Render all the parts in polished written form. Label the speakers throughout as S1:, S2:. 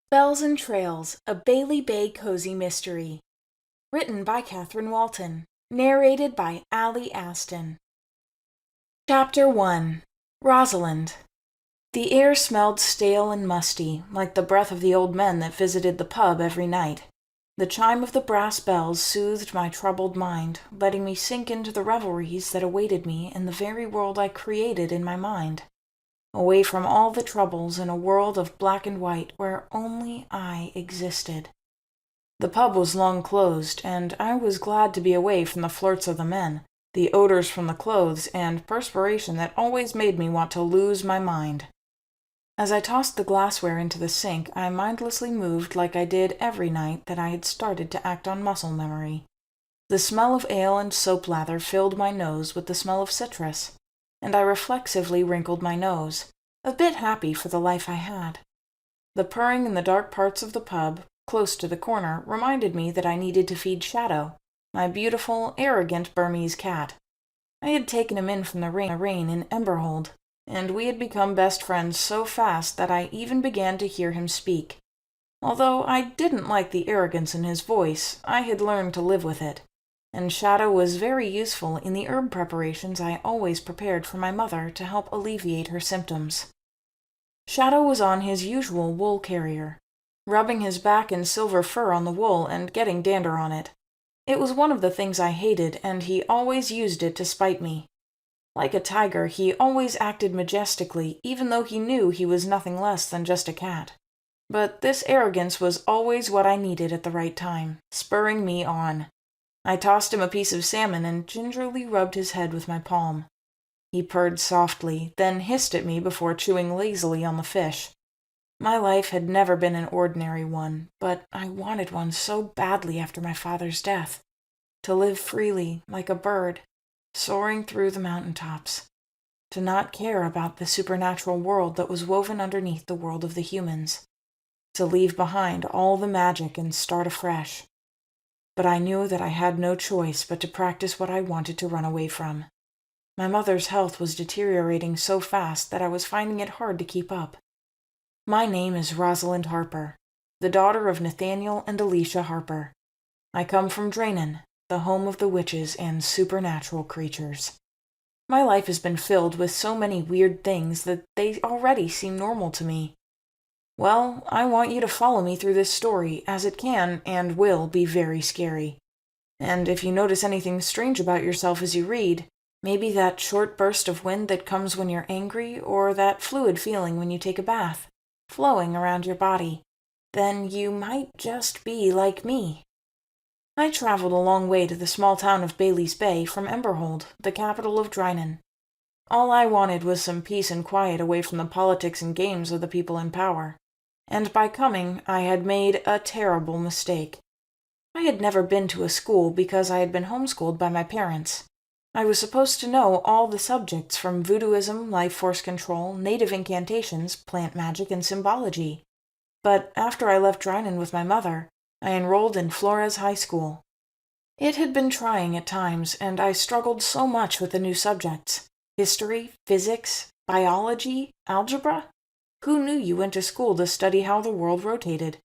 S1: Bells and Trails, a Bailey Bay Cozy Mystery. Written by Catherine Waltan. Narrated by Allie Aston. Chapter 1. Rosalind. The air smelled stale and musty, like the breath of the old men that visited the pub every night. The chime of the brass bells soothed my troubled mind, letting me sink into the revelries that awaited me in the very world I created in my mind. Away from all the troubles in a world of black and white where only I existed. The pub was long closed, and I was glad to be away from the flirts of the men, the odors from the clothes, and perspiration that always made me want to lose my mind. As I tossed the glassware into the sink, I mindlessly moved like I did every night that I had started to act on muscle memory. The smell of ale and soap lather filled my nose with the smell of citrus, and I reflexively wrinkled my nose, a bit happy for the life I had. The purring in the dark parts of the pub, close to the corner, reminded me that I needed to feed Shadow, my beautiful, arrogant Burmese cat. I had taken him in from the rain in Emberhold, and we had become best friends so fast that I even began to hear him speak. Although I didn't like the arrogance in his voice, I had learned to live with it, and Shadow was very useful in the herb preparations I always prepared for my mother to help alleviate her symptoms. Shadow was on his usual wool carrier, rubbing his back in silver fur on the wool and getting dander on it. It was one of the things I hated, and he always used it to spite me. Like a tiger, he always acted majestically, even though he knew he was nothing less than just a cat. But this arrogance was always what I needed at the right time, spurring me on. I tossed him a piece of salmon and gingerly rubbed his head with my palm. He purred softly, then hissed at me before chewing lazily on the fish. My life had never been an ordinary one, but I wanted one so badly after my father's death. To live freely, like a bird, soaring through the mountaintops. To not care about the supernatural world that was woven underneath the world of the humans. To leave behind all the magic and start afresh. But I knew that I had no choice but to practice what I wanted to run away from. My mother's health was deteriorating so fast that I was finding it hard to keep up. My name is Rosalind Harper, the daughter of Nathaniel and Alicia Harper. I come from Drainan, the home of the witches and supernatural creatures. My life has been filled with so many weird things that they already seem normal to me. Well, I want you to follow me through this story, as it can and will be very scary. And if you notice anything strange about yourself as you read, maybe that short burst of wind that comes when you're angry, or that fluid feeling when you take a bath, flowing around your body, then you might just be like me. I traveled a long way to the small town of Bailey's Bay from Emberhold, the capital of Drainan. All I wanted was some peace and quiet away from the politics and games of the people in power. And by coming, I had made a terrible mistake. I had never been to a school because I had been homeschooled by my parents. I was supposed to know all the subjects from voodooism, life force control, native incantations, plant magic, and symbology. But after I left Drainan with my mother, I enrolled in Flores High School. It had been trying at times, and I struggled so much with the new subjects. History, physics, biology, algebra? Who knew you went to school to study how the world rotated?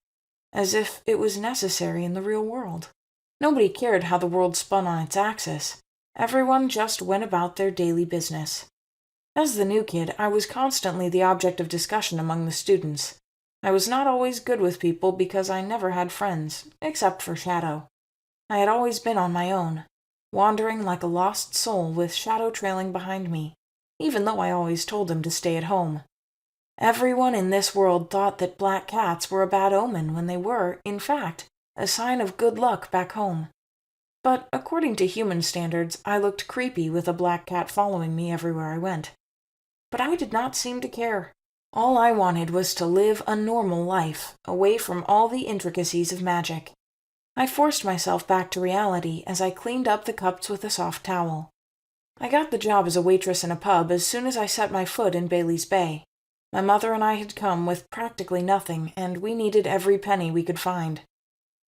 S1: As if it was necessary in the real world. Nobody cared how the world spun on its axis. Everyone just went about their daily business. As the new kid, I was constantly the object of discussion among the students. I was not always good with people because I never had friends, except for Shadow. I had always been on my own, wandering like a lost soul with Shadow trailing behind me, even though I always told him to stay at home. Everyone in this world thought that black cats were a bad omen when they were, in fact, a sign of good luck back home. But according to human standards, I looked creepy with a black cat following me everywhere I went. But I did not seem to care. All I wanted was to live a normal life, away from all the intricacies of magic. I forced myself back to reality as I cleaned up the cups with a soft towel. I got the job as a waitress in a pub as soon as I set my foot in Bailey's Bay. My mother and I had come with practically nothing, and we needed every penny we could find.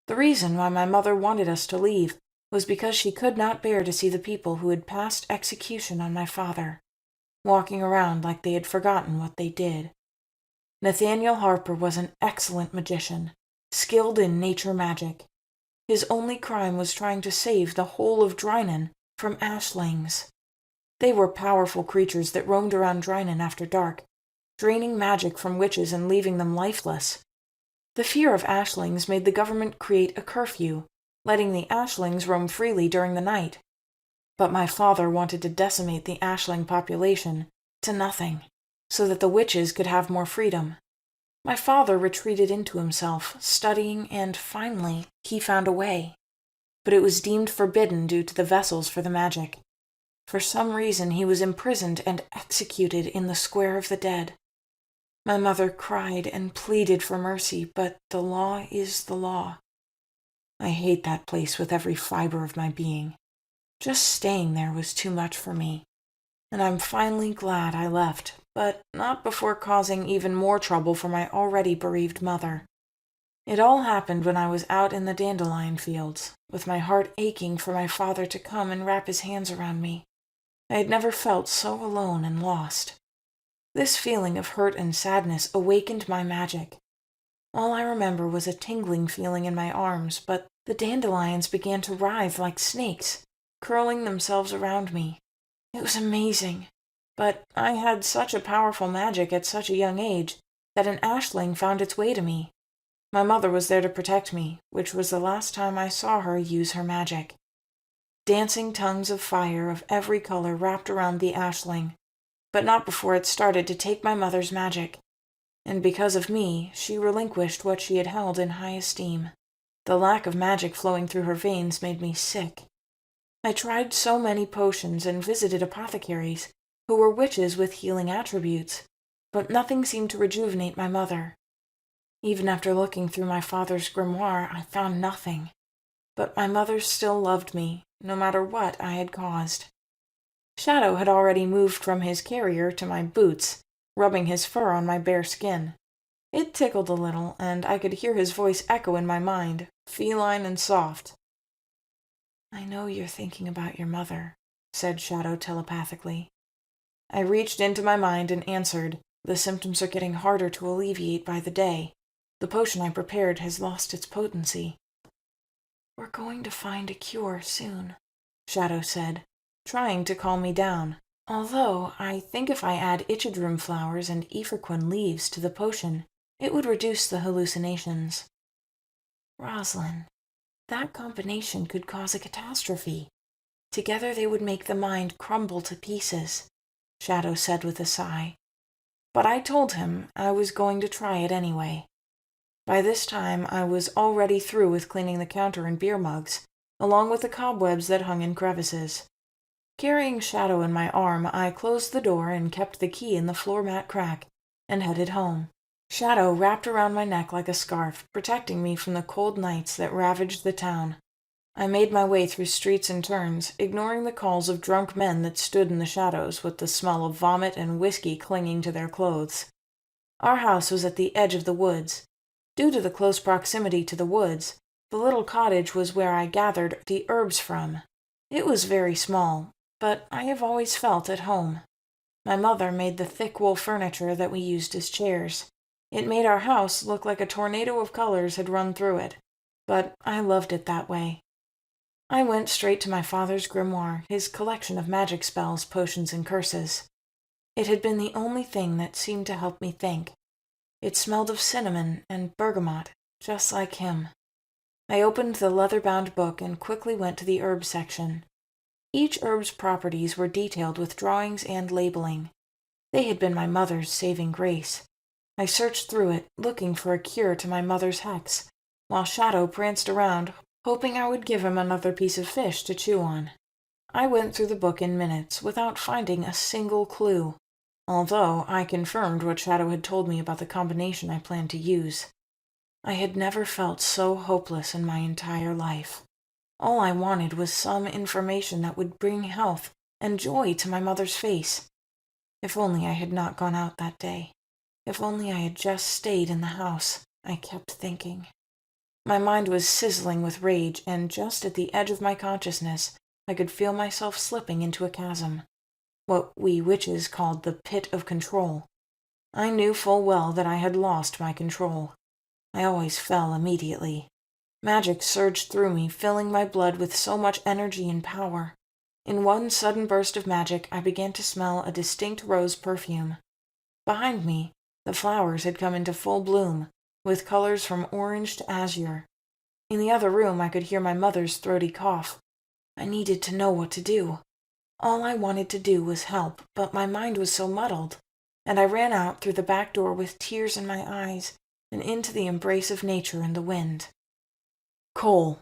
S1: The reason why my mother wanted us to leave was because she could not bear to see the people who had passed execution on my father, walking around like they had forgotten what they did. Nathaniel Harper was an excellent magician, skilled in nature magic. His only crime was trying to save the whole of Drynan from ashlings. They were powerful creatures that roamed around Drynan after dark, draining magic from witches and leaving them lifeless. The fear of ashlings made the government create a curfew, letting the ashlings roam freely during the night. But my father wanted to decimate the ashling population to nothing, so that the witches could have more freedom. My father retreated into himself, studying, and finally he found a way. But it was deemed forbidden due to the vessels for the magic. For some reason he was imprisoned and executed in the Square of the Dead. My mother cried and pleaded for mercy, but the law is the law. I hate that place with every fiber of my being. Just staying there was too much for me, and I'm finally glad I left, but not before causing even more trouble for my already bereaved mother. It all happened when I was out in the dandelion fields, with my heart aching for my father to come and wrap his hands around me. I had never felt so alone and lost. This feeling of hurt and sadness awakened my magic. All I remember was a tingling feeling in my arms, but the dandelions began to writhe like snakes, curling themselves around me. It was amazing, but I had such a powerful magic at such a young age that an ashling found its way to me. My mother was there to protect me, which was the last time I saw her use her magic. Dancing tongues of fire of every color wrapped around the ashling, but not before it started to take my mother's magic. And because of me, she relinquished what she had held in high esteem. The lack of magic flowing through her veins made me sick. I tried so many potions and visited apothecaries, who were witches with healing attributes, but nothing seemed to rejuvenate my mother. Even after looking through my father's grimoire, I found nothing. But my mother still loved me, no matter what I had caused. Shadow had already moved from his carrier to my boots, rubbing his fur on my bare skin. It tickled a little, and I could hear his voice echo in my mind, feline and soft. "I know you're thinking about your mother," said Shadow telepathically. I reached into my mind and answered, "The symptoms are getting harder to alleviate by the day. The potion I prepared has lost its potency." "We're going to find a cure soon," Shadow said, trying to calm me down. "Although I think if I add ichadrum flowers and efferquin leaves to the potion, it would reduce the hallucinations." "Rosalind, that combination could cause a catastrophe. Together they would make the mind crumble to pieces," Shadow said with a sigh. But I told him I was going to try it anyway. By this time I was already through with cleaning the counter and beer mugs, along with the cobwebs that hung in crevices. Carrying Shadow in my arm, I closed the door and kept the key in the floor mat crack, and headed home. Shadow wrapped around my neck like a scarf, protecting me from the cold nights that ravaged the town. I made my way through streets and turns, ignoring the calls of drunk men that stood in the shadows with the smell of vomit and whiskey clinging to their clothes. Our house was at the edge of the woods. Due to the close proximity to the woods, the little cottage was where I gathered the herbs from. It was very small, but I have always felt at home. My mother made the thick wool furniture that we used as chairs. It made our house look like a tornado of colors had run through it, but I loved it that way. I went straight to my father's grimoire, his collection of magic spells, potions, and curses. It had been the only thing that seemed to help me think. It smelled of cinnamon and bergamot, just like him. I opened the leather-bound book and quickly went to the herb section. Each herb's properties were detailed with drawings and labeling. They had been my mother's saving grace. I searched through it, looking for a cure to my mother's hex, while Shadow pranced around, hoping I would give him another piece of fish to chew on. I went through the book in minutes without finding a single clue, although I confirmed what Shadow had told me about the combination I planned to use. I had never felt so hopeless in my entire life. All I wanted was some information that would bring health and joy to my mother's face. If only I had not gone out that day. If only I had just stayed in the house, I kept thinking. My mind was sizzling with rage, and just at the edge of my consciousness, I could feel myself slipping into a chasm. What we witches called the pit of control. I knew full well that I had lost my control. I always fell immediately. Magic surged through me, filling my blood with so much energy and power. In one sudden burst of magic, I began to smell a distinct rose perfume. Behind me, the flowers had come into full bloom, with colors from orange to azure. In the other room, I could hear my mother's throaty cough. I needed to know what to do. All I wanted to do was help, but my mind was so muddled, and I ran out through the back door with tears in my eyes and into the embrace of nature and the wind. Cole.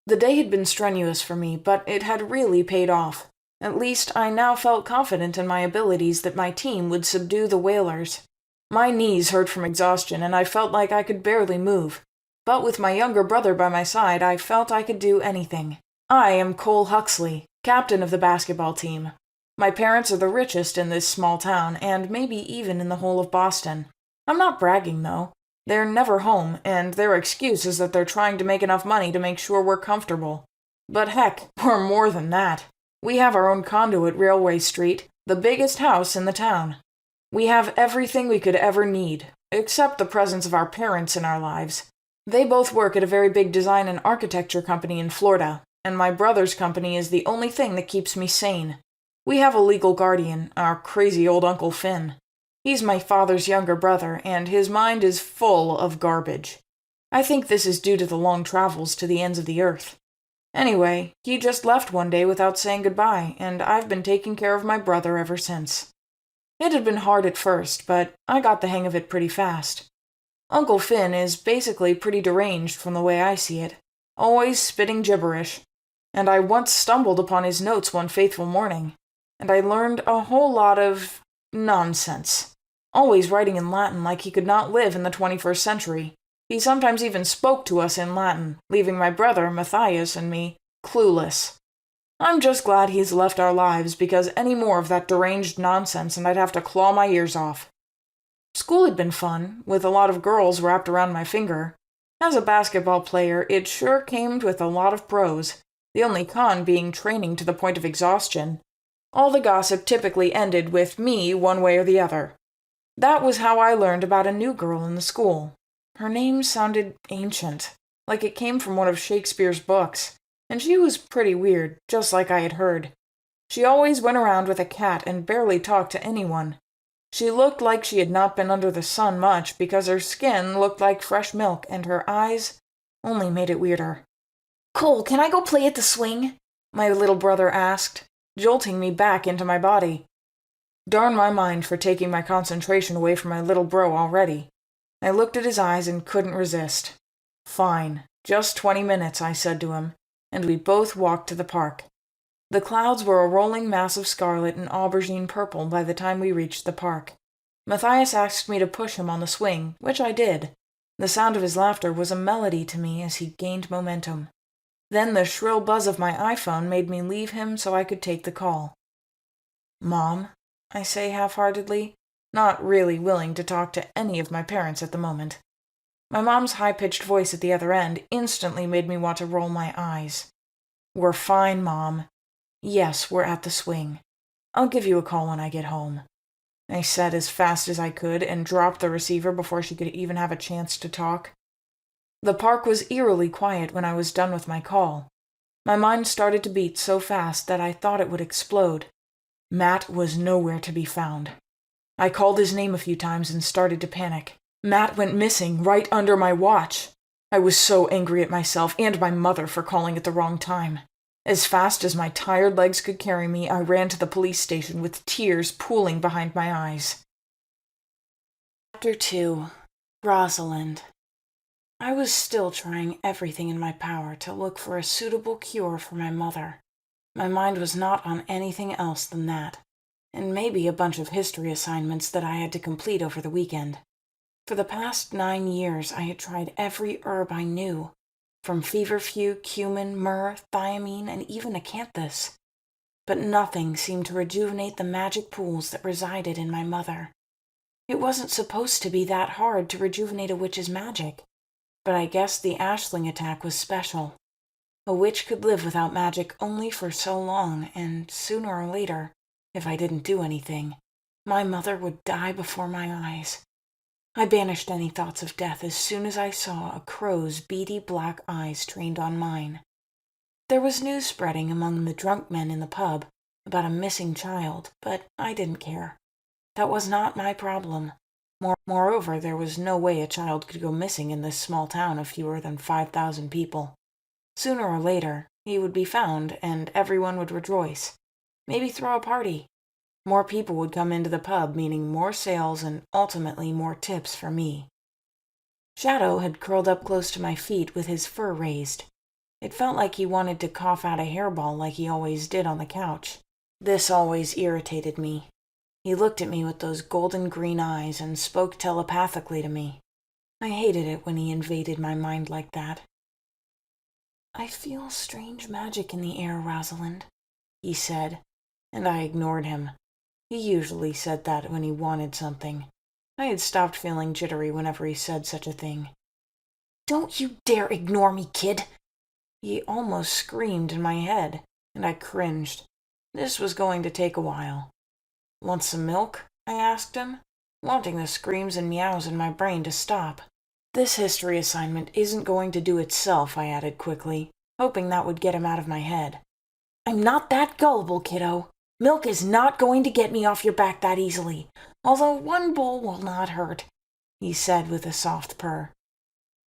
S1: The day had been strenuous for me, but it had really paid off. At least I now felt confident in my abilities that my team would subdue the whalers. My knees hurt from exhaustion, and I felt like I could barely move. But with my younger brother by my side, I felt I could do anything. I am Cole Huxley, captain of the basketball team. My parents are the richest in this small town, and maybe even in the whole of Boston. I'm not bragging, though. They're never home, and their excuse is that they're trying to make enough money to make sure we're comfortable. But heck, we're more than that. We have our own condo at Railway Street, the biggest house in the town. We have everything we could ever need, except the presence of our parents in our lives. They both work at a very big design and architecture company in Florida, and my brother's company is the only thing that keeps me sane. We have a legal guardian, our crazy old Uncle Finn. He's my father's younger brother, and his mind is full of garbage. I think this is due to the long travels to the ends of the earth. Anyway, he just left one day without saying goodbye, and I've been taking care of my brother ever since. It had been hard at first, but I got the hang of it pretty fast. Uncle Finn is basically pretty deranged from the way I see it, always spitting gibberish, and I once stumbled upon his notes one fateful morning, and I learned a whole lot of nonsense. Always writing in Latin like he could not live in the 21st century. He sometimes even spoke to us in Latin, leaving my brother, Matthias, and me clueless. I'm just glad he's left our lives, because any more of that deranged nonsense and I'd have to claw my ears off. School had been fun, with a lot of girls wrapped around my finger. As a basketball player, it sure came with a lot of pros, the only con being training to the point of exhaustion. All the gossip typically ended with me one way or the other. That was how I learned about a new girl in the school. Her name sounded ancient, like it came from one of Shakespeare's books, and she was pretty weird, just like I had heard. She always went around with a cat and barely talked to anyone. She looked like she had not been under the sun much because her skin looked like fresh milk and her eyes only made it weirder. "Cole, can I go play at the swing?" my little brother asked, jolting me back into my body. Darn my mind for taking my concentration away from my little bro already. I looked at his eyes and couldn't resist. "Fine, just 20 minutes, I said to him, and we both walked to the park. The clouds were a rolling mass of scarlet and aubergine purple by the time we reached the park. Matthias asked me to push him on the swing, which I did. The sound of his laughter was a melody to me as he gained momentum. Then the shrill buzz of my iPhone made me leave him so I could take the call. "Mom," I say half-heartedly, not really willing to talk to any of my parents at the moment. My mom's high-pitched voice at the other end instantly made me want to roll my eyes. "We're fine, Mom. Yes, we're at the swing. I'll give you a call when I get home," I said as fast as I could and dropped the receiver before she could even have a chance to talk. The park was eerily quiet when I was done with my call. My mind started to beat so fast that I thought it would explode. Matt was nowhere to be found. I called his name a few times and started to panic. Matt went missing right under my watch. I was so angry at myself and my mother for calling at the wrong time. As fast as my tired legs could carry me, I ran to the police station with tears pooling behind my eyes. Chapter 2. Rosalind. I was still trying everything in my power to look for a suitable cure for my mother. My mind was not on anything else than that, and maybe a bunch of history assignments that I had to complete over the weekend. For the past 9 years, I had tried every herb I knew, from feverfew, cumin, myrrh, thiamine, and even acanthus. But nothing seemed to rejuvenate the magic pools that resided in my mother. It wasn't supposed to be that hard to rejuvenate a witch's magic, but I guess the Ashling attack was special. A witch could live without magic only for so long, and sooner or later, if I didn't do anything, My mother would die before my eyes. I banished any thoughts of death as soon as I saw a crow's beady black eyes trained on mine. There was news spreading among the drunk men in the pub about a missing child, but I didn't care. That was not my problem. Moreover, there was no way a child could go missing in this small town of fewer than 5,000 people. Sooner or later, he would be found, and everyone would rejoice. Maybe throw a party. More people would come into the pub, meaning more sales and ultimately more tips for me. Shadow had curled up close to my feet with his fur raised. It felt like he wanted to cough out a hairball like he always did on the couch. This always irritated me. He looked at me with those golden green eyes and spoke telepathically to me. I hated it when he invaded my mind like that. "I feel strange magic in the air, Rosalind," he said, and I ignored him. He usually said that when he wanted something. I had stopped feeling jittery whenever he said such a thing. "Don't you dare ignore me, kid!" He almost screamed in my head, and I cringed. This was going to take a while. "Want some milk?" I asked him, wanting the screams and meows in my brain to stop. "This history assignment isn't going to do itself," I added quickly, hoping that would get him out of my head. "I'm not that gullible, kiddo. Milk is not going to get me off your back that easily, although one bowl will not hurt," he said with a soft purr.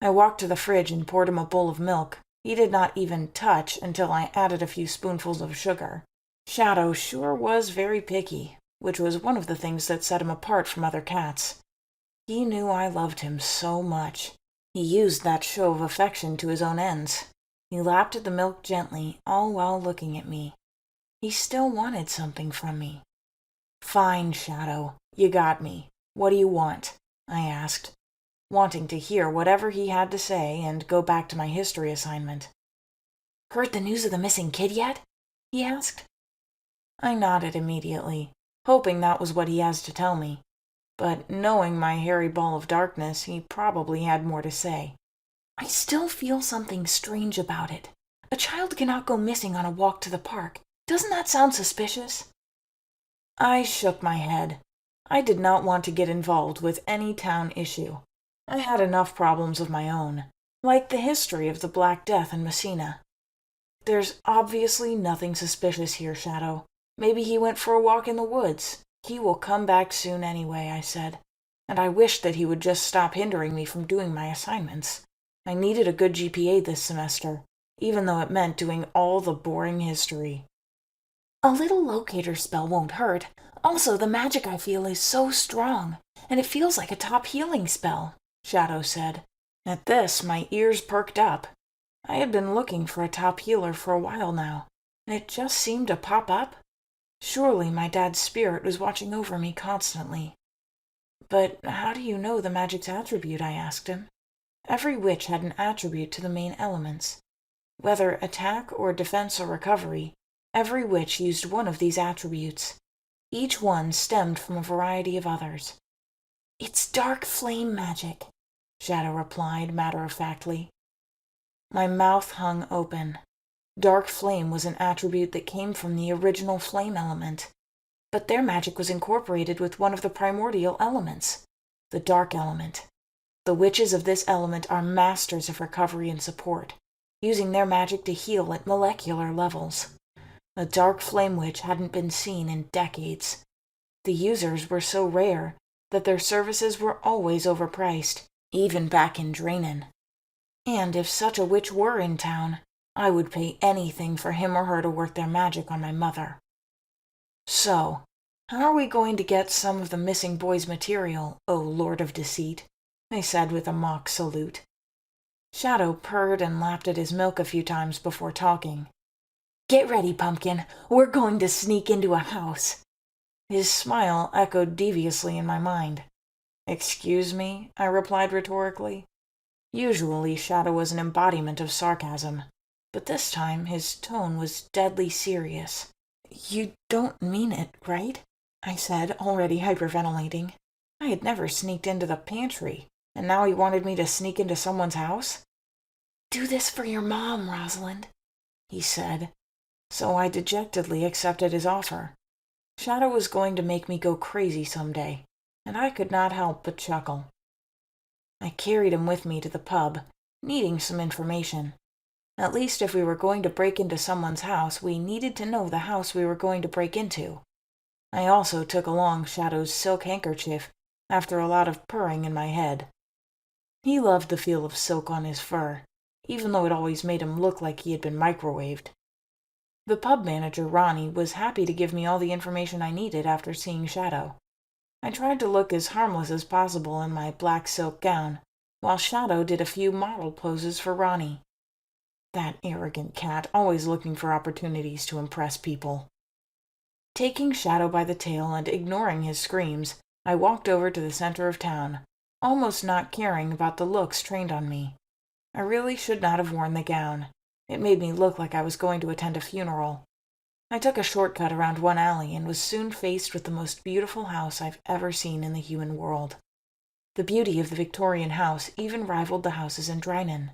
S1: I walked to the fridge and poured him a bowl of milk. He did not even touch until I added a few spoonfuls of sugar. Shadow sure was very picky, which was one of the things that set him apart from other cats. He knew I loved him so much. He used that show of affection to his own ends. He lapped at the milk gently, all while looking at me. He still wanted something from me. "Fine, Shadow. You got me. What do you want?" I asked, wanting to hear whatever he had to say and go back to my history assignment. "Heard the news of the missing kid yet?" he asked. I nodded immediately, hoping that was what he has to tell me. But knowing my hairy ball of darkness, he probably had more to say. "I still feel something strange about it. A child cannot go missing on a walk to the park. Doesn't that sound suspicious?" I shook my head. I did not want to get involved with any town issue. I had enough problems of my own, like the history of the Black Death in Messina. "There's obviously nothing suspicious here, Shadow. Maybe he went for a walk in the woods. He will come back soon anyway," I said, and I wished that he would just stop hindering me from doing my assignments. I needed a good GPA this semester, even though it meant doing all the boring history. "A little locator spell won't hurt. Also, the magic I feel is so strong, and it feels like a top healing spell," Shadow said. At this, my ears perked up. I had been looking for a top healer for a while now, and it just seemed to pop up. Surely my dad's spirit was watching over me constantly. "But how do you know the magic's attribute?" I asked him. Every witch had an attribute to the main elements. Whether attack or defense or recovery, every witch used one of these attributes. Each one stemmed from a variety of others. "It's dark flame magic," Shadow replied matter-of-factly. My mouth hung open. Dark flame was an attribute that came from the original flame element, but their magic was incorporated with one of the primordial elements, the dark element. The witches of this element are masters of recovery and support, using their magic to heal at molecular levels. A dark flame witch hadn't been seen in decades. The users were so rare that their services were always overpriced, even back in Drainan. And if such a witch were in town, I would pay anything for him or her to work their magic on my mother. "So, how are we going to get some of the missing boy's material, O Lord of Deceit?" I said with a mock salute. Shadow purred and lapped at his milk a few times before talking. "Get ready, Pumpkin. We're going to sneak into a house." His smile echoed deviously in my mind. "Excuse me?" I replied rhetorically. Usually Shadow was an embodiment of sarcasm, but this time his tone was deadly serious. "You don't mean it, right?" I said, already hyperventilating. I had never sneaked into the pantry, and now he wanted me to sneak into someone's house? "Do this for your mom, Rosalind," he said, so I dejectedly accepted his offer. Shadow was going to make me go crazy someday, and I could not help but chuckle. I carried him with me to the pub, needing some information. At least if we were going to break into someone's house, we needed to know the house we were going to break into. I also took along Shadow's silk handkerchief after a lot of purring in my head. He loved the feel of silk on his fur, even though it always made him look like he had been microwaved. The pub manager, Ronnie, was happy to give me all the information I needed after seeing Shadow. I tried to look as harmless as possible in my black silk gown, while Shadow did a few model poses for Ronnie. That arrogant cat, always looking for opportunities to impress people. Taking Shadow by the tail and ignoring his screams, I walked over to the center of town, almost not caring about the looks trained on me. I really should not have worn the gown. It made me look like I was going to attend a funeral. I took a shortcut around one alley and was soon faced with the most beautiful house I've ever seen in the human world. The beauty of the Victorian house even rivaled the houses in Drynan.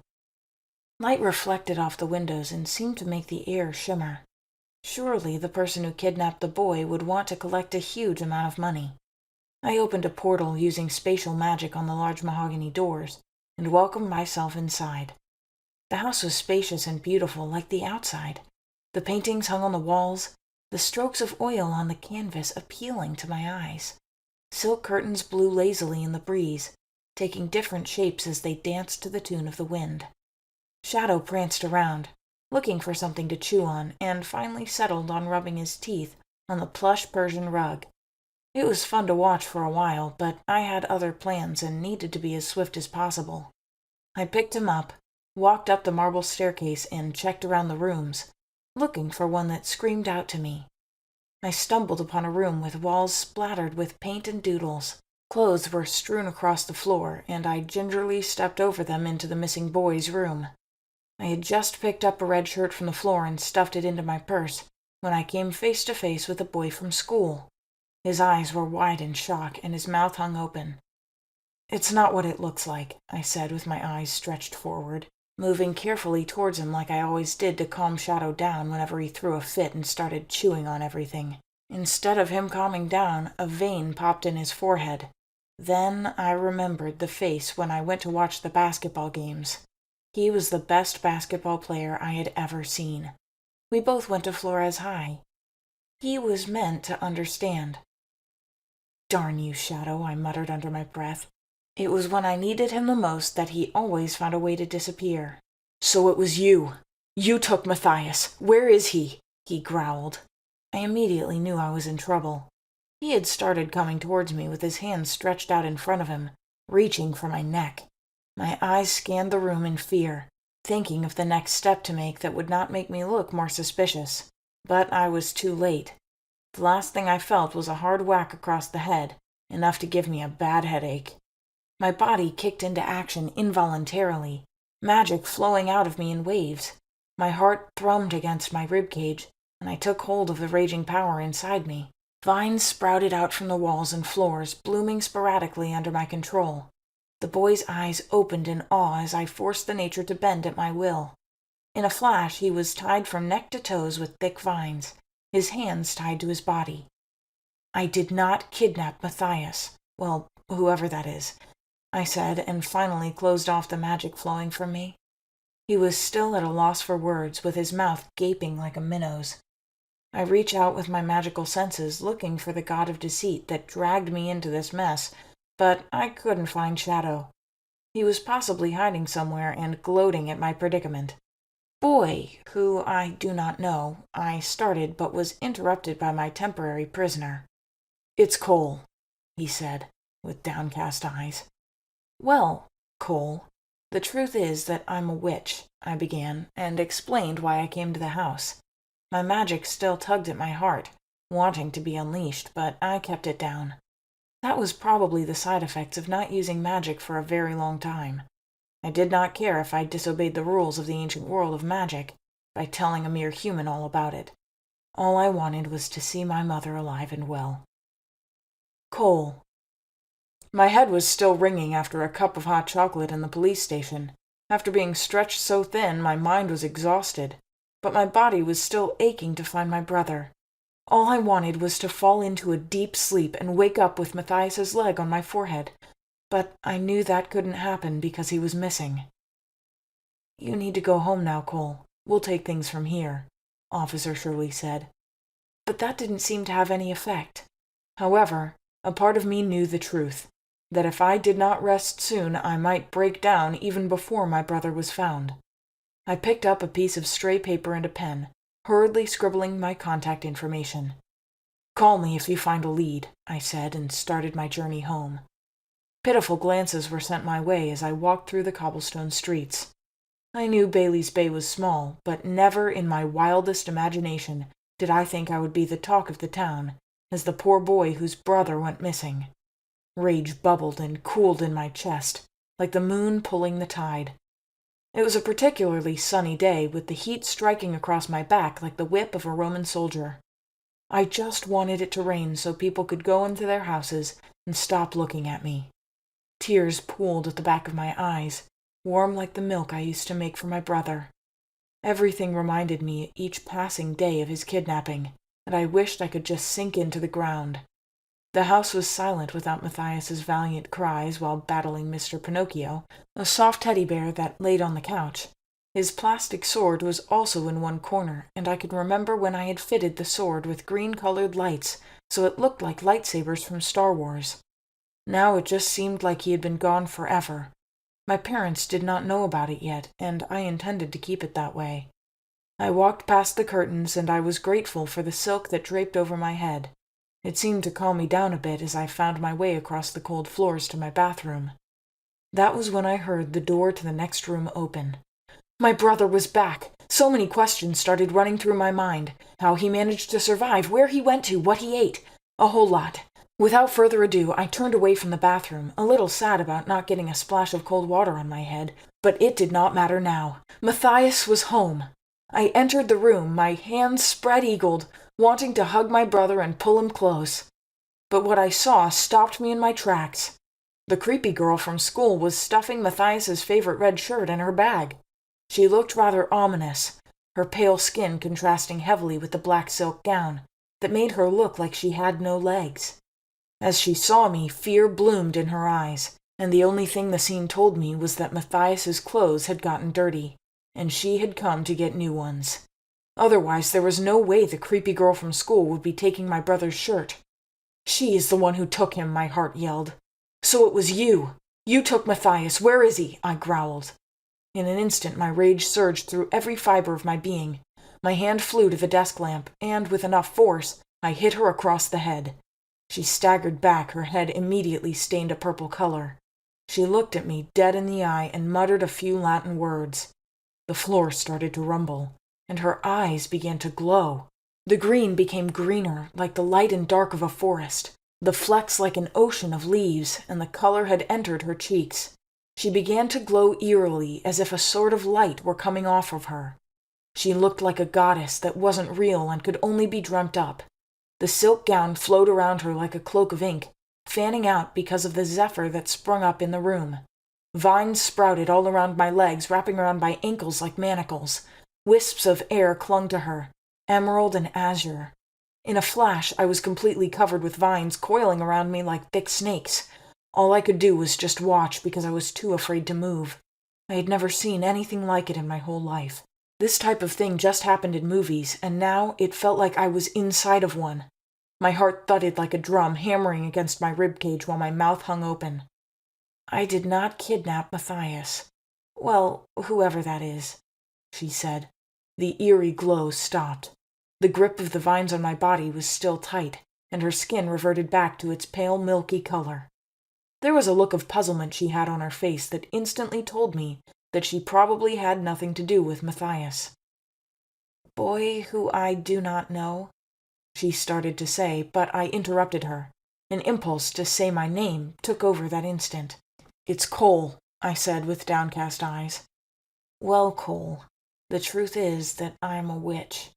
S1: Light reflected off the windows and seemed to make the air shimmer. Surely the person who kidnapped the boy would want to collect a huge amount of money. I opened a portal using spatial magic on the large mahogany doors and welcomed myself inside. The house was spacious and beautiful like the outside. The paintings hung on the walls, the strokes of oil on the canvas appealing to my eyes. Silk curtains blew lazily in the breeze, taking different shapes as they danced to the tune of the wind. Shadow pranced around, looking for something to chew on, and finally settled on rubbing his teeth on the plush Persian rug. It was fun to watch for a while, but I had other plans and needed to be as swift as possible. I picked him up, walked up the marble staircase, and checked around the rooms, looking for one that screamed out to me. I stumbled upon a room with walls splattered with paint and doodles. Clothes were strewn across the floor, and I gingerly stepped over them into the missing boy's room. I had just picked up a red shirt from the floor and stuffed it into my purse when I came face to face with a boy from school. His eyes were wide in shock, and his mouth hung open. "It's not what it looks like," I said with my eyes stretched forward, moving carefully towards him like I always did to calm Shadow down whenever he threw a fit and started chewing on everything. Instead of him calming down, a vein popped in his forehead. Then I remembered the face when I went to watch the basketball games. He was the best basketball player I had ever seen. We both went to Flores High. He was meant to understand. "Darn you, Shadow," I muttered under my breath. It was when I needed him the most that he always found a way to disappear. "So it was you. You took Matthias. Where is he?" he growled. I immediately knew I was in trouble. He had started coming towards me with his hands stretched out in front of him, reaching for my neck. My eyes scanned the room in fear, thinking of the next step to make that would not make me look more suspicious. But I was too late. The last thing I felt was a hard whack across the head, enough to give me a bad headache. My body kicked into action involuntarily, magic flowing out of me in waves. My heart thrummed against my ribcage, and I took hold of the raging power inside me. Vines sprouted out from the walls and floors, blooming sporadically under my control. The boy's eyes opened in awe as I forced the nature to bend at my will. In a flash, he was tied from neck to toes with thick vines, his hands tied to his body. "I did not kidnap Matthias. Well, whoever that is," I said, and finally closed off the magic flowing from me. He was still at a loss for words, with his mouth gaping like a minnow's. I reached out with my magical senses, looking for the god of deceit that dragged me into this mess, but I couldn't find Shadow. He was possibly hiding somewhere and gloating at my predicament. "Boy, who I do not know," I started, but was interrupted by my temporary prisoner. "It's Cole," he said, with downcast eyes. "Well, Cole, the truth is that I'm a witch," I began, and explained why I came to the house. My magic still tugged at my heart, wanting to be unleashed, but I kept it down. That was probably the side effects of not using magic for a very long time. I did not care if I disobeyed the rules of the ancient world of magic by telling a mere human all about it. All I wanted was to see my mother alive and well. "Cole." My head was still ringing after a cup of hot chocolate in the police station. After being stretched so thin, my mind was exhausted, but my body was still aching to find my brother. All I wanted was to fall into a deep sleep and wake up with Matthias's leg on my forehead, but I knew that couldn't happen because he was missing. "You need to go home now, Cole. We'll take things from here," Officer Shirley said. But that didn't seem to have any effect. However, a part of me knew the truth, that if I did not rest soon, I might break down even before my brother was found. I picked up a piece of stray paper and a pen, hurriedly scribbling my contact information. "Call me if you find a lead," I said, and started my journey home. Pitiful glances were sent my way as I walked through the cobblestone streets. I knew Bailey's Bay was small, but never in my wildest imagination did I think I would be the talk of the town as the poor boy whose brother went missing. Rage bubbled and cooled in my chest, like the moon pulling the tide. It was a particularly sunny day, with the heat striking across my back like the whip of a Roman soldier. I just wanted it to rain so people could go into their houses and stop looking at me. Tears pooled at the back of my eyes, warm like the milk I used to make for my brother. Everything reminded me each passing day of his kidnapping, and I wished I could just sink into the ground. The house was silent without Matthias's valiant cries while battling Mr. Pinocchio, a soft teddy bear that laid on the couch. His plastic sword was also in one corner, and I could remember when I had fitted the sword with green-colored lights so it looked like lightsabers from Star Wars. Now it just seemed like he had been gone forever. My parents did not know about it yet, and I intended to keep it that way. I walked past the curtains, and I was grateful for the silk that draped over my head. It seemed to calm me down a bit as I found my way across the cold floors to my bathroom. That was when I heard the door to the next room open. My brother was back. So many questions started running through my mind. How he managed to survive, where he went to, what he ate. A whole lot. Without further ado, I turned away from the bathroom, a little sad about not getting a splash of cold water on my head, but it did not matter now. Matthias was home. I entered the room, my hands spread-eagled, wanting to hug my brother and pull him close. But what I saw stopped me in my tracks. The creepy girl from school was stuffing Matthias's favorite red shirt in her bag. She looked rather ominous, her pale skin contrasting heavily with the black silk gown that made her look like she had no legs. As she saw me, fear bloomed in her eyes, and the only thing the scene told me was that Matthias's clothes had gotten dirty, and she had come to get new ones. Otherwise, there was no way the creepy girl from school would be taking my brother's shirt. "She is the one who took him," my heart yelled. "So it was you! You took Matthias! Where is he?" I growled. In an instant, my rage surged through every fiber of my being. My hand flew to the desk lamp, and with enough force, I hit her across the head. She staggered back, her head immediately stained a purple color. She looked at me dead in the eye and muttered a few Latin words. The floor started to rumble, and her eyes began to glow. The green became greener, like the light and dark of a forest, the flecks like an ocean of leaves, and the color had entered her cheeks. She began to glow eerily, as if a sort of light were coming off of her. She looked like a goddess that wasn't real and could only be dreamt up. The silk gown flowed around her like a cloak of ink, fanning out because of the zephyr that sprung up in the room. Vines sprouted all around my legs, wrapping around my ankles like manacles. Wisps of air clung to her, emerald and azure. In a flash, I was completely covered with vines coiling around me like thick snakes. All I could do was just watch because I was too afraid to move. I had never seen anything like it in my whole life. This type of thing just happened in movies, and now it felt like I was inside of one. My heart thudded like a drum hammering against my ribcage while my mouth hung open. "I did not kidnap Matthias. Well, whoever that is," she said. The eerie glow stopped. The grip of the vines on my body was still tight, and her skin reverted back to its pale milky color. There was a look of puzzlement she had on her face that instantly told me that she probably had nothing to do with Matthias. "Boy who I do not know," she started to say, but I interrupted her. An impulse to say my name took over that instant. "It's Cole," I said with downcast eyes. "Well, Cole, the truth is that I'm a witch,"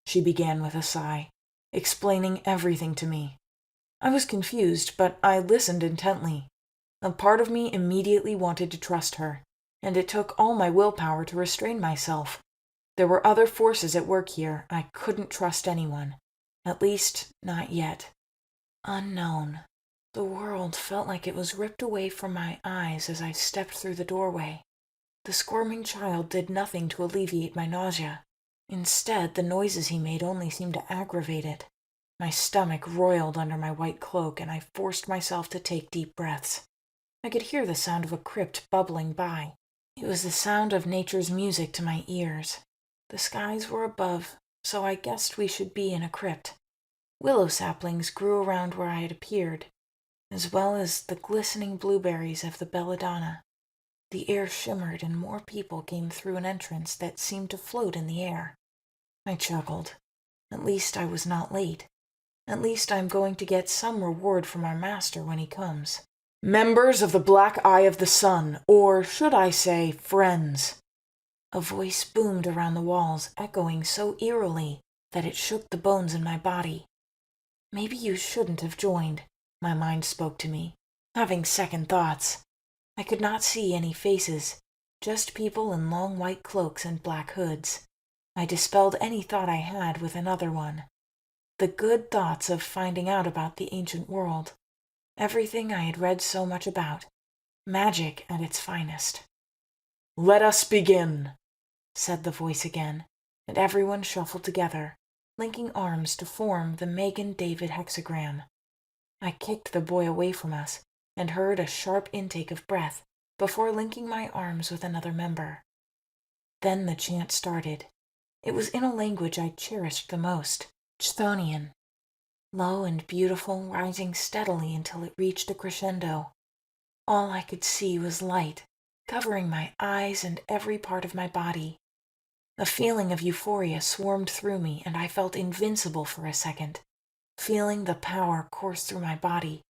S1: she began with a sigh, explaining everything to me. I was confused, but I listened intently. A part of me immediately wanted to trust her, and it took all my willpower to restrain myself. There were other forces at work here. I couldn't trust anyone. At least, not yet. Unknown. The world felt like it was ripped away from my eyes as I stepped through the doorway. The squirming child did nothing to alleviate my nausea. Instead, the noises he made only seemed to aggravate it. My stomach roiled under my white cloak, and I forced myself to take deep breaths. I could hear the sound of a crypt bubbling by. It was the sound of nature's music to my ears. The skies were above, so I guessed we should be in a crypt. Willow saplings grew around where I had appeared, as well as the glistening blueberries of the belladonna. The air shimmered and more people came through an entrance that seemed to float in the air. I chuckled. At least I was not late. At least I'm going to get some reward from our master when he comes. Members of the Black Eye of the Sun, or should I say, friends. A voice boomed around the walls, echoing so eerily that it shook the bones in my body. Maybe you shouldn't have joined, my mind spoke to me, having second thoughts. I could not see any faces, just people in long white cloaks and black hoods. I dispelled any thought I had with another one. The good thoughts of finding out about the ancient world. Everything I had read so much about. Magic at its finest. "Let us begin," said the voice again, and everyone shuffled together, linking arms to form the Megan David hexagram. I kicked the boy away from us and heard a sharp intake of breath before linking my arms with another member. Then the chant started. It was in a language I cherished the most, Chthonian. Low and beautiful, rising steadily until it reached a crescendo. All I could see was light, covering my eyes and every part of my body. A feeling of euphoria swarmed through me, and I felt invincible for a second, feeling the power course through my body.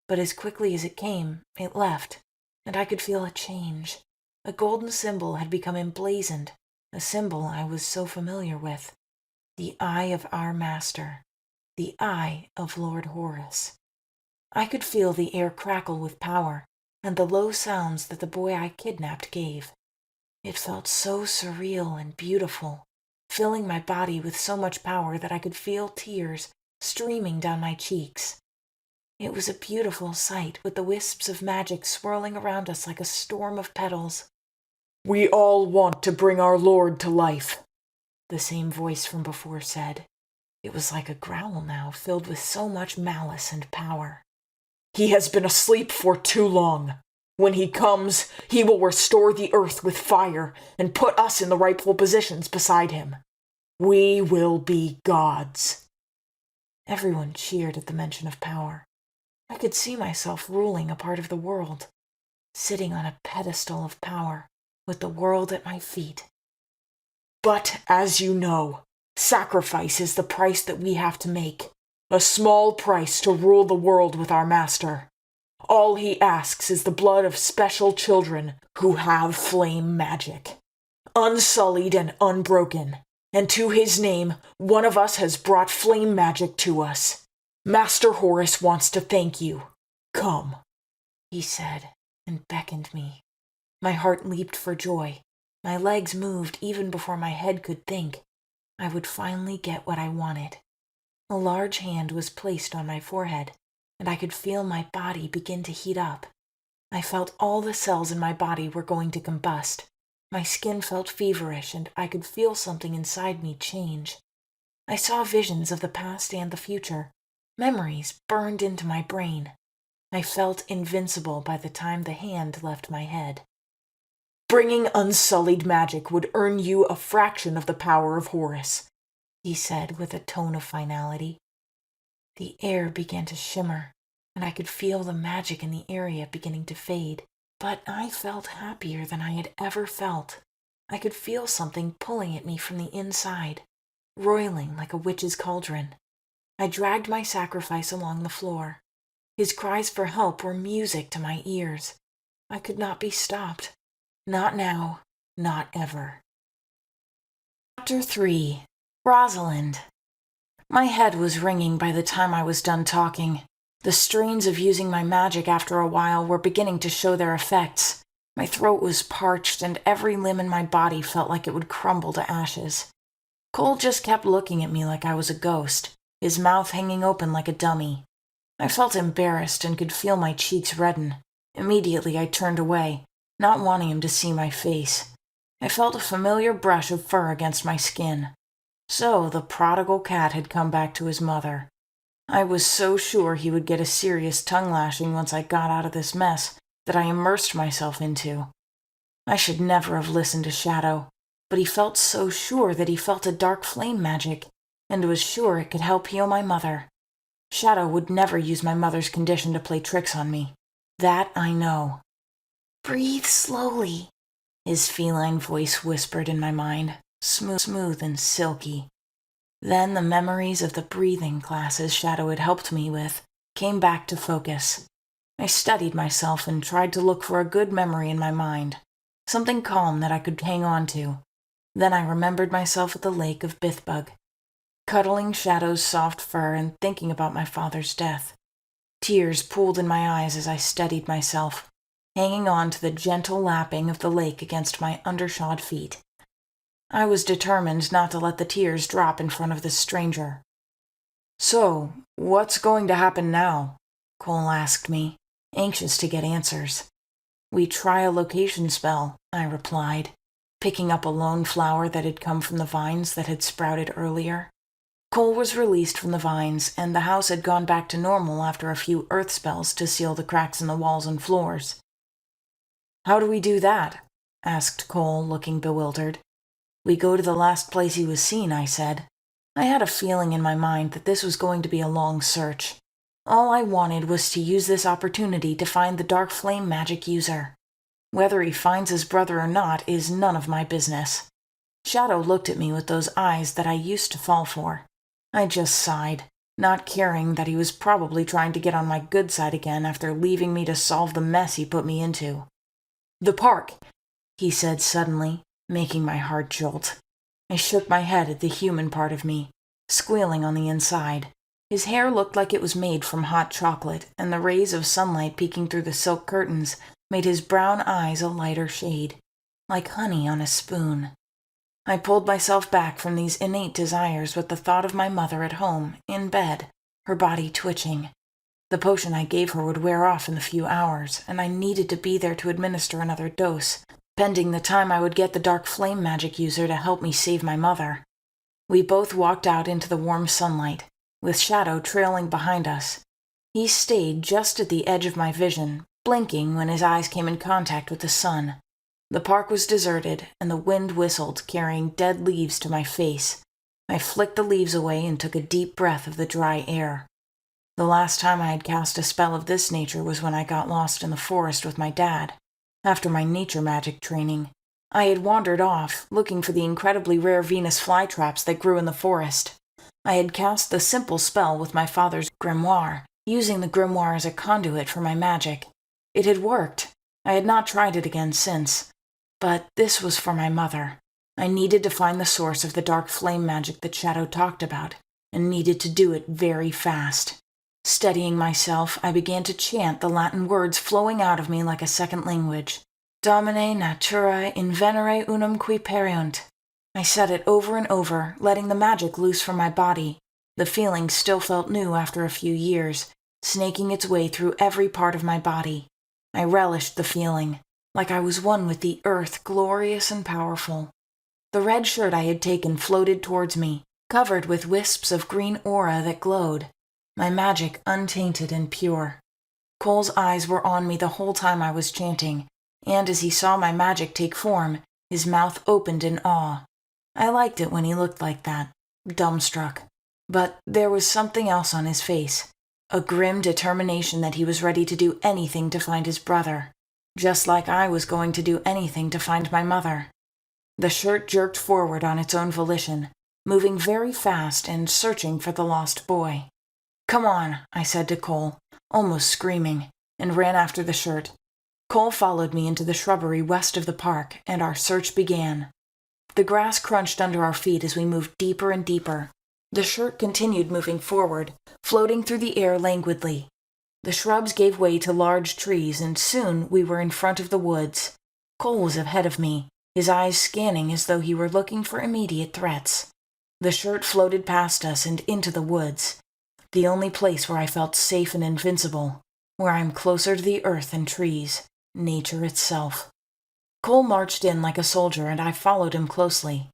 S1: But as quickly as it came, it left, and I could feel a change. A golden symbol had become emblazoned, a symbol I was so familiar with. The eye of our master. The eye of Lord Horus. I could feel the air crackle with power, and the low sounds that the boy I kidnapped gave. It felt so surreal and beautiful, filling my body with so much power that I could feel tears streaming down my cheeks. It was a beautiful sight, with the wisps of magic swirling around us like a storm of petals. "We all want to bring our lord to life," the same voice from before said. It was like a growl now, filled with so much malice and power. "He has been asleep for too long. When he comes, he will restore the earth with fire and put us in the rightful positions beside him. We will be gods." Everyone cheered at the mention of power. I could see myself ruling a part of the world, sitting on a pedestal of power, with the world at my feet. "But, as you know, sacrifice is the price that we have to make, a small price to rule the world with our master. All he asks is the blood of special children who have flame magic, unsullied and unbroken, and to his name, one of us has brought flame magic to us. Master Horus wants to thank you. Come," he said, and beckoned me. My heart leaped for joy. My legs moved even before my head could think. I would finally get what I wanted. A large hand was placed on my forehead, and I could feel my body begin to heat up. I felt all the cells in my body were going to combust. My skin felt feverish, and I could feel something inside me change. I saw visions of the past and the future. Memories burned into my brain. I felt invincible by the time the hand left my head. "Bringing unsullied magic would earn you a fraction of the power of Horus," he said with a tone of finality. The air began to shimmer, and I could feel the magic in the area beginning to fade. But I felt happier than I had ever felt. I could feel something pulling at me from the inside, roiling like a witch's cauldron. I dragged my sacrifice along the floor. His cries for help were music to my ears. I could not be stopped. Not now, not ever. Chapter 3. Rosalind. My head was ringing by the time I was done talking. The strains of using my magic after a while were beginning to show their effects. My throat was parched, and every limb in my body felt like it would crumble to ashes. Cole just kept looking at me like I was a ghost. his mouth hanging open like a dummy. I felt embarrassed and could feel my cheeks redden. Immediately I turned away, not wanting him to see my face. I felt a familiar brush of fur against my skin. So the prodigal cat had come back to his mother. I was so sure he would get a serious tongue lashing once I got out of this mess that I immersed myself into. I should never have listened to Shadow, but he felt so sure that he felt a dark flame magic, and was sure it could help heal my mother. Shadow would never use my mother's condition to play tricks on me. That I know. "Breathe slowly," his feline voice whispered in my mind, smooth and silky. Then the memories of the breathing classes Shadow had helped me with came back to focus. I studied myself and tried to look for a good memory in my mind, something calm that I could hang on to. Then I remembered myself at the lake of Bithbug, cuddling Shadow's soft fur and thinking about my father's death. Tears pooled in my eyes as I steadied myself, hanging on to the gentle lapping of the lake against my undershod feet. I was determined not to let the tears drop in front of this stranger. "So, what's going to happen now?" Cole asked me, anxious to get answers. "We try a location spell," I replied, picking up a lone flower that had come from the vines that had sprouted earlier. Cole was released from the vines, and the house had gone back to normal after a few earth spells to seal the cracks in the walls and floors. "How do we do that?" asked Cole, looking bewildered. "We go to the last place he was seen," I said. I had a feeling in my mind that this was going to be a long search. All I wanted was to use this opportunity to find the dark flame magic user. Whether he finds his brother or not is none of my business. Shadow looked at me with those eyes that I used to fall for. I just sighed, not caring that he was probably trying to get on my good side again after leaving me to solve the mess he put me into. "The park," he said suddenly, making my heart jolt. I shook my head at the human part of me, squealing on the inside. His hair looked like it was made from hot chocolate, and the rays of sunlight peeking through the silk curtains made his brown eyes a lighter shade, like honey on a spoon. I pulled myself back from these innate desires with the thought of my mother at home, in bed, her body twitching. The potion I gave her would wear off in a few hours, and I needed to be there to administer another dose, pending the time I would get the dark flame magic user to help me save my mother. We both walked out into the warm sunlight, with Shadow trailing behind us. He stayed just at the edge of my vision, blinking when his eyes came in contact with the sun. The park was deserted, and the wind whistled, carrying dead leaves to my face. I flicked the leaves away and took a deep breath of the dry air. The last time I had cast a spell of this nature was when I got lost in the forest with my dad. After my nature magic training, I had wandered off, looking for the incredibly rare Venus flytraps that grew in the forest. I had cast the simple spell with my father's Grimoire, using the Grimoire as a conduit for my magic. It had worked. I had not tried it again since. But this was for my mother. I needed to find the source of the dark flame magic that Shadow talked about, and needed to do it very fast. Steadying myself, I began to chant the Latin words flowing out of me like a second language. Domine natura invenere unum qui pereunt. I said it over and over, letting the magic loose from my body. The feeling still felt new after a few years, snaking its way through every part of my body. I relished the feeling, like I was one with the earth, glorious and powerful. The red shirt I had taken floated towards me, covered with wisps of green aura that glowed, my magic untainted and pure. Cole's eyes were on me the whole time I was chanting, and as he saw my magic take form, his mouth opened in awe. I liked it when he looked like that, dumbstruck. But there was something else on his face, a grim determination that he was ready to do anything to find his brother, just like I was going to do anything to find my mother. The shirt jerked forward on its own volition, moving very fast and searching for the lost boy. "Come on," I said to Cole, almost screaming, and ran after the shirt. Cole followed me into the shrubbery west of the park, and our search began. The grass crunched under our feet as we moved deeper and deeper. The shirt continued moving forward, floating through the air languidly. The shrubs gave way to large trees, and soon we were in front of the woods. Cole was ahead of me, his eyes scanning as though he were looking for immediate threats. The shirt floated past us and into the woods, the only place where I felt safe and invincible, where I'm closer to the earth and trees, nature itself. Cole marched in like a soldier, and I followed him closely.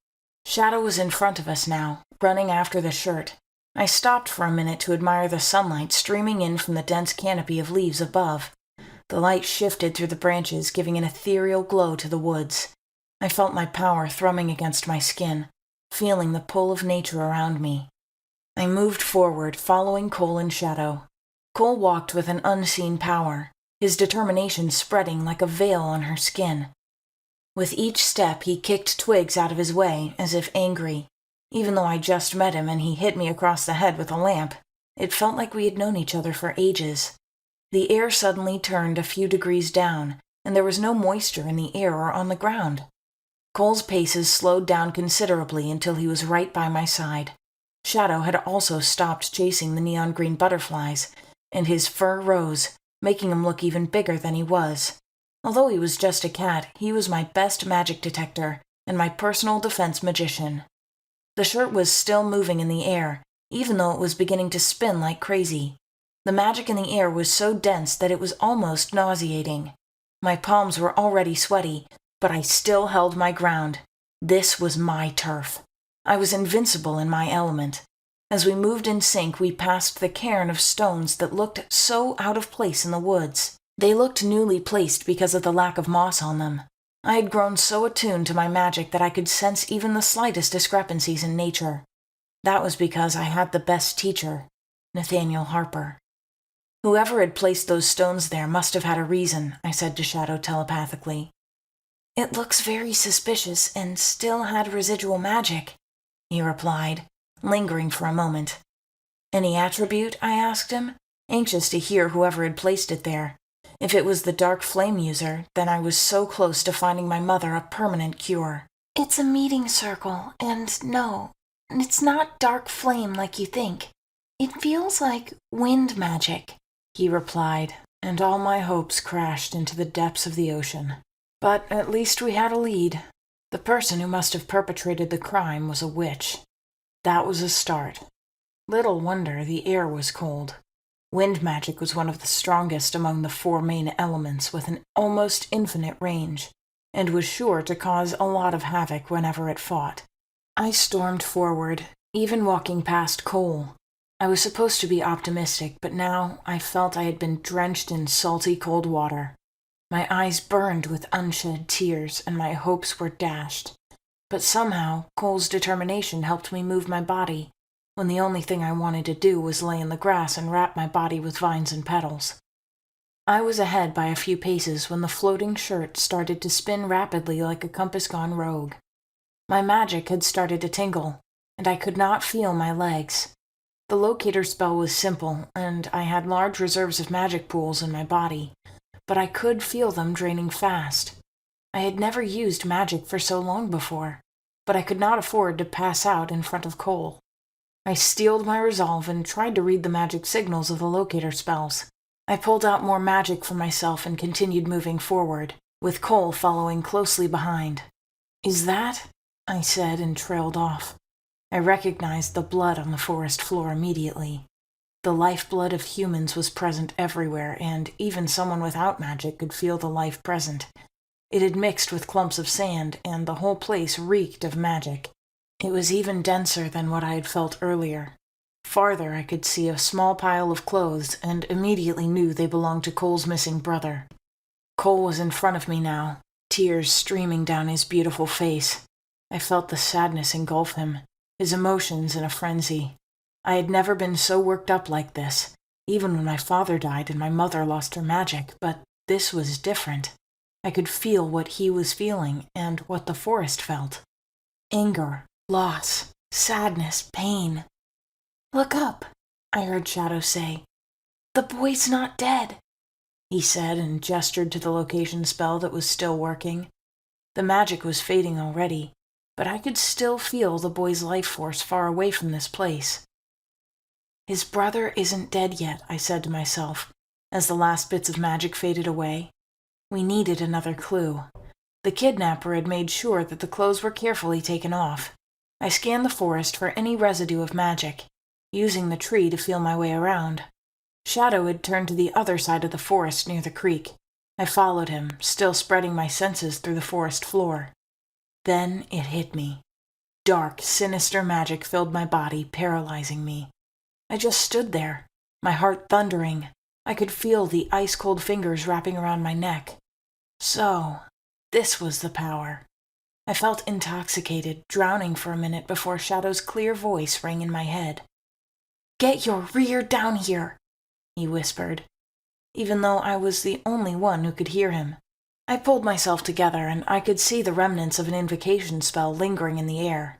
S1: Shadow was in front of us now, running after the shirt. I stopped for a minute to admire the sunlight streaming in from the dense canopy of leaves above. The light shifted through the branches, giving an ethereal glow to the woods. I felt my power thrumming against my skin, feeling the pull of nature around me. I moved forward, following Cole and Shadow. Cole walked with an unseen power, his determination spreading like a veil on her skin. With each step, he kicked twigs out of his way, as if angry. Even though I just met him and he hit me across the head with a lamp, it felt like we had known each other for ages. The air suddenly turned a few degrees down, and there was no moisture in the air or on the ground. Cole's paces slowed down considerably until he was right by my side. Shadow had also stopped chasing the neon green butterflies, and his fur rose, making him look even bigger than he was. Although he was just a cat, he was my best magic detector and my personal defense magician. The shirt was still moving in the air, even though it was beginning to spin like crazy. The magic in the air was so dense that it was almost nauseating. My palms were already sweaty, but I still held my ground. This was my turf. I was invincible in my element. As we moved in sync, we passed the cairn of stones that looked so out of place in the woods. They looked newly placed because of the lack of moss on them. I had grown so attuned to my magic that I could sense even the slightest discrepancies in nature. That was because I had the best teacher, Nathaniel Harper. Whoever had placed those stones there must have had a reason, I said to Shadow telepathically. It looks very suspicious and still had residual magic, he replied, lingering for a moment. Any attribute? I asked him, anxious to hear whoever had placed it there. If it was the dark flame user, then I was so close to finding my mother a permanent cure. It's a meeting circle, and no, it's not dark flame like you think. It feels like wind magic, he replied, and all my hopes crashed into the depths of the ocean. But at least we had a lead. The person who must have perpetrated the crime was a witch. That was a start. Little wonder the air was cold. Wind magic was one of the strongest among the four main elements, with an almost infinite range, and was sure to cause a lot of havoc whenever it fought. I stormed forward, even walking past Cole. I was supposed to be optimistic, but now I felt I had been drenched in salty cold water. My eyes burned with unshed tears, and my hopes were dashed. But somehow, Cole's determination helped me move my body, when the only thing I wanted to do was lay in the grass and wrap my body with vines and petals. I was ahead by a few paces when the floating shirt started to spin rapidly like a compass gone rogue. My magic had started to tingle, and I could not feel my legs. The locator spell was simple, and I had large reserves of magic pools in my body, but I could feel them draining fast. I had never used magic for so long before, but I could not afford to pass out in front of Cole. I steeled my resolve and tried to read the magic signals of the locator spells. I pulled out more magic for myself and continued moving forward, with Cole following closely behind. Is that? I said and trailed off. I recognized the blood on the forest floor immediately. The lifeblood of humans was present everywhere, and even someone without magic could feel the life present. It had mixed with clumps of sand, and the whole place reeked of magic. It was even denser than what I had felt earlier. Farther, I could see a small pile of clothes, and immediately knew they belonged to Cole's missing brother. Cole was in front of me now, tears streaming down his beautiful face. I felt the sadness engulf him, his emotions in a frenzy. I had never been so worked up like this, even when my father died and my mother lost her magic, but this was different. I could feel what he was feeling, and what the forest felt. Anger, loss, sadness, pain. Look up, I heard Shadow say. The boy's not dead, he said and gestured to the location spell that was still working. The magic was fading already, but I could still feel the boy's life force far away from this place. His brother isn't dead yet, I said to myself, as the last bits of magic faded away. We needed another clue. The kidnapper had made sure that the clothes were carefully taken off. I scanned the forest for any residue of magic, using the tree to feel my way around. Shadow had turned to the other side of the forest near the creek. I followed him, still spreading my senses through the forest floor. Then it hit me. Dark, sinister magic filled my body, paralyzing me. I just stood there, my heart thundering. I could feel the ice-cold fingers wrapping around my neck. So, this was the power. I felt intoxicated, drowning for a minute before Shadow's clear voice rang in my head. "Get your rear down here," he whispered, even though I was the only one who could hear him. I pulled myself together, and I could see the remnants of an invocation spell lingering in the air.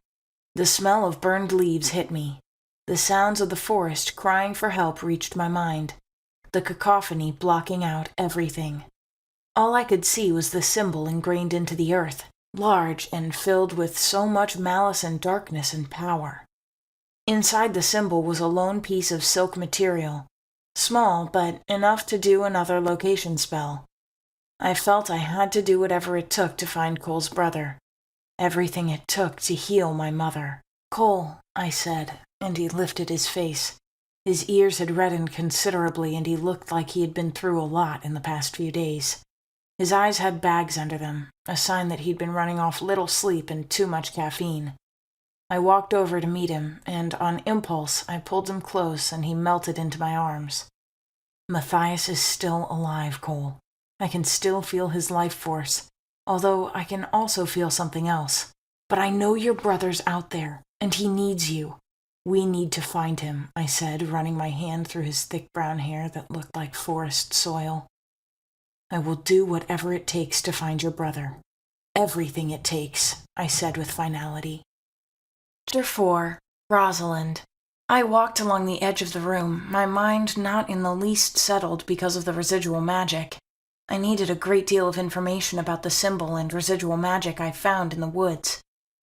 S1: The smell of burned leaves hit me. The sounds of the forest crying for help reached my mind, the cacophony blocking out everything. All I could see was the symbol ingrained into the earth, large and filled with so much malice and darkness and power. Inside the symbol was a lone piece of silk material, small but enough to do another location spell. I felt I had to do whatever it took to find Cole's brother. Everything it took to heal my mother. "Cole," I said, and he lifted his face. His ears had reddened considerably, and he looked like he had been through a lot in the past few days. His eyes had bags under them, a sign that he'd been running off little sleep and too much caffeine. I walked over to meet him, and on impulse I pulled him close and he melted into my arms. "Matthias is still alive, Cole. I can still feel his life force, although I can also feel something else. But I know your brother's out there, and he needs you. We need to find him," I said, running my hand through his thick brown hair that looked like forest soil. "I will do whatever it takes to find your brother. Everything it takes," I said with finality. Chapter 4. Rosalind. I walked along the edge of the room, my mind not in the least settled because of the residual magic. I needed a great deal of information about the symbol and residual magic I found in the woods.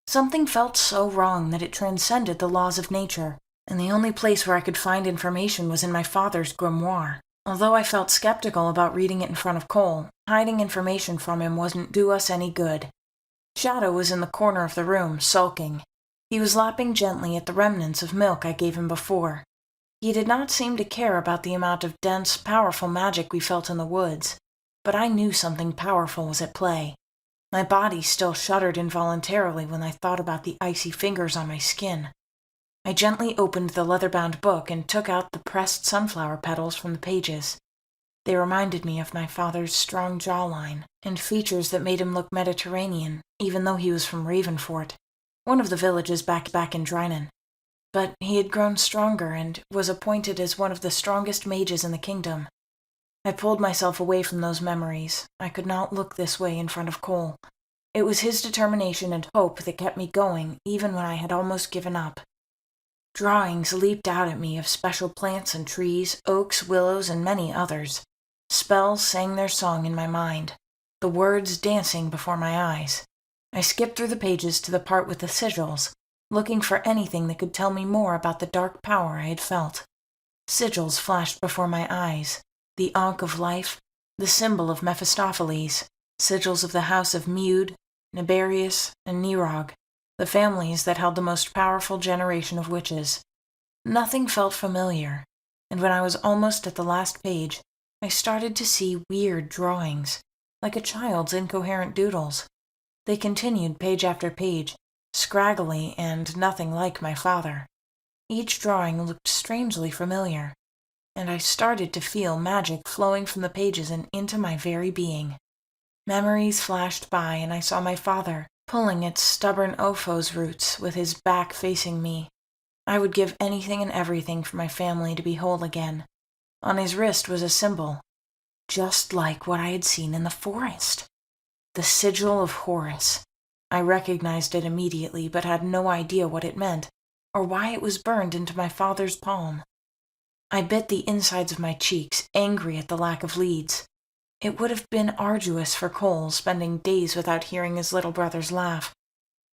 S1: Something felt so wrong that it transcended the laws of nature, and the only place where I could find information was in my father's grimoire. Although I felt skeptical about reading it in front of Cole, hiding information from him wasn't do us any good. Shadow was in the corner of the room, sulking. He was lapping gently at the remnants of milk I gave him before. He did not seem to care about the amount of dense, powerful magic we felt in the woods, but I knew something powerful was at play. My body still shuddered involuntarily when I thought about the icy fingers on my skin. I gently opened the leather-bound book and took out the pressed sunflower petals from the pages. They reminded me of my father's strong jawline and features that made him look Mediterranean, even though he was from Ravenfort, one of the villages back in Drynan. But he had grown stronger and was appointed as one of the strongest mages in the kingdom. I pulled myself away from those memories. I could not look this way in front of Cole. It was his determination and hope that kept me going, even when I had almost given up. Drawings leaped out at me of special plants and trees, oaks, willows, and many others. Spells sang their song in my mind, the words dancing before my eyes. I skipped through the pages to the part with the sigils, looking for anything that could tell me more about the dark power I had felt. Sigils flashed before my eyes. The Ankh of Life, the symbol of Mephistopheles, sigils of the house of Mude, Nibarius, and Nirog, the families that held the most powerful generation of witches. Nothing felt familiar, and when I was almost at the last page, I started to see weird drawings, like a child's incoherent doodles. They continued page after page, scraggly and nothing like my father. Each drawing looked strangely familiar, and I started to feel magic flowing from the pages and into my very being. Memories flashed by, and I saw my father pulling at stubborn ophos roots with his back facing me. I would give anything and everything for my family to be whole again. On his wrist was a symbol, just like what I had seen in the forest. The sigil of Horus. I recognized it immediately, but had no idea what it meant, or why it was burned into my father's palm. I bit the insides of my cheeks, angry at the lack of leads. It would have been arduous for Cole spending days without hearing his little brother's laugh,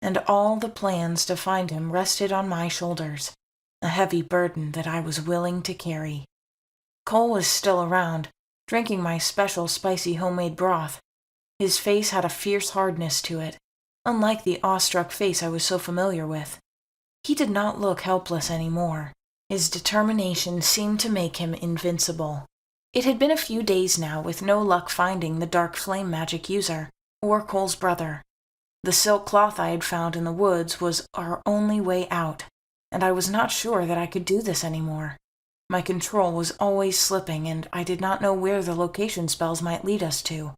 S1: and all the plans to find him rested on my shoulders, a heavy burden that I was willing to carry. Cole was still around, drinking my special spicy homemade broth. His face had a fierce hardness to it, unlike the awestruck face I was so familiar with. He did not look helpless anymore. His determination seemed to make him invincible. It had been a few days now with no luck finding the dark flame magic user, or Cole's brother. The silk cloth I had found in the woods was our only way out, and I was not sure that I could do this anymore. My control was always slipping, and I did not know where the location spells might lead us to.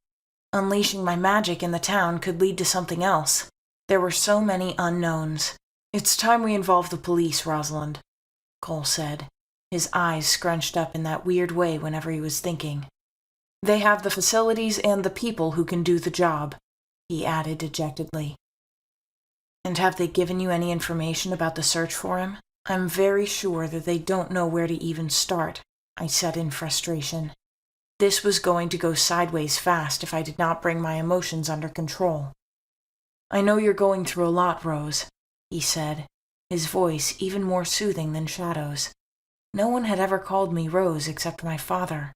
S1: Unleashing my magic in the town could lead to something else. There were so many unknowns. "It's time we involve the police, Rosalind," Cole said, his eyes scrunched up in that weird way whenever he was thinking. "They have the facilities and the people who can do the job," he added dejectedly. "And have they given you any information about the search for him? I'm very sure that they don't know where to even start," I said in frustration. This was going to go sideways fast if I did not bring my emotions under control. "I know you're going through a lot, Rose," he said, his voice even more soothing than Shadow's. No one had ever called me Rose except my father,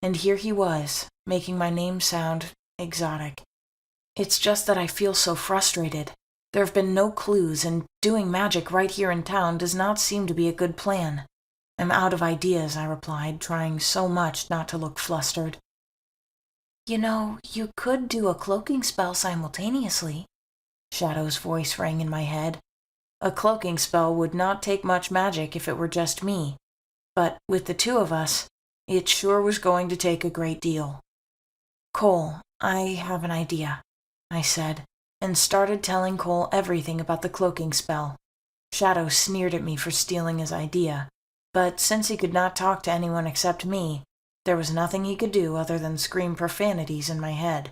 S1: and here he was, making my name sound exotic. "It's just that I feel so frustrated. There have been no clues, and doing magic right here in town does not seem to be a good plan. I'm out of ideas," I replied, trying so much not to look flustered. "You know, you could do a cloaking spell simultaneously," Shadow's voice rang in my head. A cloaking spell would not take much magic if it were just me, but with the two of us, it sure was going to take a great deal. "Cole, I have an idea," I said, and started telling Cole everything about the cloaking spell. Shadow sneered at me for stealing his idea, but since he could not talk to anyone except me, there was nothing he could do other than scream profanities in my head.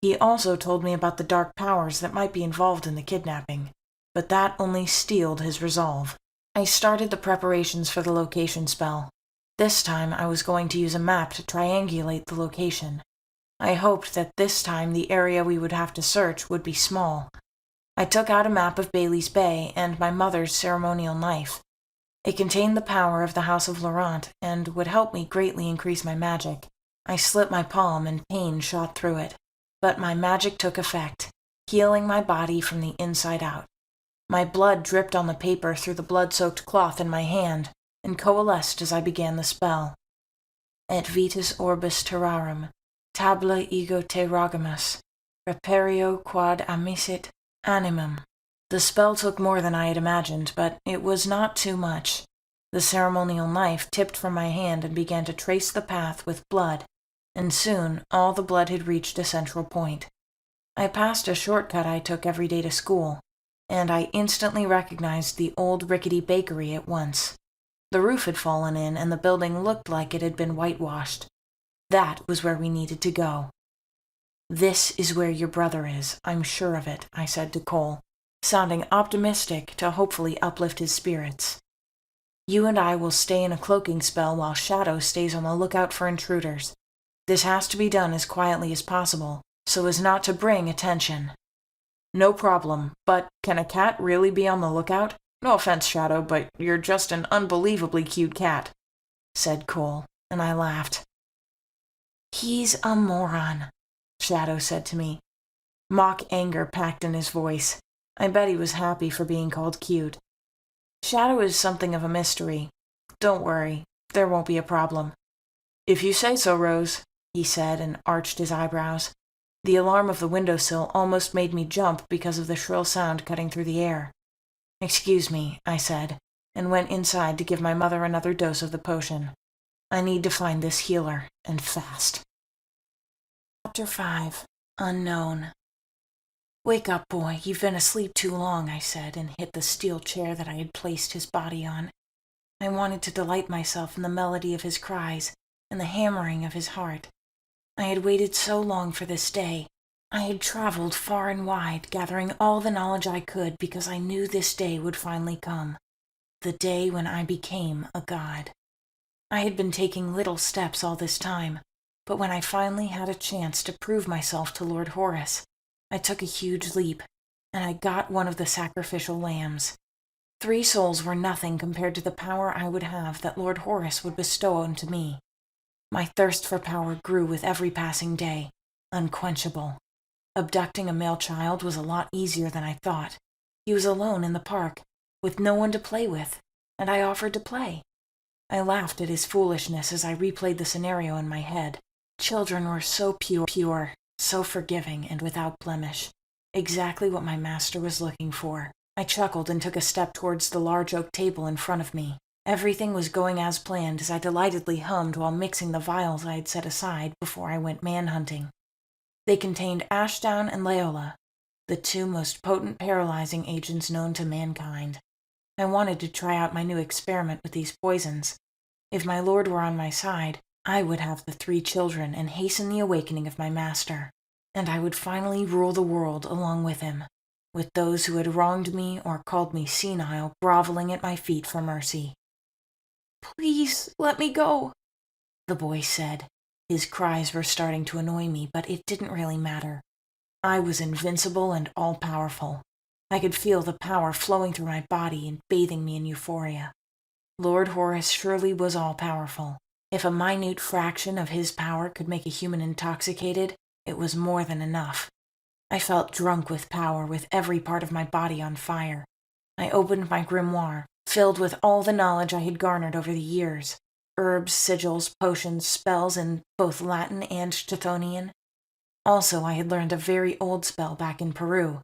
S1: He also told me about the dark powers that might be involved in the kidnapping, but that only steeled his resolve. I started the preparations for the location spell. This time I was going to use a map to triangulate the location. I hoped that this time the area we would have to search would be small. I took out a map of Bailey's Bay and my mother's ceremonial knife. It contained the power of the House of Laurent and would help me greatly increase my magic. I slit my palm and pain shot through it, but my magic took effect, healing my body from the inside out. My blood dripped on the paper through the blood-soaked cloth in my hand and coalesced as I began the spell. Et vitus orbis terrarum, tabula ego te rogamus, reperio quad amisit animum. The spell took more than I had imagined, but it was not too much. The ceremonial knife tipped from my hand and began to trace the path with blood, and soon all the blood had reached a central point. I passed a shortcut I took every day to school, and I instantly recognized the old rickety bakery at once. The roof had fallen in, and the building looked like it had been whitewashed. That was where we needed to go. "This is where your brother is, I'm sure of it," I said to Cole, sounding optimistic to hopefully uplift his spirits. "You and I will stay in a cloaking spell while Shadow stays on the lookout for intruders. This has to be done as quietly as possible, so as not to bring attention." "No problem, but can a cat really be on the lookout? No offense, Shadow, but you're just an unbelievably cute cat," said Cole, and I laughed. "He's a moron," Shadow said to me. Mock anger packed in his voice. I bet he was happy for being called cute. "Shadow is something of a mystery. Don't worry, there won't be a problem." "If you say so, Rose," he said and arched his eyebrows. The alarm of the windowsill almost made me jump because of the shrill sound cutting through the air. "Excuse me," I said, and went inside to give my mother another dose of the potion. I need to find this healer, and fast. Chapter 5. Unknown. "Wake up, boy, you've been asleep too long," I said, and hit the steel chair that I had placed his body on. I wanted to delight myself in the melody of his cries and the hammering of his heart. I had waited so long for this day. I had traveled far and wide, gathering all the knowledge I could because I knew this day would finally come. The day when I became a god. I had been taking little steps all this time, but when I finally had a chance to prove myself to Lord Horace, I took a huge leap, and I got one of the sacrificial lambs. 3 souls were nothing compared to the power I would have that Lord Horace would bestow unto me. My thirst for power grew with every passing day, unquenchable. Abducting a male child was a lot easier than I thought. He was alone in the park, with no one to play with, and I offered to play. I laughed at his foolishness as I replayed the scenario in my head. Children were so pure, so forgiving and without blemish. Exactly what my master was looking for. I chuckled and took a step towards the large oak table in front of me. Everything was going as planned as I delightedly hummed while mixing the vials I had set aside before I went man-hunting. They contained ashdown and leola, the two most potent paralyzing agents known to mankind. I wanted to try out my new experiment with these poisons. If my lord were on my side, I would have the 3 children and hasten the awakening of my master, and I would finally rule the world along with him, with those who had wronged me or called me senile groveling at my feet for mercy. "Please, let me go," the boy said. His cries were starting to annoy me, but it didn't really matter. I was invincible and all-powerful. I could feel the power flowing through my body and bathing me in euphoria. Lord Horace surely was all-powerful. If a minute fraction of his power could make a human intoxicated, it was more than enough. I felt drunk with power, with every part of my body on fire. I opened my grimoire, filled with all the knowledge I had garnered over the years. Herbs, sigils, potions, spells in both Latin and Chthonian. Also, I had learned a very old spell back in Peru,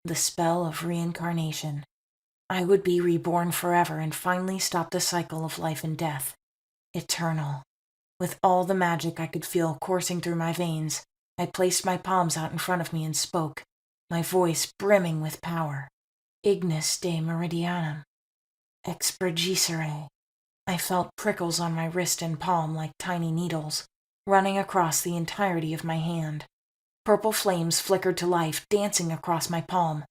S1: the Spell of Reincarnation. I would be reborn forever and finally stop the cycle of life and death. Eternal. With all the magic I could feel coursing through my veins, I placed my palms out in front of me and spoke, my voice brimming with power. Ignis de meridianum. Expurgisere. I felt prickles on my wrist and palm like tiny needles, running across the entirety of my hand. Purple flames flickered to life, dancing across my palm.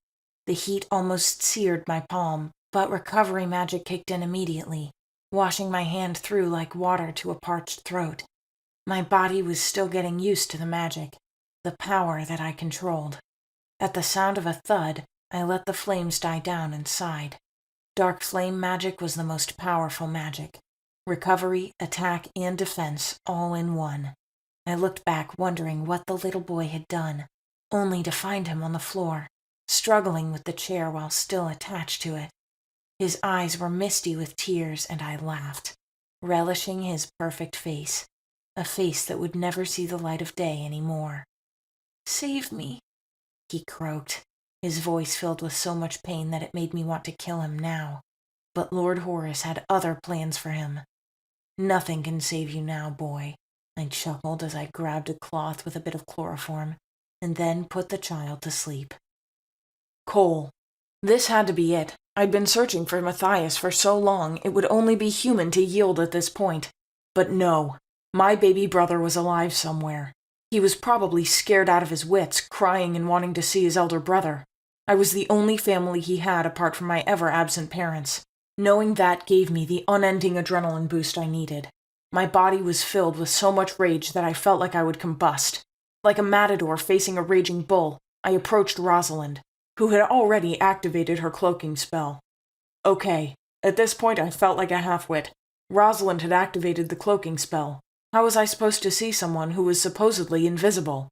S1: The heat almost seared my palm, but recovery magic kicked in immediately, washing my hand through like water to a parched throat. My body was still getting used to the magic, the power that I controlled. At the sound of a thud, I let the flames die down and sighed. Dark flame magic was the most powerful magic. Recovery, attack, and defense all in one. I looked back wondering what the little boy had done, only to find him on the floor, struggling with the chair while still attached to it. His eyes were misty with tears, and I laughed, relishing his perfect face, a face that would never see the light of day anymore. "Save me," he croaked, his voice filled with so much pain that it made me want to kill him now. But Lord Horace had other plans for him. "Nothing can save you now, boy," I chuckled as I grabbed a cloth with a bit of chloroform, and then put the child to sleep. Cole. This had to be it. I'd been searching for Matthias for so long, it would only be human to yield at this point. But no, my baby brother was alive somewhere. He was probably scared out of his wits, crying and wanting to see his elder brother. I was the only family he had apart from my ever-absent parents. Knowing that gave me the unending adrenaline boost I needed. My body was filled with so much rage that I felt like I would combust. Like a matador facing a raging bull, I approached Rosalind, who had already activated her cloaking spell. Okay, at this point I felt like a half-wit. Rosalind had activated the cloaking spell. How was I supposed to see someone who was supposedly invisible?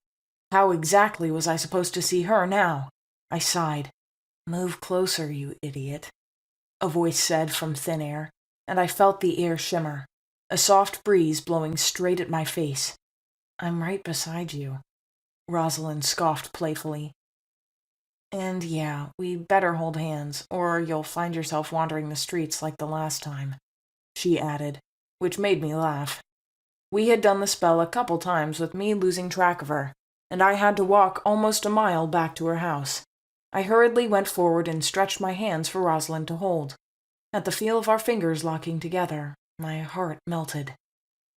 S1: How exactly was I supposed to see her now? I sighed. "Move closer, you idiot," a voice said from thin air, and I felt the air shimmer, a soft breeze blowing straight at my face. "I'm right beside you," Rosalind scoffed playfully. "And yeah, we better hold hands, or you'll find yourself wandering the streets like the last time," she added, which made me laugh. We had done the spell a couple times with me losing track of her, and I had to walk almost a mile back to her house. I hurriedly went forward and stretched my hands for Rosalind to hold. At the feel of our fingers locking together, my heart melted.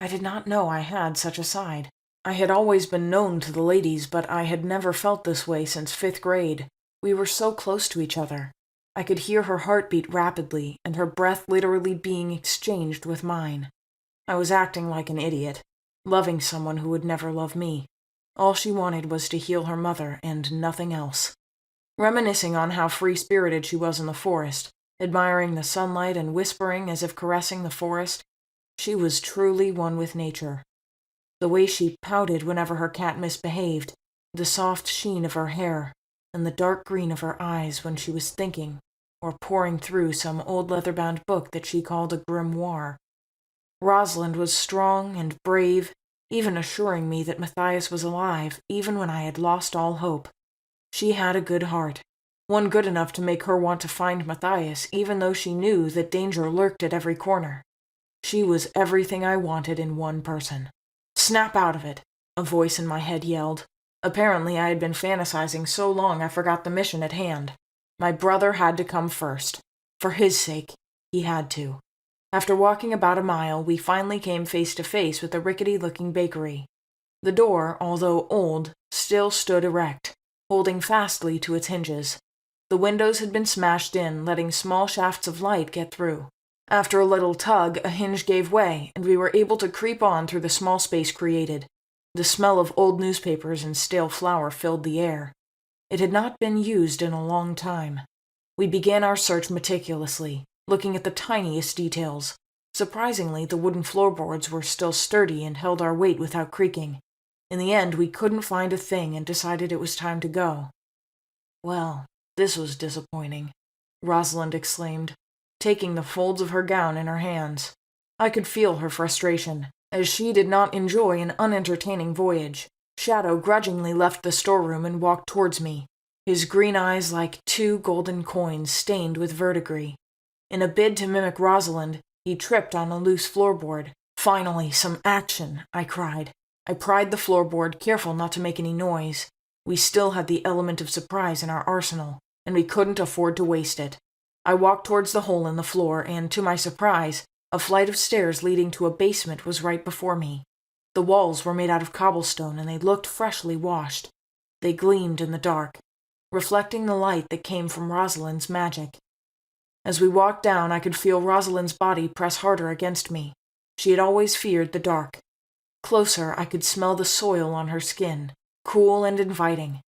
S1: I did not know I had such a side. I had always been known to the ladies, but I had never felt this way since 5th grade. We were so close to each other. I could hear her heart beat rapidly, and her breath literally being exchanged with mine. I was acting like an idiot, loving someone who would never love me. All she wanted was to heal her mother, and nothing else. Reminiscing on how free-spirited she was in the forest, admiring the sunlight and whispering as if caressing the forest, she was truly one with nature. The way she pouted whenever her cat misbehaved, the soft sheen of her hair, and the dark green of her eyes when she was thinking, or poring through some old leather-bound book that she called a grimoire. Rosalind was strong and brave, even assuring me that Matthias was alive, even when I had lost all hope. She had a good heart, one good enough to make her want to find Matthias, even though she knew that danger lurked at every corner. She was everything I wanted in one person. "Snap out of it," a voice in my head yelled. Apparently I had been fantasizing so long I forgot the mission at hand. My brother had to come first. For his sake, he had to. After walking about a mile, we finally came face to face with a rickety-looking bakery. The door, although old, still stood erect, holding fastly to its hinges. The windows had been smashed in, letting small shafts of light get through. After a little tug, a hinge gave way, and we were able to creep on through the small space created. The smell of old newspapers and stale flour filled the air. It had not been used in a long time. We began our search meticulously, looking at the tiniest details. Surprisingly, the wooden floorboards were still sturdy and held our weight without creaking. In the end, we couldn't find a thing and decided it was time to go. "Well, this was disappointing," Rosalind exclaimed, taking the folds of her gown in her hands. I could feel her frustration, as she did not enjoy an unentertaining voyage. Shadow grudgingly left the storeroom and walked towards me, his green eyes like two golden coins stained with verdigris. In a bid to mimic Rosalind, he tripped on a loose floorboard. "Finally, some action," I cried. I pried the floorboard, careful not to make any noise. We still had the element of surprise in our arsenal, and we couldn't afford to waste it. I walked towards the hole in the floor, and to my surprise, a flight of stairs leading to a basement was right before me. The walls were made out of cobblestone, and they looked freshly washed. They gleamed in the dark, reflecting the light that came from Rosalind's magic. As we walked down, I could feel Rosalind's body press harder against me. She had always feared the dark. Closer, I could smell the soil on her skin, cool and inviting.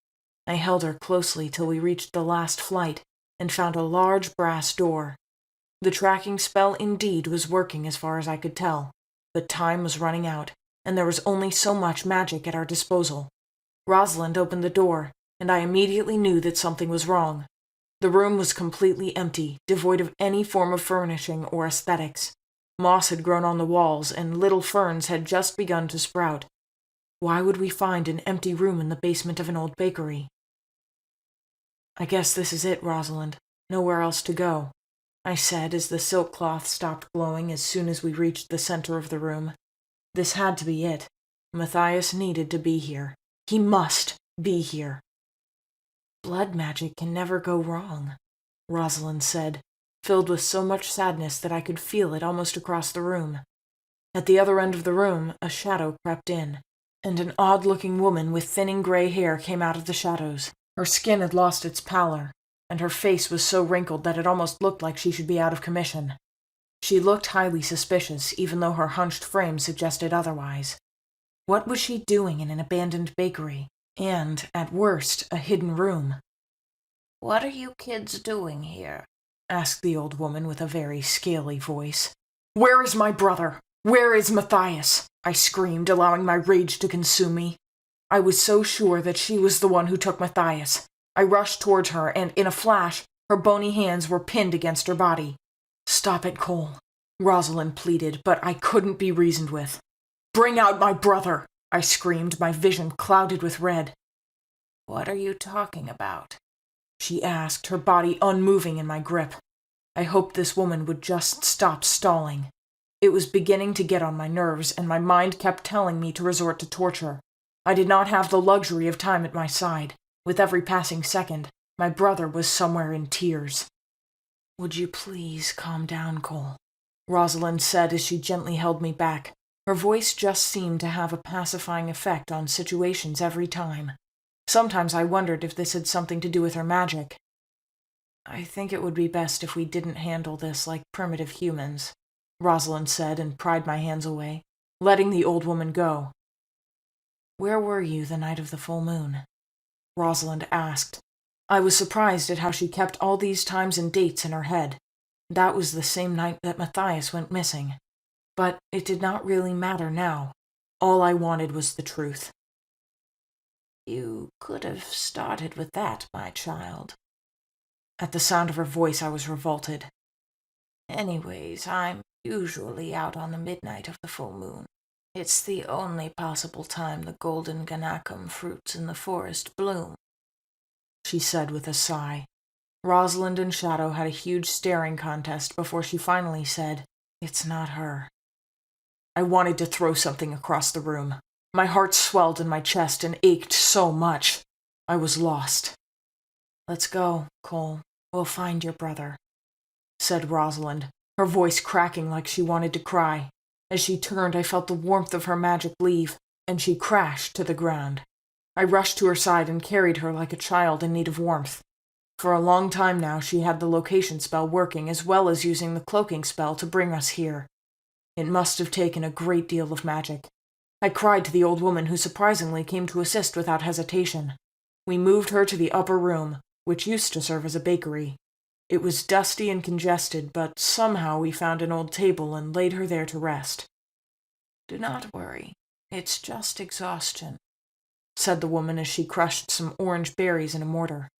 S1: I held her closely till we reached the last flight and found a large brass door. The tracking spell indeed was working as far as I could tell, but time was running out, and there was only so much magic at our disposal. Rosalind opened the door, and I immediately knew that something was wrong. The room was completely empty, devoid of any form of furnishing or aesthetics. Moss had grown on the walls, and little ferns had just begun to sprout. Why would we find an empty room in the basement of an old bakery? "I guess this is it, Rosalind. Nowhere else to go," I said as the silk cloth stopped glowing as soon as we reached the center of the room. This had to be it. Matthias needed to be here. He must be here. "Blood magic can never go wrong," Rosalind said, filled with so much sadness that I could feel it almost across the room. At the other end of the room, a shadow crept in, and an odd-looking woman with thinning gray hair came out of the shadows. Her skin had lost its pallor, and her face was so wrinkled that it almost looked like she should be out of commission. She looked highly suspicious, even though her hunched frame suggested otherwise. What was she doing in an abandoned bakery, and, at worst, a hidden room?
S2: "What are you kids doing here?"
S1: asked the old woman with a very scaly voice. "Where is my brother? Where is Matthias?" I screamed, allowing my rage to consume me. I was so sure that she was the one who took Matthias. I rushed towards her, and in a flash, her bony hands were pinned against her body. "Stop it, Cole," Rosalind pleaded, but I couldn't be reasoned with. "Bring out my brother!" I screamed, my vision clouded with red.
S2: "What are you talking about?"
S1: she asked, her body unmoving in my grip. I hoped this woman would just stop stalling. It was beginning to get on my nerves, and my mind kept telling me to resort to torture. I did not have the luxury of time at my side. With every passing second, my brother was somewhere in tears. "Would you please calm down, Cole?" Rosalind said as she gently held me back. Her voice just seemed to have a pacifying effect on situations every time. Sometimes I wondered if this had something to do with her magic. "I think it would be best if we didn't handle this like primitive humans," Rosalind said and pried my hands away, letting the old woman go. "Where were you the night of the full moon?" Rosalind asked. I was surprised at how she kept all these times and dates in her head. That was the same night that Matthias went missing. But it did not really matter now. All I wanted was the truth.
S2: "You could have started with that, my child."
S1: At the sound of her voice, I was revolted.
S2: Anyways, I'm usually out on the midnight of the full moon. It's the only possible time the golden ganacum fruits in the forest bloom,
S1: she said with a sigh. Rosalind and Shadow had a huge staring contest before she finally said, "It's not her." I wanted to throw something across the room. My heart swelled in my chest and ached so much. I was lost. "Let's go, Cole. We'll find your brother," said Rosalind, her voice cracking like she wanted to cry. As she turned, I felt the warmth of her magic leave, and she crashed to the ground. I rushed to her side and carried her like a child in need of warmth. For a long time now, she had the location spell working as well as using the cloaking spell to bring us here. It must have taken a great deal of magic. I cried to the old woman who surprisingly came to assist without hesitation. We moved her to the upper room, which used to serve as a bakery. It was dusty and congested, but somehow we found an old table and laid her there to rest.
S2: "Do not worry. It's just exhaustion,"
S1: said the woman as she crushed some orange berries in a mortar.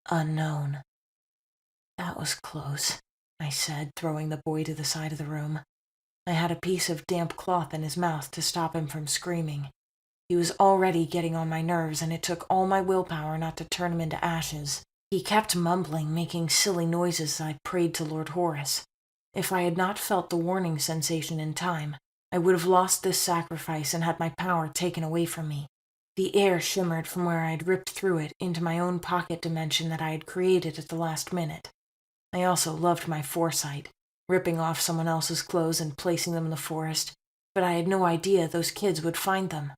S2: "Unknown. That was close," I said, throwing the boy to the side of the room. I had a piece of damp cloth in his mouth to stop him from screaming. He was already getting on my nerves, and it took all my willpower not to turn him into ashes. He kept mumbling, making silly noises as I prayed to Lord Horace. If I had not felt the warning sensation in time, I would have lost this sacrifice and had my power taken away from me. The air shimmered from where I had ripped through it into my own pocket dimension that I had created at the last minute. I also loved my foresight, ripping off someone else's clothes and placing them in the forest, but I had no idea those kids would find them.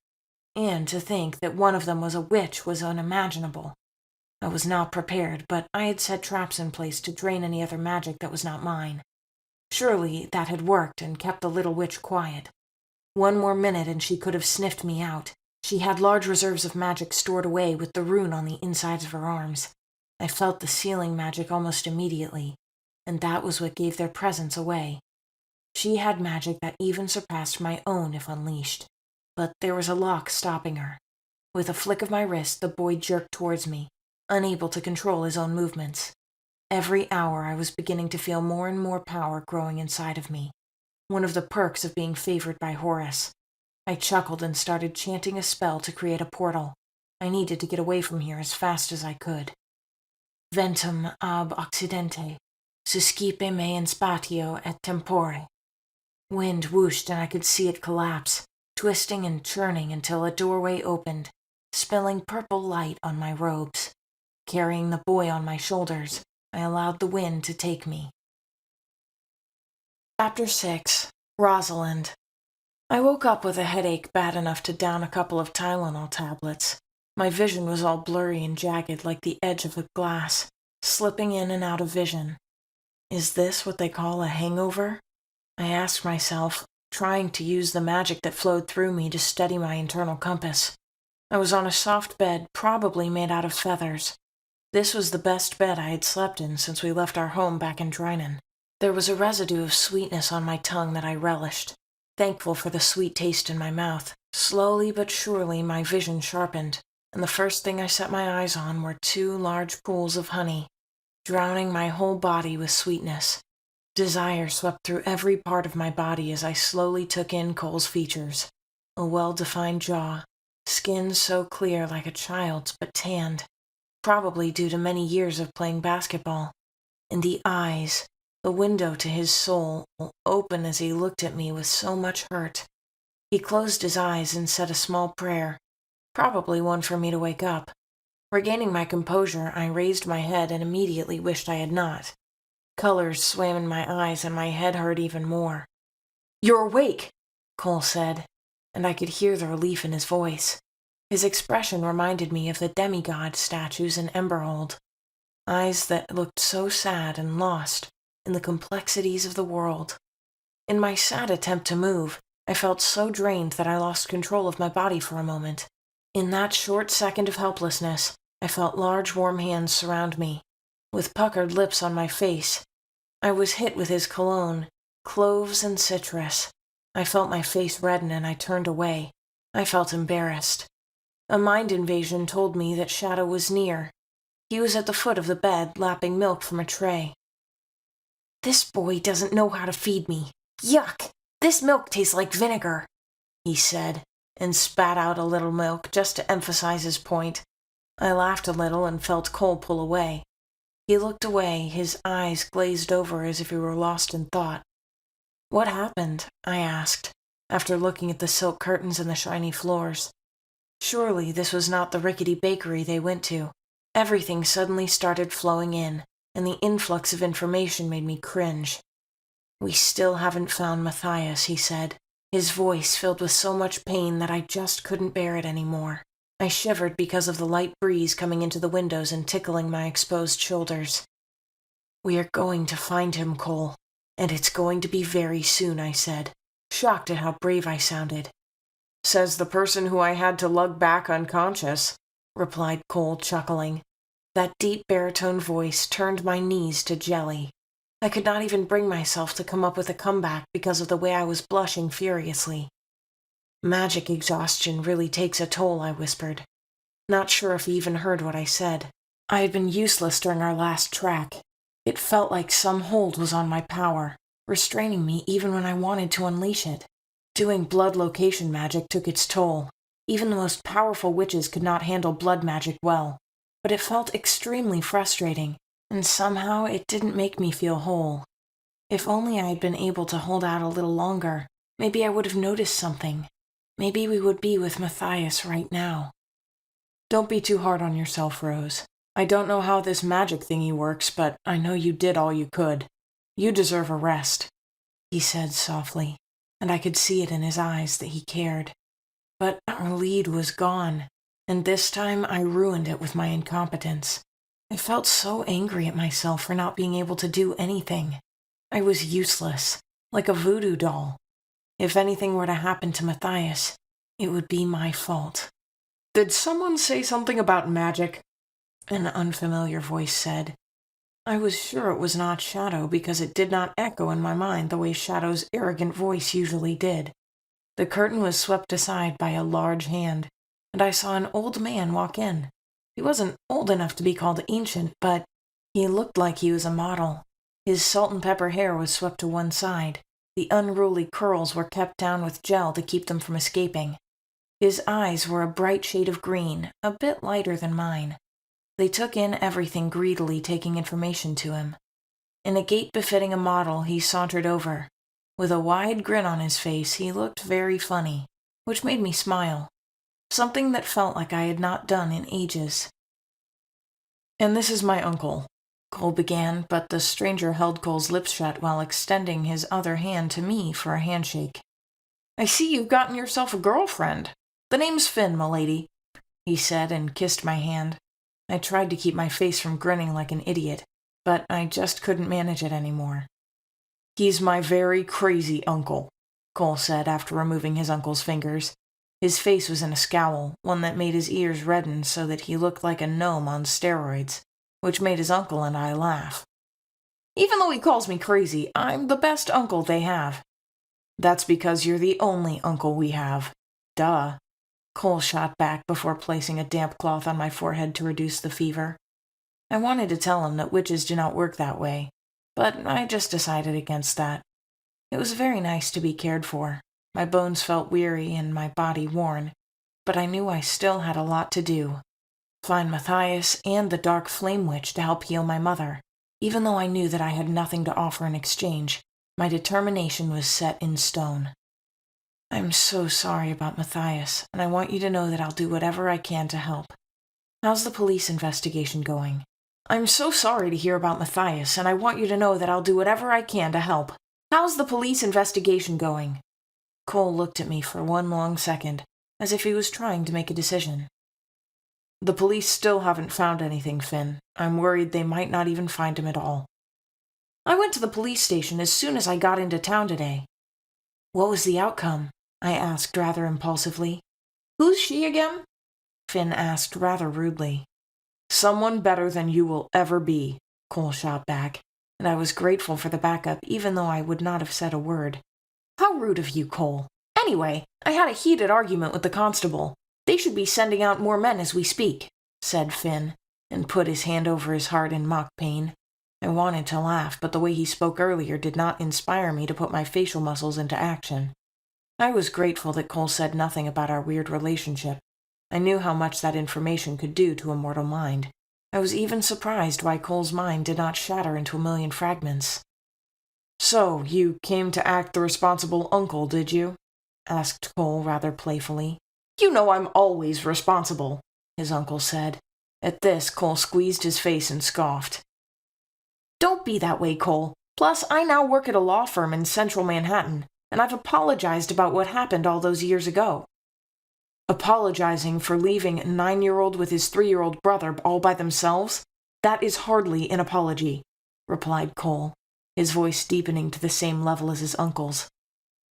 S2: And to think that one of them was a witch was unimaginable. I was not prepared, but I had set traps in place to drain any other magic that was not mine. Surely that had worked and kept the little witch quiet. One more minute and she could have sniffed me out. She had large reserves of magic stored away with the rune on the insides of her arms. I felt the sealing magic almost immediately, and that was what gave their presence away. She had magic that even surpassed my own if unleashed, but there was a lock stopping her. With a flick of my wrist, the boy jerked towards me, unable to control his own movements. Every hour I was beginning to feel more and more power growing inside of me, one of the perks of being favored by Horace. I chuckled and started chanting a spell to create a portal. I needed to get away from here as fast as I could. Ventum ab occidente, suscipe me in spatio et tempore. Wind whooshed and I could see it collapse, twisting and churning until a doorway opened, spilling purple light on my robes. Carrying the boy on my shoulders, I allowed the wind to take me. Chapter 6. Rosalind. I woke up with a headache bad enough to down a couple of Tylenol tablets. My vision was all blurry and jagged like the edge of a glass, slipping in and out of vision. Is this what they call a hangover? I asked myself, trying to use the magic that flowed through me to steady my internal compass. I was on a soft bed, probably made out of feathers. This was the best bed I had slept in since we left our home back in Drynan. There was a residue of sweetness on my tongue that I relished. Thankful for the sweet taste in my mouth, slowly but surely my vision sharpened, and the first thing I set my eyes on were 2 large pools of honey, drowning my whole body with sweetness. Desire swept through every part of my body as I slowly took in Cole's features. A well-defined jaw, skin so clear like a child's but tanned, probably due to many years of playing basketball, and the eyes, the window to his soul, open as he looked at me with so much hurt. He closed his eyes and said a small prayer, probably one for me to wake up. Regaining my composure, I raised my head and immediately wished I had not. Colors swam in my eyes and my head hurt even more. "You're awake," Cole said, and I could hear the relief in his voice. His expression reminded me of the demigod statues in Emberhold, eyes that looked so sad and lost in the complexities of the world. In my sad attempt to move, I felt so drained that I lost control of my body for a moment. In that short second of helplessness, I felt large warm hands surround me, with puckered lips on my face. I was hit with his cologne, cloves and citrus. I felt my face redden and I turned away. I felt embarrassed. A mind invasion told me that Shadow was near. He was at the foot of the bed, lapping milk from a tray. "This boy doesn't know how to feed me. Yuck! This milk tastes like vinegar," he said, and spat out a little milk just to emphasize his point. I laughed a little and felt Cole pull away. He looked away, his eyes glazed over as if he were lost in thought. "What happened?" I asked, after looking at the silk curtains and the shiny floors. Surely this was not the rickety bakery they went to. Everything suddenly started flowing in, and the influx of information made me cringe. "We still haven't found Matthias," he said, his voice filled with so much pain that I just couldn't bear it anymore. I shivered because of the light breeze coming into the windows and tickling my exposed shoulders. "We are going to find him, Cole, and it's going to be very soon," I said, shocked at how brave I sounded. "Says the person who I had to lug back unconscious," replied Cole, chuckling. That deep baritone voice turned my knees to jelly. I could not even bring myself to come up with a comeback because of the way I was blushing furiously. "Magic exhaustion really takes a toll," I whispered. Not sure if he even heard what I said. I had been useless during our last track. It felt like some hold was on my power, restraining me even when I wanted to unleash it. Doing blood location magic took its toll. Even the most powerful witches could not handle blood magic well. But it felt extremely frustrating, and somehow it didn't make me feel whole. If only I had been able to hold out a little longer, maybe I would have noticed something. Maybe we would be with Matthias right now. "Don't be too hard on yourself, Rose. I don't know how this magic thingy works, but I know you did all you could. You deserve a rest," he said softly, and I could see it in his eyes that he cared. But our lead was gone, and this time I ruined it with my incompetence. I felt so angry at myself for not being able to do anything. I was useless, like a voodoo doll. If anything were to happen to Matthias, it would be my fault. "Did someone say something about magic?" an unfamiliar voice said. I was sure it was not Shadow because it did not echo in my mind the way Shadow's arrogant voice usually did. The curtain was swept aside by a large hand, and I saw an old man walk in. He wasn't old enough to be called ancient, but he looked like he was a model. His salt and pepper hair was swept to one side. The unruly curls were kept down with gel to keep them from escaping. His eyes were a bright shade of green, a bit lighter than mine. They took in everything greedily, taking information to him. In a gait befitting a model, he sauntered over. With a wide grin on his face, he looked very funny, which made me smile. Something that felt like I had not done in ages. "And this is my uncle," Cole began, but the stranger held Cole's lips shut while extending his other hand to me for a handshake. "I see you've gotten yourself a girlfriend. The name's Finn, m'lady," he said and kissed my hand. I tried to keep my face from grinning like an idiot, but I just couldn't manage it anymore. "He's my very crazy uncle," Cole said after removing his uncle's fingers. His face was in a scowl, one that made his ears redden so that he looked like a gnome on steroids, which made his uncle and I laugh. "Even though he calls me crazy, I'm the best uncle they have." "That's because you're the only uncle we have. Duh," Cole shot back before placing a damp cloth on my forehead to reduce the fever. I wanted to tell him that witches do not work that way, but I just decided against that. It was very nice to be cared for. My bones felt weary and my body worn, but I knew I still had a lot to do. Find Matthias and the Dark Flame Witch to help heal my mother. Even though I knew that I had nothing to offer in exchange, my determination was set in stone. "I'm so sorry about Matthias, and I want you to know that I'll do whatever I can to help. How's the police investigation going?" "I'm so sorry to hear about Matthias, and I want you to know that I'll do whatever I can to help. How's the police investigation going?" Cole looked at me for one long second, as if he was trying to make a decision. "The police still haven't found anything, Finn. I'm worried they might not even find him at all." "I went to the police station as soon as I got into town today." "What was the outcome?" I asked rather impulsively. "Who's she again?" Finn asked rather rudely. "Someone better than you will ever be," Cole shot back, and I was grateful for the backup even though I would not have said a word. "How rude of you, Cole. Anyway, I had a heated argument with the constable. They should be sending out more men as we speak," said Finn. and put his hand over his heart in mock pain. I wanted to laugh, but the way he spoke earlier did not inspire me to put my facial muscles into action. I was grateful that Cole said nothing about our weird relationship. I knew how much that information could do to a mortal mind. I was even surprised why Cole's mind did not shatter into a million fragments. "So, you came to act the responsible uncle, did you?" asked Cole rather playfully. "You know I'm always responsible," his uncle said. At this, Cole squeezed his face and scoffed. "Don't be that way, Cole. Plus, I now work at a law firm in central Manhattan, and I've apologized about what happened all those years ago." "Apologizing for leaving a 9-year-old with his 3-year-old brother all by themselves? That is hardly an apology," replied Cole, his voice deepening to the same level as his uncle's.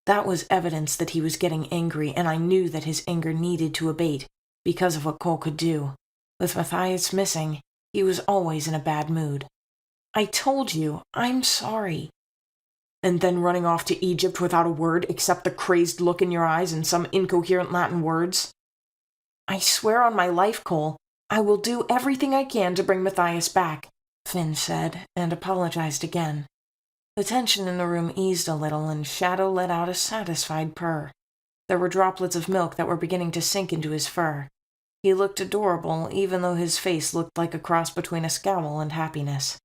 S2: That was evidence that he was getting angry, and I knew that his anger needed to abate because of what Cole could do. With Matthias missing, he was always in a bad mood. "I told you, I'm sorry." "And then running off to Egypt without a word except the crazed look in your eyes and some incoherent Latin words?" "I swear on my life, Cole, I will do everything I can to bring Matthias back," Finn said, and apologized again. The tension in the room eased a little, and Shadow let out a satisfied purr. There were droplets of milk that were beginning to sink into his fur. He looked adorable, even though his face looked like a cross between a scowl and happiness.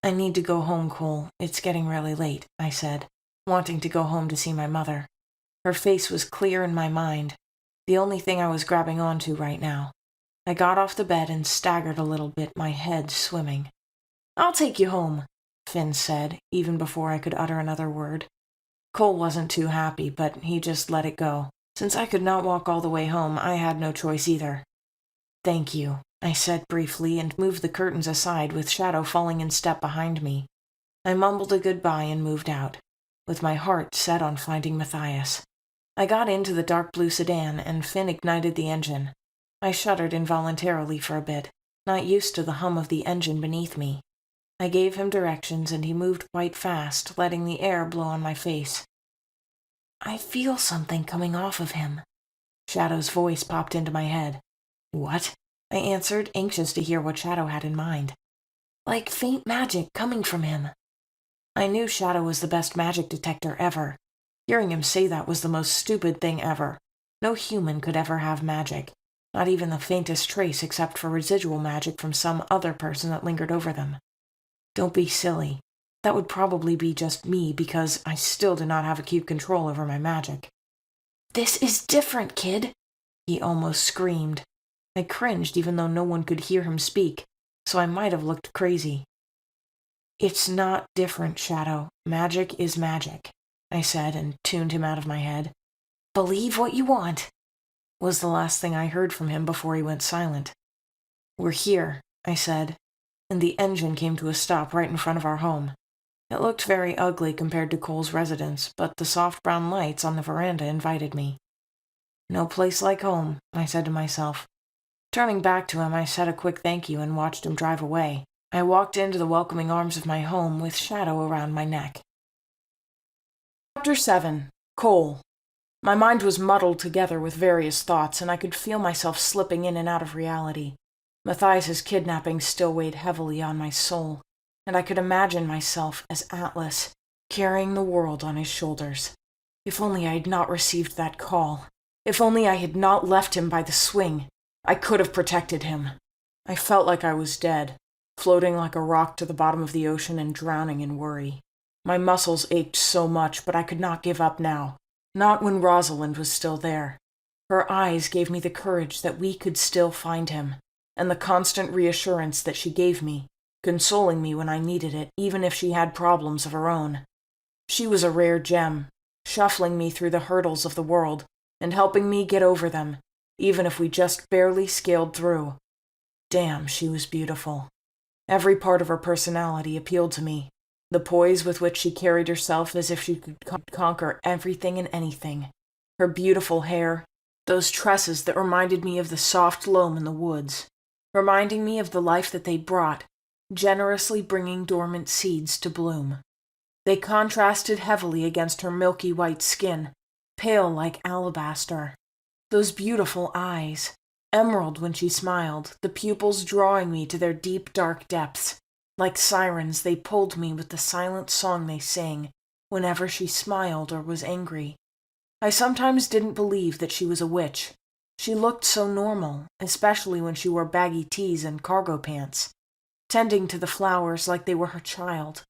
S2: "I need to go home, Cole. It's getting really late," I said, wanting to go home to see my mother. Her face was clear in my mind, the only thing I was grabbing onto right now. I got off the bed and staggered a little bit, my head swimming. "I'll take you home," Finn said, even before I could utter another word. Cole wasn't too happy, but he just let it go. Since I could not walk all the way home, I had no choice either. "Thank you," I said briefly, and moved the curtains aside, with Shadow falling in step behind me. I mumbled a goodbye and moved out, with my heart set on finding Matthias. I got into the dark blue sedan, and Finn ignited the engine. I shuddered involuntarily for a bit, not used to the hum of the engine beneath me. I gave him directions, and he moved quite fast, letting the air blow on my face. "I feel something coming off of him." Shadow's voice popped into my head. "What?" I answered, anxious to hear what Shadow had in mind. "Like faint magic coming from him." I knew Shadow was the best magic detector ever. Hearing him say that was the most stupid thing ever. No human could ever have magic, not even the faintest trace except for residual magic from some other person that lingered over them. Don't be silly. That would probably be just me, because I still did not have acute control over my magic. "This is different, kid," he almost screamed. I cringed even though no one could hear him speak, so I might have looked crazy. "It's not different, Shadow. Magic is magic," I said, and tuned him out of my head. "Believe what you want," was the last thing I heard from him before he went silent. "We're here," I said, and the engine came to a stop right in front of our home. It looked very ugly compared to Cole's residence, but the soft brown lights on the veranda invited me. "No place like home," I said to myself. Turning back to him, I said a quick thank you and watched him drive away. I walked into the welcoming arms of my home with Shadow around my neck. Chapter 7. Cole. My mind was muddled together with various thoughts, and I could feel myself slipping in and out of reality. Matthias's kidnapping still weighed heavily on my soul, and I could imagine myself as Atlas, carrying the world on his shoulders. If only I had not received that call. If only I had not left him by the swing. I could have protected him. I felt like I was dead, floating like a rock to the bottom of the ocean and drowning in worry. My muscles ached so much, but I could not give up now. Not when Rosalind was still there. Her eyes gave me the courage that we could still find him, and the constant reassurance that she gave me, consoling me when I needed it, even if she had problems of her own. She was a rare gem, shuffling me through the hurdles of the world, and helping me get over them, even if we just barely scaled through. Damn, she was beautiful. Every part of her personality appealed to me. The poise with which she carried herself as if she could conquer everything and anything. Her beautiful hair, those tresses that reminded me of the soft loam in the woods, reminding me of the life that they brought, generously bringing dormant seeds to bloom. They contrasted heavily against her milky white skin, pale like alabaster. Those beautiful eyes, emerald when she smiled, the pupils drawing me to their deep, dark depths. Like sirens, they pulled me with the silent song they sang whenever she smiled or was angry. I sometimes didn't believe that she was a witch. She looked so normal, especially when she wore baggy tees and cargo pants, tending to the flowers like they were her child.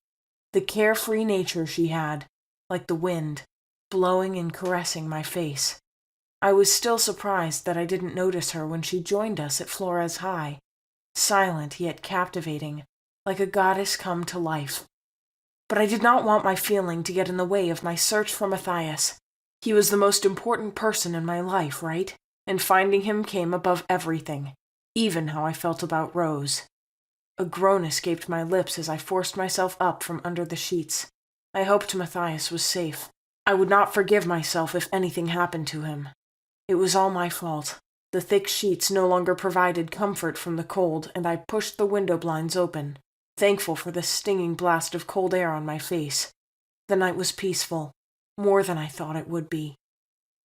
S2: The carefree nature she had, like the wind, blowing and caressing my face. I was still surprised that I didn't notice her when she joined us at Flores High, silent yet captivating, like a goddess come to life. But I did not want my feeling to get in the way of my search for Matthias. He was the most important person in my life, right? And finding him came above everything, even how I felt about Rose. A groan escaped my lips as I forced myself up from under the sheets. I hoped Matthias was safe. I would not forgive myself if anything happened to him. It was all my fault. The thick sheets no longer provided comfort from the cold, and I pushed the window blinds open, thankful for the stinging blast of cold air on my face. The night was peaceful, more than I thought it would be.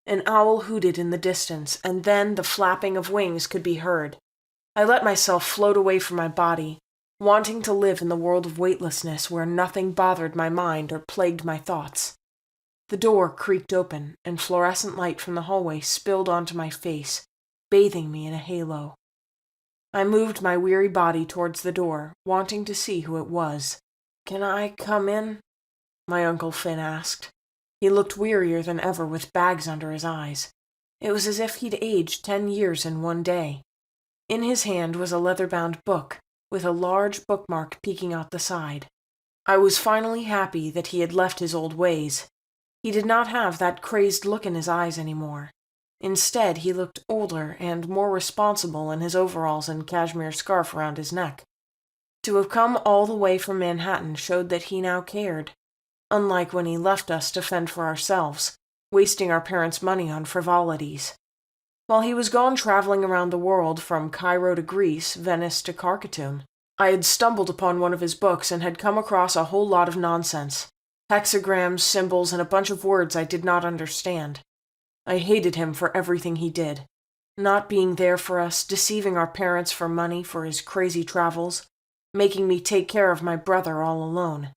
S2: An owl hooted in the distance, and then the flapping of wings could be heard. I let myself float away from my body, wanting to live in the world of weightlessness where nothing bothered my mind or plagued my thoughts. The door creaked open, and fluorescent light from the hallway spilled onto my face, bathing me in a halo. I moved my weary body towards the door, wanting to see who it was. "Can I come in?" my Uncle Finn asked. He looked wearier than ever with bags under his eyes. It was as if he'd aged 10 years in one day. In his hand was a leather-bound book, with a large bookmark peeking out the side. I was finally happy that he had left his old ways. He did not have that crazed look in his eyes anymore. Instead, he looked older and more responsible in his overalls and cashmere scarf around his neck. To have come all the way from Manhattan showed that he now cared, unlike when he left us to fend for ourselves, wasting our parents' money on frivolities. While he was gone traveling around the world from Cairo to Greece, Venice to Khartoum, I had stumbled upon one of his books and had come across a whole lot of nonsense. Hexagrams, symbols, and a bunch of words I did not understand. I hated him for everything he did. Not being there for us, deceiving our parents for money for his crazy travels, making me take care of my brother all alone.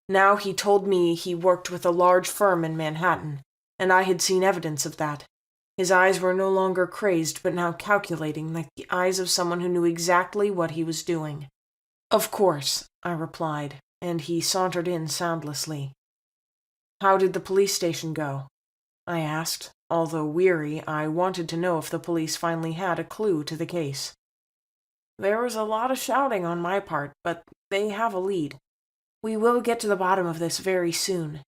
S2: Now he told me he worked with a large firm in Manhattan, and I had seen evidence of that. His eyes were no longer crazed, but now calculating, like the eyes of someone who knew exactly what he was doing. "Of course," I replied, and he sauntered in soundlessly. "How did the police station go?" I asked. Although weary, I wanted to know if the police finally had a clue to the case. "There was a lot of shouting on my part, but they have a lead. We will get to the bottom of this very soon,"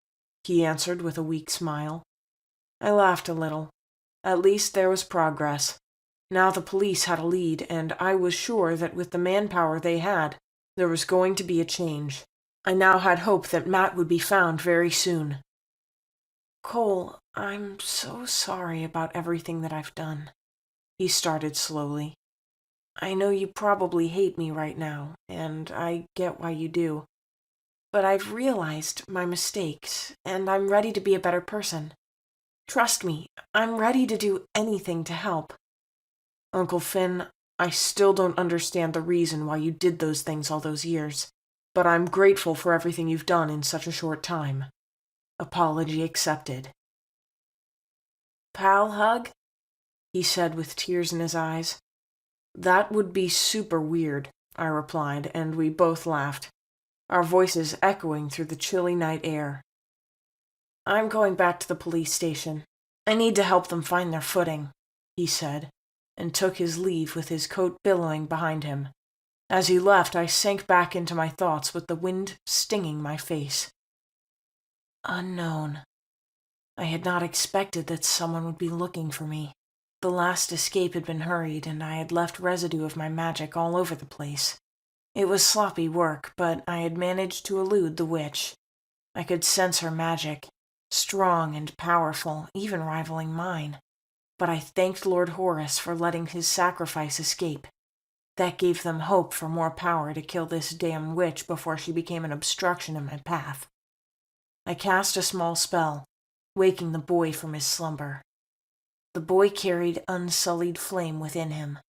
S2: he answered with a weak smile. I laughed a little. At least there was progress. Now the police had a lead, and I was sure that with the manpower they had, there was going to be a change. I now had hope that Matt would be found very soon. "Cole, I'm so sorry about everything that I've done," he started slowly. "I know you probably hate me right now, and I get why you do. But I've realized my mistakes, and I'm ready to be a better person. Trust me, I'm ready to do anything to help." "Uncle Finn, I still don't understand the reason why you did those things all those years, but I'm grateful for everything you've done in such a short time. Apology accepted." "Pal hug?" he said with tears in his eyes. "That would be super weird," I replied, and we both laughed, our voices echoing through the chilly night air. "I'm going back to the police station. I need to help them find their footing," he said, and took his leave with his coat billowing behind him. As he left, I sank back into my thoughts with the wind stinging my face. Unknown. I had not expected that someone would be looking for me. The last escape had been hurried, and I had left residue of my magic all over the place. It was sloppy work, but I had managed to elude the witch. I could sense her magic, strong and powerful, even rivaling mine. But I thanked Lord Horus for letting his sacrifice escape. That gave them hope for more power to kill this damn witch before she became an obstruction in my path. I cast a small spell, waking the boy from his slumber. The boy carried unsullied flame within him,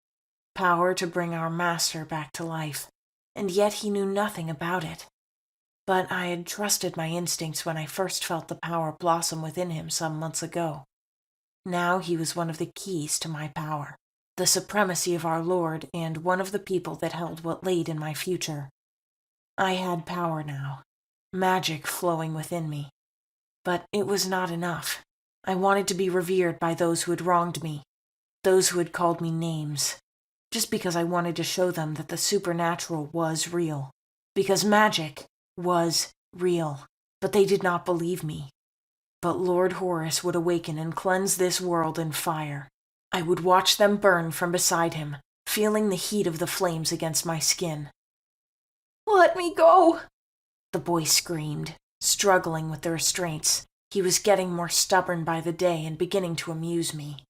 S2: power to bring our master back to life, and yet he knew nothing about it. But I had trusted my instincts when I first felt the power blossom within him some months ago. Now he was one of the keys to my power, the supremacy of our Lord, and one of the people that held what laid in my future. I had power now, magic flowing within me. But it was not enough. I wanted to be revered by those who had wronged me, those who had called me names, just because I wanted to show them that the supernatural was real, because magic was real, but they did not believe me. But Lord Horus would awaken and cleanse this world in fire. I would watch them burn from beside him, feeling the heat of the flames against my skin.
S1: "Let me go!"
S2: The boy screamed, struggling with the restraints. He was getting more stubborn by the day and beginning to amuse me.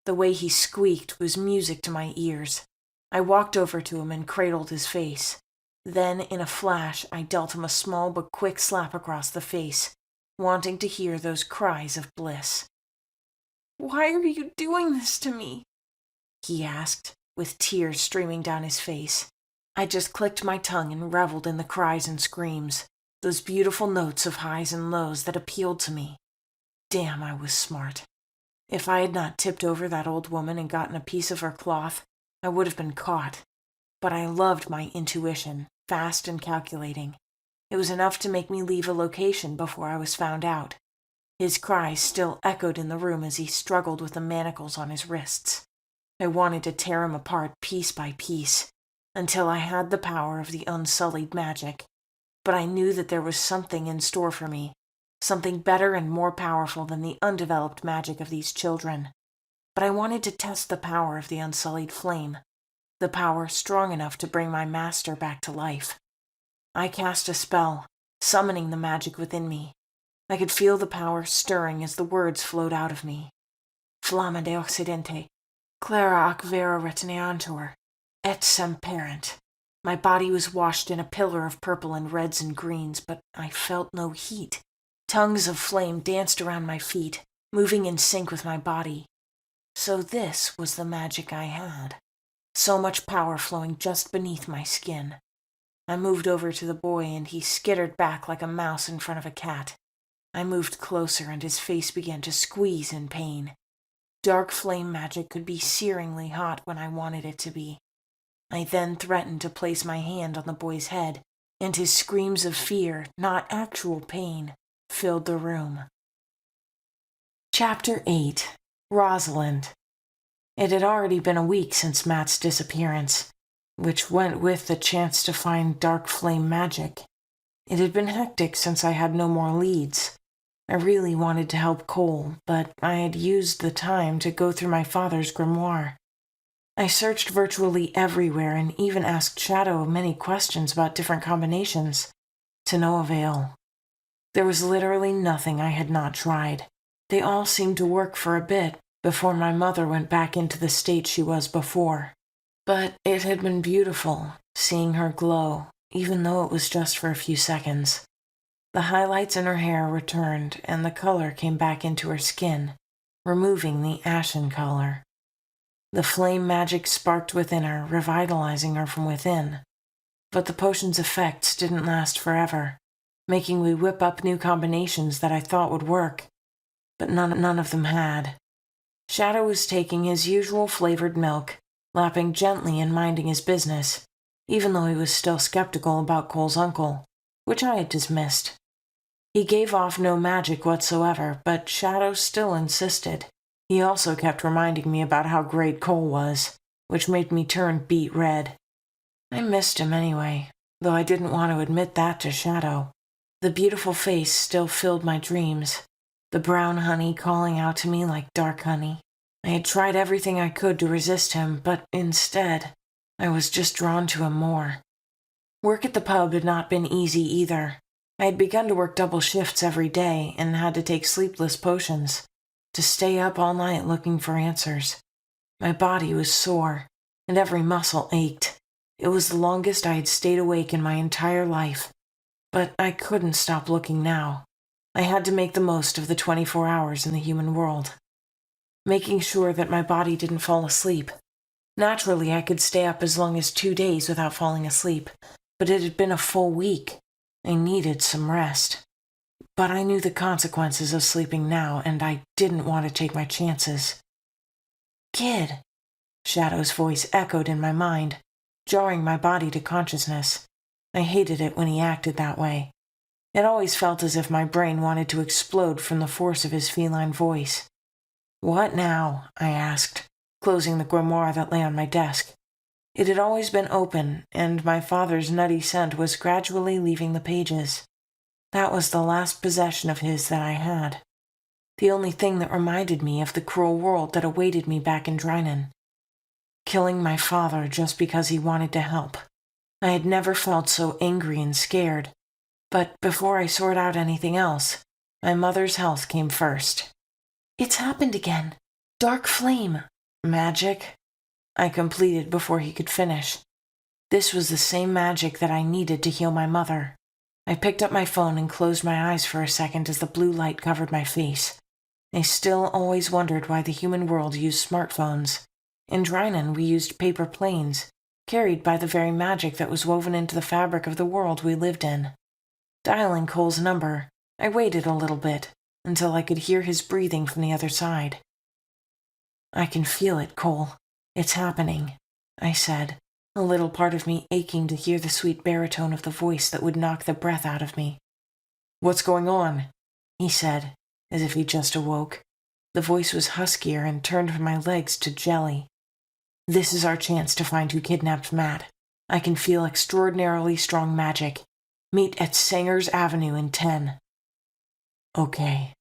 S2: The way he squeaked was music to my ears. I walked over to him and cradled his face. Then, in a flash, I dealt him a small but quick slap across the face, wanting to hear those cries of bliss.
S1: "Why are you doing this to me?"
S2: he asked, with tears streaming down his face. I just clicked my tongue and reveled in the cries and screams, those beautiful notes of highs and lows that appealed to me. Damn, I was smart. If I had not tipped over that old woman and gotten a piece of her cloth, I would have been caught. But I loved my intuition, fast and calculating. It was enough to make me leave a location before I was found out. His cries still echoed in the room as he struggled with the manacles on his wrists. I wanted to tear him apart piece by piece, until I had the power of the unsullied magic. But I knew that there was something in store for me, something better and more powerful than the undeveloped magic of these children. But I wanted to test the power of the unsullied flame, the power strong enough to bring my master back to life. I cast a spell, summoning the magic within me. I could feel the power stirring as the words flowed out of me. Flamma de Occidente, clara ac vera retineantur, et semperant. My body was washed in a pillar of purple and reds and greens, but I felt no heat. Tongues of flame danced around my feet, moving in sync with my body. So this was the magic I had. So much power flowing just beneath my skin. I moved over to the boy, and he skittered back like a mouse in front of a cat. I moved closer, and his face began to squeeze in pain. Dark flame magic could be searingly hot when I wanted it to be. I then threatened to place my hand on the boy's head, and his screams of fear, not actual pain, filled the room. Chapter 8. Rosalind. It had already been a week since Matt's disappearance, which went with the chance to find dark flame magic. It had been hectic since I had no more leads. I really wanted to help Cole, but I had used the time to go through my father's grimoire. I searched virtually everywhere and even asked Shadow many questions about different combinations, to no avail. There was literally nothing I had not tried. They all seemed to work for a bit before my mother went back into the state she was before. But it had been beautiful, seeing her glow, even though it was just for a few seconds. The highlights in her hair returned, and the color came back into her skin, removing the ashen color. The flame magic sparked within her, revitalizing her from within. But the potion's effects didn't last forever, making me whip up new combinations that I thought would work. But none of them had. Shadow was taking his usual flavored milk, lapping gently and minding his business, even though he was still skeptical about Cole's uncle, which I had dismissed. He gave off no magic whatsoever, but Shadow still insisted. He also kept reminding me about how great Cole was, which made me turn beet red. I missed him anyway, though I didn't want to admit that to Shadow. The beautiful face still filled my dreams, the brown honey calling out to me like dark honey. I had tried everything I could to resist him, but instead, I was just drawn to him more. Work at the pub had not been easy either. I had begun to work double shifts every day and had to take sleepless potions, to stay up all night looking for answers. My body was sore, and every muscle ached. It was the longest I had stayed awake in my entire life. But I couldn't stop looking now. I had to make the most of the 24 hours in the human world. making sure that my body didn't fall asleep. Naturally, I could stay up as long as 2 days without falling asleep, but it had been a full week. I needed some rest. But I knew the consequences of sleeping now, and I didn't want to take my chances. "Kid," Shadow's voice echoed in my mind, jarring my body to consciousness. I hated it when he acted that way. It always felt as if my brain wanted to explode from the force of his feline voice. "What now?" I asked, closing the grimoire that lay on my desk. It had always been open, and my father's nutty scent was gradually leaving the pages. That was the last possession of his that I had. The only thing that reminded me of the cruel world that awaited me back in Drynan. Killing my father just because he wanted to help. I had never felt so angry and scared. But before I sort out anything else, my mother's health came first. "It's happened again. Dark flame." "Magic?" I completed before he could finish. This was the same magic that I needed to heal my mother. I picked up my phone and closed my eyes for a second as the blue light covered my face. I still always wondered why the human world used smartphones. In Drynan, we used paper planes, carried by the very magic that was woven into the fabric of the world we lived in. Dialing Cole's number, I waited a little bit, until I could hear his breathing from the other side. "I can feel it, Cole. It's happening," I said, a little part of me aching to hear the sweet baritone of the voice that would knock the breath out of me. "What's going on?" he said, as if he just awoke. The voice was huskier and turned my legs to jelly. "This is our chance to find who kidnapped Matt. I can feel extraordinarily strong magic. Meet at Sanger's Avenue in 10. "Okay,"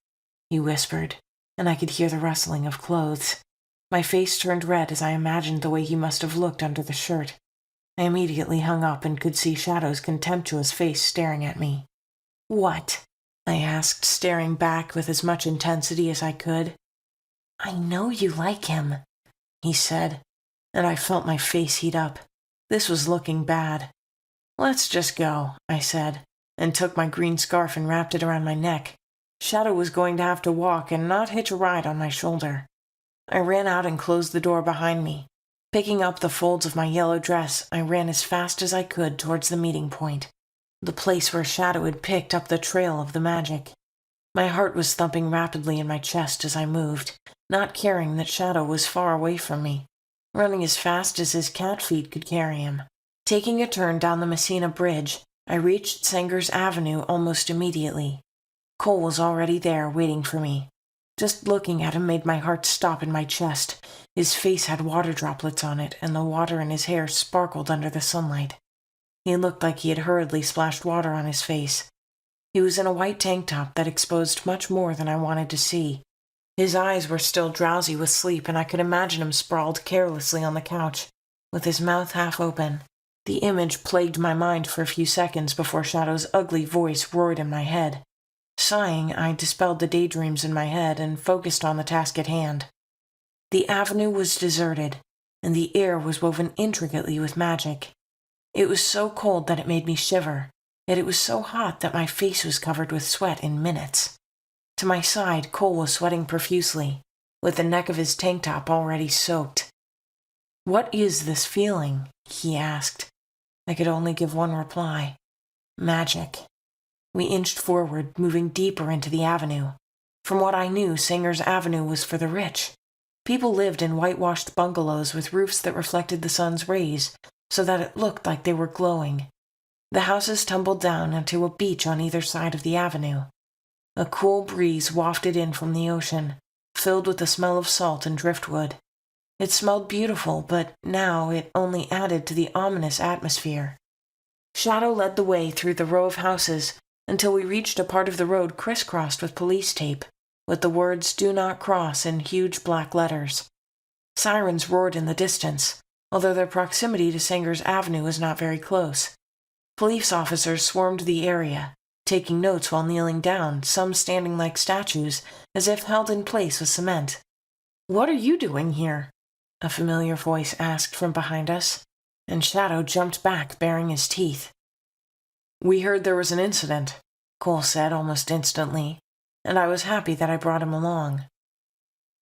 S2: he whispered, and I could hear the rustling of clothes. My face turned red as I imagined the way he must have looked under the shirt. I immediately hung up and could see Shadow's contemptuous face staring at me. "What?" I asked, staring back with as much intensity as I could. "I know you like him," he said, and I felt my face heat up. This was looking bad. "Let's just go," I said, and took my green scarf and wrapped it around my neck. Shadow was going to have to walk and not hitch a ride on my shoulder. I ran out and closed the door behind me. Picking up the folds of my yellow dress, I ran as fast as I could towards the meeting point, the place where Shadow had picked up the trail of the magic. My heart was thumping rapidly in my chest as I moved, not caring that Shadow was far away from me, running as fast as his cat feet could carry him. Taking a turn down the Messina Bridge, I reached Sanger's Avenue almost immediately. Cole was already there, waiting for me. Just looking at him made my heart stop in my chest. His face had water droplets on it, and the water in his hair sparkled under the sunlight. He looked like he had hurriedly splashed water on his face. He was in a white tank top that exposed much more than I wanted to see. His eyes were still drowsy with sleep, and I could imagine him sprawled carelessly on the couch, with his mouth half open. The image plagued my mind for a few seconds before Shadow's ugly voice roared in my head. Sighing, I dispelled the daydreams in my head and focused on the task at hand. The avenue was deserted, and the air was woven intricately with magic. It was so cold that it made me shiver, yet it was so hot that my face was covered with sweat in minutes. To my side, Cole was sweating profusely, with the neck of his tank top already soaked. "What is this feeling?" he asked. I could only give one reply. "Magic." We inched forward, moving deeper into the avenue. From what I knew, Sanger's Avenue was for the rich. People lived in whitewashed bungalows with roofs that reflected the sun's rays, so that it looked like they were glowing. The houses tumbled down onto a beach on either side of the avenue. A cool breeze wafted in from the ocean, filled with the smell of salt and driftwood. It smelled beautiful, but now it only added to the ominous atmosphere. Shadow led the way through the row of houses until we reached a part of the road crisscrossed with police tape, with the words "Do Not Cross" in huge black letters. Sirens roared in the distance, although their proximity to Sanger's Avenue was not very close. Police officers swarmed the area, taking notes while kneeling down, some standing like statues, as if held in place with cement. "What are you doing here?" a familiar voice asked from behind us, and Shadow jumped back, baring his teeth. "We heard there was an incident," Cole said almost instantly, and I was happy that I brought him along.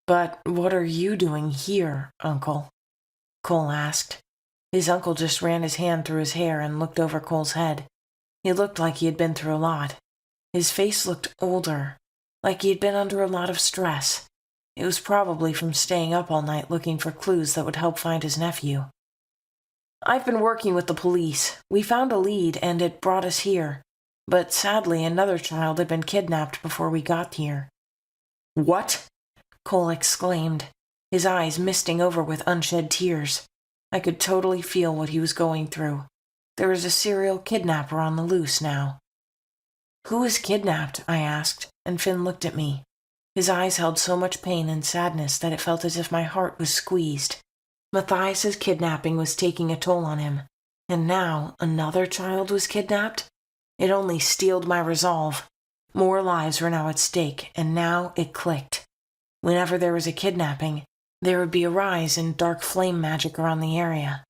S2: "But what are you doing here, Uncle?" Cole asked. His uncle just ran his hand through his hair and looked over Cole's head. He looked like he had been through a lot. His face looked older, like he had been under a lot of stress. It was probably from staying up all night looking for clues that would help find his nephew. "I've been working with the police. We found a lead, and it brought us here. But sadly, another child had been kidnapped before we got here." "What?" Cole exclaimed, his eyes misting over with unshed tears. I could totally feel what he was going through. There was a serial kidnapper on the loose now. "Who was kidnapped?" I asked, and Finn looked at me. His eyes held so much pain and sadness that it felt as if my heart was squeezed. Matthias's kidnapping was taking a toll on him, and now another child was kidnapped? It only steeled my resolve. More lives were now at stake, and now it clicked. Whenever there was a kidnapping, there would be a rise in dark flame magic around the area.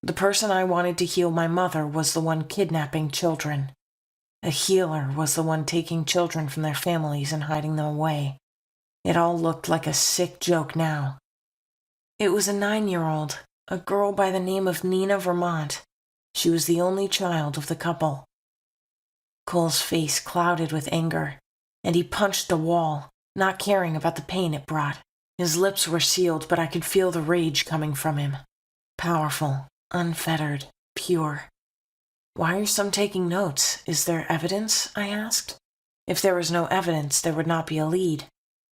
S2: The person I wanted to heal my mother was the one kidnapping children. A healer was the one taking children from their families and hiding them away. It all looked like a sick joke now. It was a 9-year-old, a girl by the name of Nina Vermont. She was the only child of the couple. Cole's face clouded with anger, and he punched the wall, not caring about the pain it brought. His lips were sealed, but I could feel the rage coming from him. Powerful, unfettered, pure. "Why are some taking notes? Is there evidence?" I asked. If there was no evidence, there would not be a lead.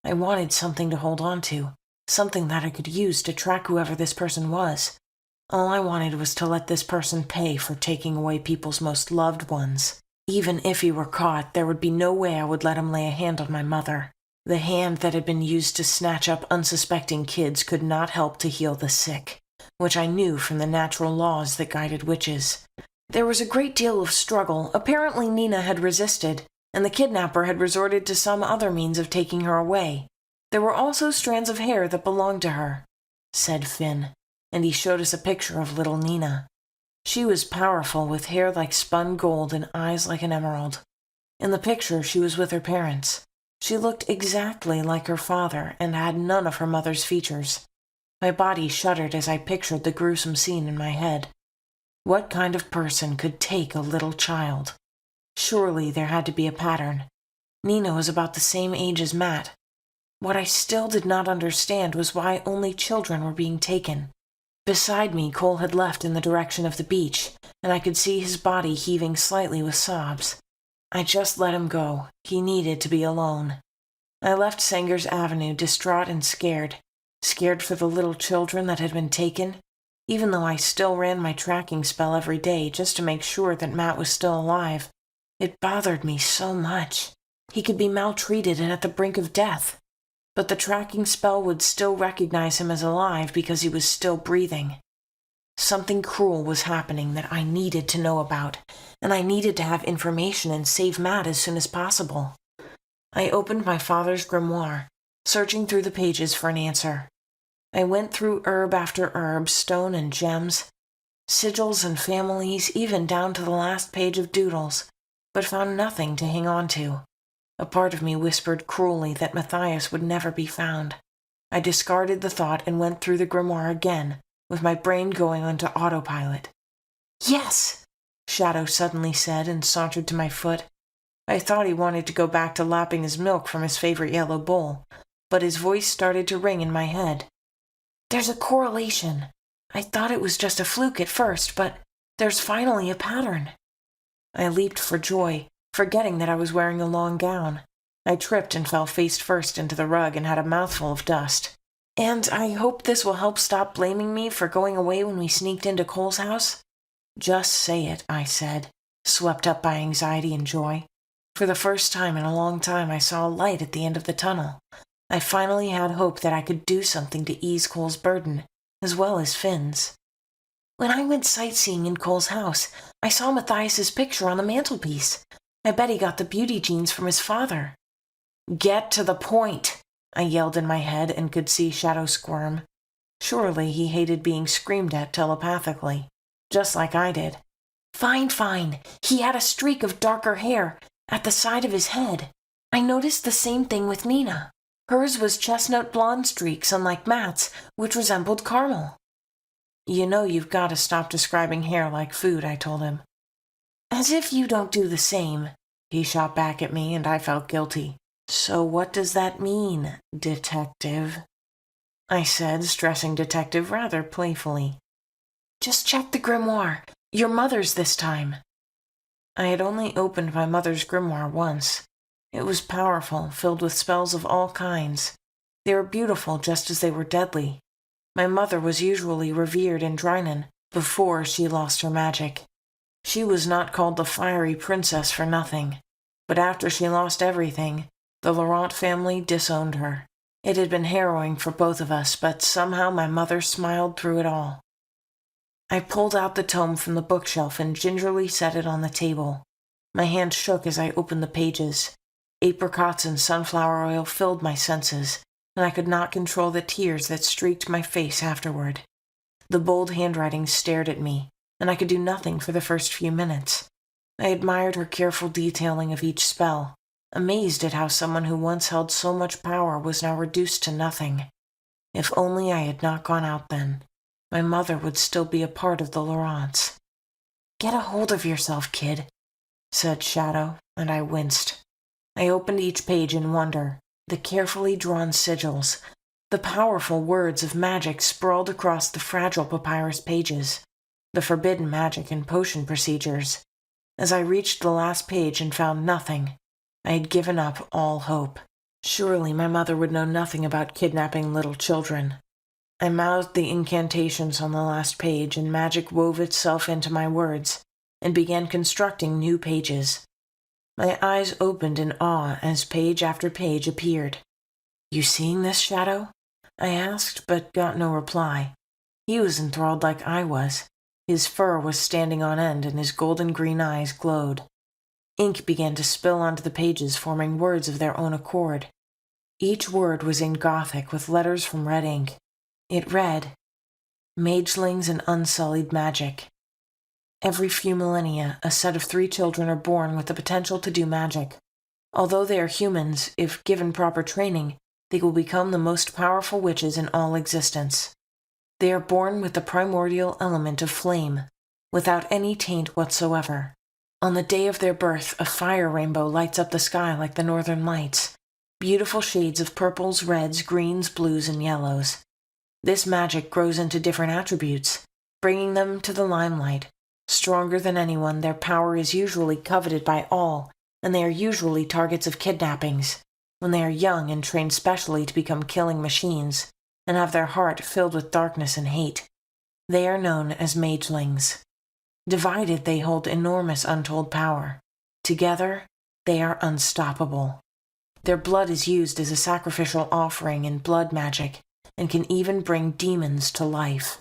S2: I wanted something to hold on to, something that I could use to track whoever this person was. All I wanted was to let this person pay for taking away people's most loved ones. Even if he were caught, there would be no way I would let him lay a hand on my mother. The hand that had been used to snatch up unsuspecting kids could not help to heal the sick, which I knew from the natural laws that guided witches. There was a great deal of struggle. Apparently Nina had resisted, and the kidnapper had resorted to some other means of taking her away. There were also strands of hair that belonged to her, said Finn, and he showed us a picture of little Nina. She was powerful, with hair like spun gold and eyes like an emerald. In the picture, she was with her parents. She looked exactly like her father and had none of her mother's features. My body shuddered as I pictured the gruesome scene in my head. What kind of person could take a little child? Surely there had to be a pattern. Nina was about the same age as Matt. What I still did not understand was why only children were being taken. Beside me, Cole had left in the direction of the beach, and I could see his body heaving slightly with sobs. I just let him go. He needed to be alone. I left Sanger's Avenue distraught and scared for the little children that had been taken, even though I still ran my tracking spell every day just to make sure that Matt was still alive. It bothered me so much. He could be maltreated and at the brink of death, but the tracking spell would still recognize him as alive because he was still breathing. Something cruel was happening that I needed to know about, and I needed to have information and save Matt as soon as possible. I opened my father's grimoire, searching through the pages for an answer. I went through herb after herb, stone and gems, sigils and families, even down to the last page of doodles, but found nothing to hang on to. A part of me whispered cruelly that Matthias would never be found. I discarded the thought and went through the grimoire again, with my brain going onto autopilot. "Yes!" Shadow suddenly said and sauntered to my foot. I thought he wanted to go back to lapping his milk from his favorite yellow bowl, but his voice started to ring in my head. "There's a correlation. I thought it was just a fluke at first, but there's finally a pattern." I leaped for joy, forgetting that I was wearing a long gown. I tripped and fell face first into the rug and had a mouthful of dust. "And I hope this will help stop blaming me for going away when we sneaked into Cole's house?" "Just say it," I said, swept up by anxiety and joy. For the first time in a long time, I saw a light at the end of the tunnel. I finally had hope that I could do something to ease Cole's burden, as well as Finn's. "When I went sightseeing in Cole's house, I saw Matthias's picture on the mantelpiece. I bet he got the beauty genes from his father." "Get to the point," I yelled in my head and could see Shadow squirm. Surely he hated being screamed at telepathically, just like I did. Fine. He had a streak of darker hair at the side of his head. I noticed the same thing with Nina." Hers was chestnut blonde streaks, unlike Matt's, which resembled caramel. You know you've got to stop describing hair like food, I told him. As if you don't do the same, he shot back at me, and I felt guilty. So what does that mean, detective? I said, stressing detective rather playfully. Just check the grimoire. Your mother's this time. I had only opened my mother's grimoire once. It was powerful, filled with spells of all kinds. They were beautiful just as they were deadly. My mother was usually revered in Drynan before she lost her magic. She was not called the Fiery Princess for nothing, but after she lost everything, the Laurent family disowned her. It had been harrowing for both of us, but somehow my mother smiled through it all. I pulled out the tome from the bookshelf and gingerly set it on the table. My hand shook as I opened the pages. Apricots and sunflower oil filled my senses, and I could not control the tears that streaked my face afterward. The bold handwriting stared at me, and I could do nothing for the first few minutes. I admired her careful detailing of each spell, amazed at how someone who once held so much power was now reduced to nothing. If only I had not gone out then, my mother would still be a part of the Laurents. Get a hold of yourself, kid, said Shadow, and I winced. I opened each page in wonder. The carefully drawn sigils, the powerful words of magic sprawled across the fragile papyrus pages, the forbidden magic and potion procedures. As I reached the last page and found nothing, I had given up all hope. Surely my mother would know nothing about kidnapping little children. I mouthed the incantations on the last page, and magic wove itself into my words and began constructing new pages. My eyes opened in awe as page after page appeared. You seeing this, Shadow? I asked, but got no reply. He was enthralled like I was. His fur was standing on end, and his golden green eyes glowed. Ink began to spill onto the pages, forming words of their own accord. Each word was in Gothic, with letters from red ink. It read, Magelings and Unsullied Magic. Every few millennia, a set of 3 children are born with the potential to do magic. Although they are humans, if given proper training, they will become the most powerful witches in all existence. They are born with the primordial element of flame, without any taint whatsoever. On the day of their birth, a fire rainbow lights up the sky like the northern lights, beautiful shades of purples, reds, greens, blues, and yellows. This magic grows into different attributes, bringing them to the limelight. Stronger than anyone, their power is usually coveted by all, and they are usually targets of kidnappings, when they are young and trained specially to become killing machines, and have their heart filled with darkness and hate. They are known as magelings. Divided, they hold enormous untold power. Together, they are unstoppable. Their blood is used as a sacrificial offering in blood magic, and can even bring demons to life.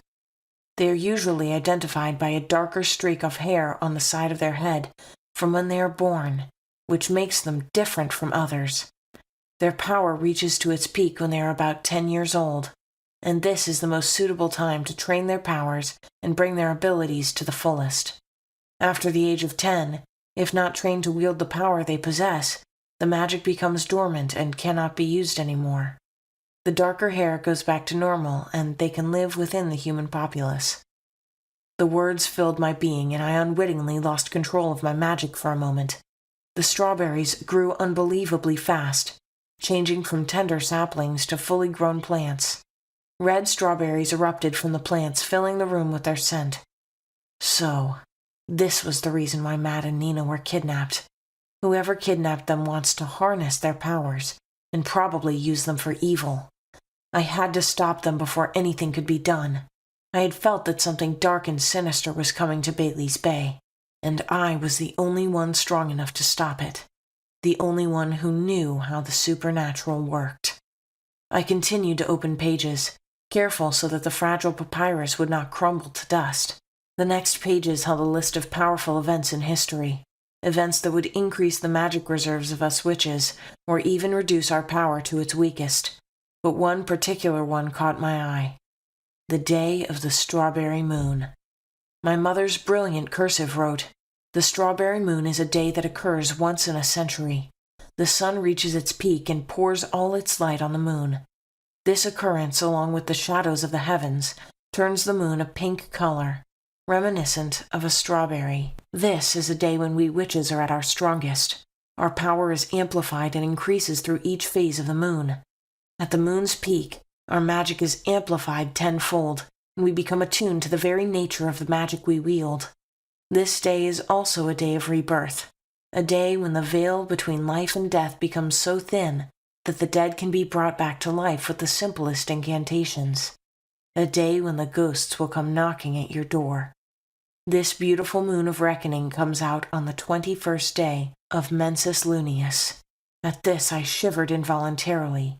S2: They are usually identified by a darker streak of hair on the side of their head from when they are born, which makes them different from others. Their power reaches to its peak when they are about 10 years old, and this is the most suitable time to train their powers and bring their abilities to the fullest. After the age of 10, if not trained to wield the power they possess, the magic becomes dormant and cannot be used anymore. The darker hair goes back to normal, and they can live within the human populace. The words filled my being, and I unwittingly lost control of my magic for a moment. The strawberries grew unbelievably fast, changing from tender saplings to fully grown plants. Red strawberries erupted from the plants, filling the room with their scent. So, this was the reason why Matt and Nina were kidnapped. Whoever kidnapped them wants to harness their powers, and probably use them for evil. I had to stop them before anything could be done. I had felt that something dark and sinister was coming to Bailey's Bay, and I was the only one strong enough to stop it. The only one who knew how the supernatural worked. I continued to open pages, careful so that the fragile papyrus would not crumble to dust. The next pages held a list of powerful events in history, events that would increase the magic reserves of us witches, or even reduce our power to its weakest. But one particular one caught my eye. The day of the strawberry moon. My mother's brilliant cursive wrote, "The strawberry moon is a day that occurs once in a century. the sun reaches its peak and pours all its light on the moon. This occurrence, along with the shadows of the heavens, turns the moon a pink color, reminiscent of a strawberry. This is a day when we witches are at our strongest. Our power is amplified and increases through each phase of the moon. At the moon's peak, our magic is amplified tenfold, and we become attuned to the very nature of the magic we wield. This day is also a day of rebirth, a day when the veil between life and death becomes so thin that the dead can be brought back to life with the simplest incantations. A day when the ghosts will come knocking at your door. This beautiful moon of reckoning comes out on the 21st day of Mensis Luneus. At this I shivered involuntarily.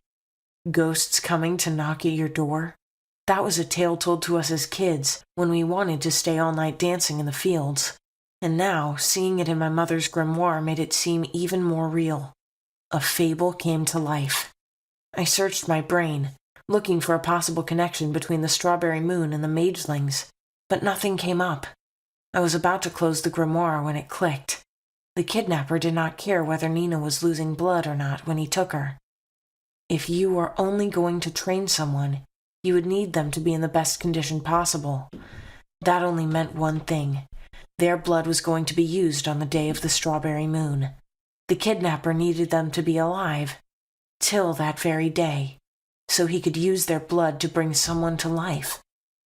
S2: Ghosts coming to knock at your door? That was a tale told to us as kids when we wanted to stay all night dancing in the fields. And now, seeing it in my mother's grimoire made it seem even more real. A fable came to life. I searched my brain, looking for a possible connection between the strawberry moon and the magelings, but nothing came up. I was about to close the grimoire when it clicked. The kidnapper did not care whether Nina was losing blood or not when he took her. If you were only going to train someone, you would need them to be in the best condition possible. That only meant one thing. Their blood was going to be used on the day of the strawberry moon. The kidnapper needed them to be alive, till that very day, so he could use their blood to bring someone to life.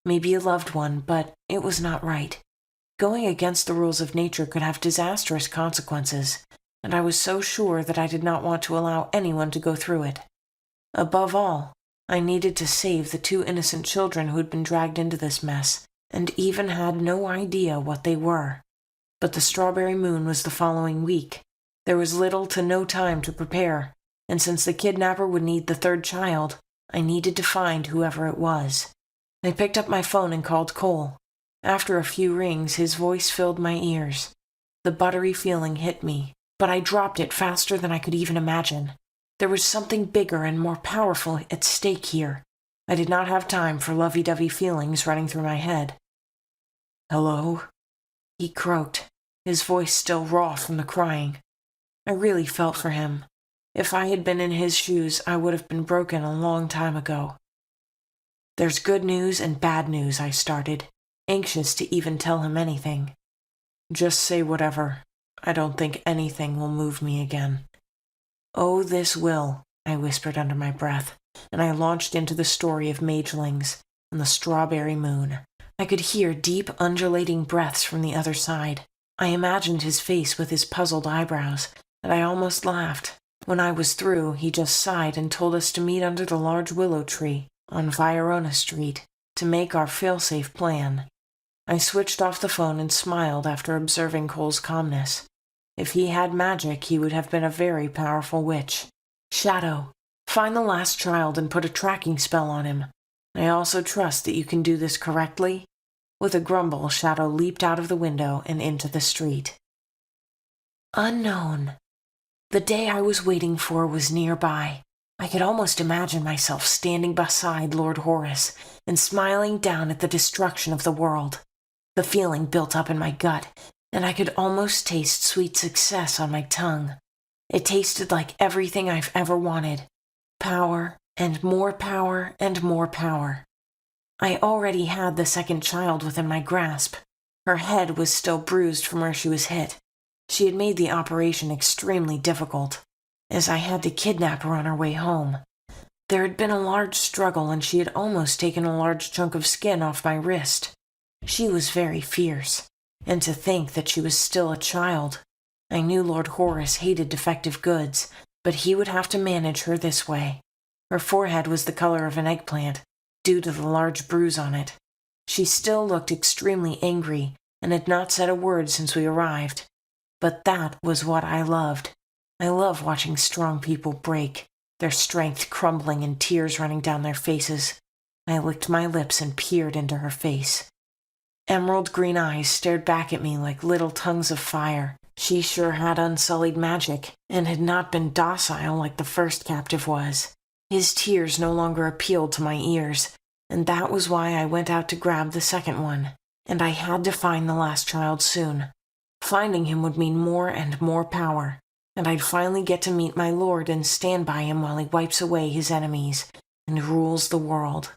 S2: Maybe a loved one, but it was not right. Going against the rules of nature could have disastrous consequences, and I was so sure that I did not want to allow anyone to go through it. Above all, I needed to save the 2 innocent children who had been dragged into this mess, and even had no idea what they were. But the strawberry moon was the following week. There was little to no time to prepare, and since the kidnapper would need the 3rd child, I needed to find whoever it was. I picked up my phone and called Cole. After a few rings, his voice filled my ears. The buttery feeling hit me, but I dropped it faster than I could even imagine. There was something bigger and more powerful at stake here. I did not have time for lovey-dovey feelings running through my head. "Hello?" he croaked, his voice still raw from the crying. I really felt for him. If I had been in his shoes, I would have been broken a long time ago. "There's good news and bad news," I started, anxious to even tell him anything. "Just say whatever. I don't think anything will move me again." "Oh, this will," I whispered under my breath, and I launched into the story of magelings and the strawberry moon. I could hear deep, undulating breaths from the other side. I imagined his face with his puzzled eyebrows, and I almost laughed. When I was through, he just sighed and told us to meet under the large willow tree on Viorona Street to make our fail-safe plan. I switched off the phone and smiled after observing Cole's calmness. If he had magic, he would have been a very powerful witch. "Shadow, find the last child and put a tracking spell on him. I also trust that you can do this correctly." With a grumble, Shadow leaped out of the window and into the street. Unknown. The day I was waiting for was nearby. I could almost imagine myself standing beside Lord Horace and smiling down at the destruction of the world. The feeling built up in my gut, and I could almost taste sweet success on my tongue. It tasted like everything I've ever wanted. Power, and more power, and more power. I already had the 2nd child within my grasp. Her head was still bruised from where she was hit. She had made the operation extremely difficult, as I had to kidnap her on her way home. There had been a large struggle, and she had almost taken a large chunk of skin off my wrist. She was very fierce, and to think that she was still a child. I knew Lord Horace hated defective goods, but he would have to manage her this way. Her forehead was the color of an eggplant, due to the large bruise on it. She still looked extremely angry, and had not said a word since we arrived. But that was what I loved. I love watching strong people break, their strength crumbling and tears running down their faces. I licked my lips and peered into her face. Emerald green eyes stared back at me like little tongues of fire. She sure had unsullied magic, and had not been docile like the first captive was. His tears no longer appealed to my ears, and that was why I went out to grab the 2nd one. And I had to find the last child soon. Finding him would mean more and more power. and I'd finally get to meet my lord and stand by him while he wipes away his enemies and rules the world.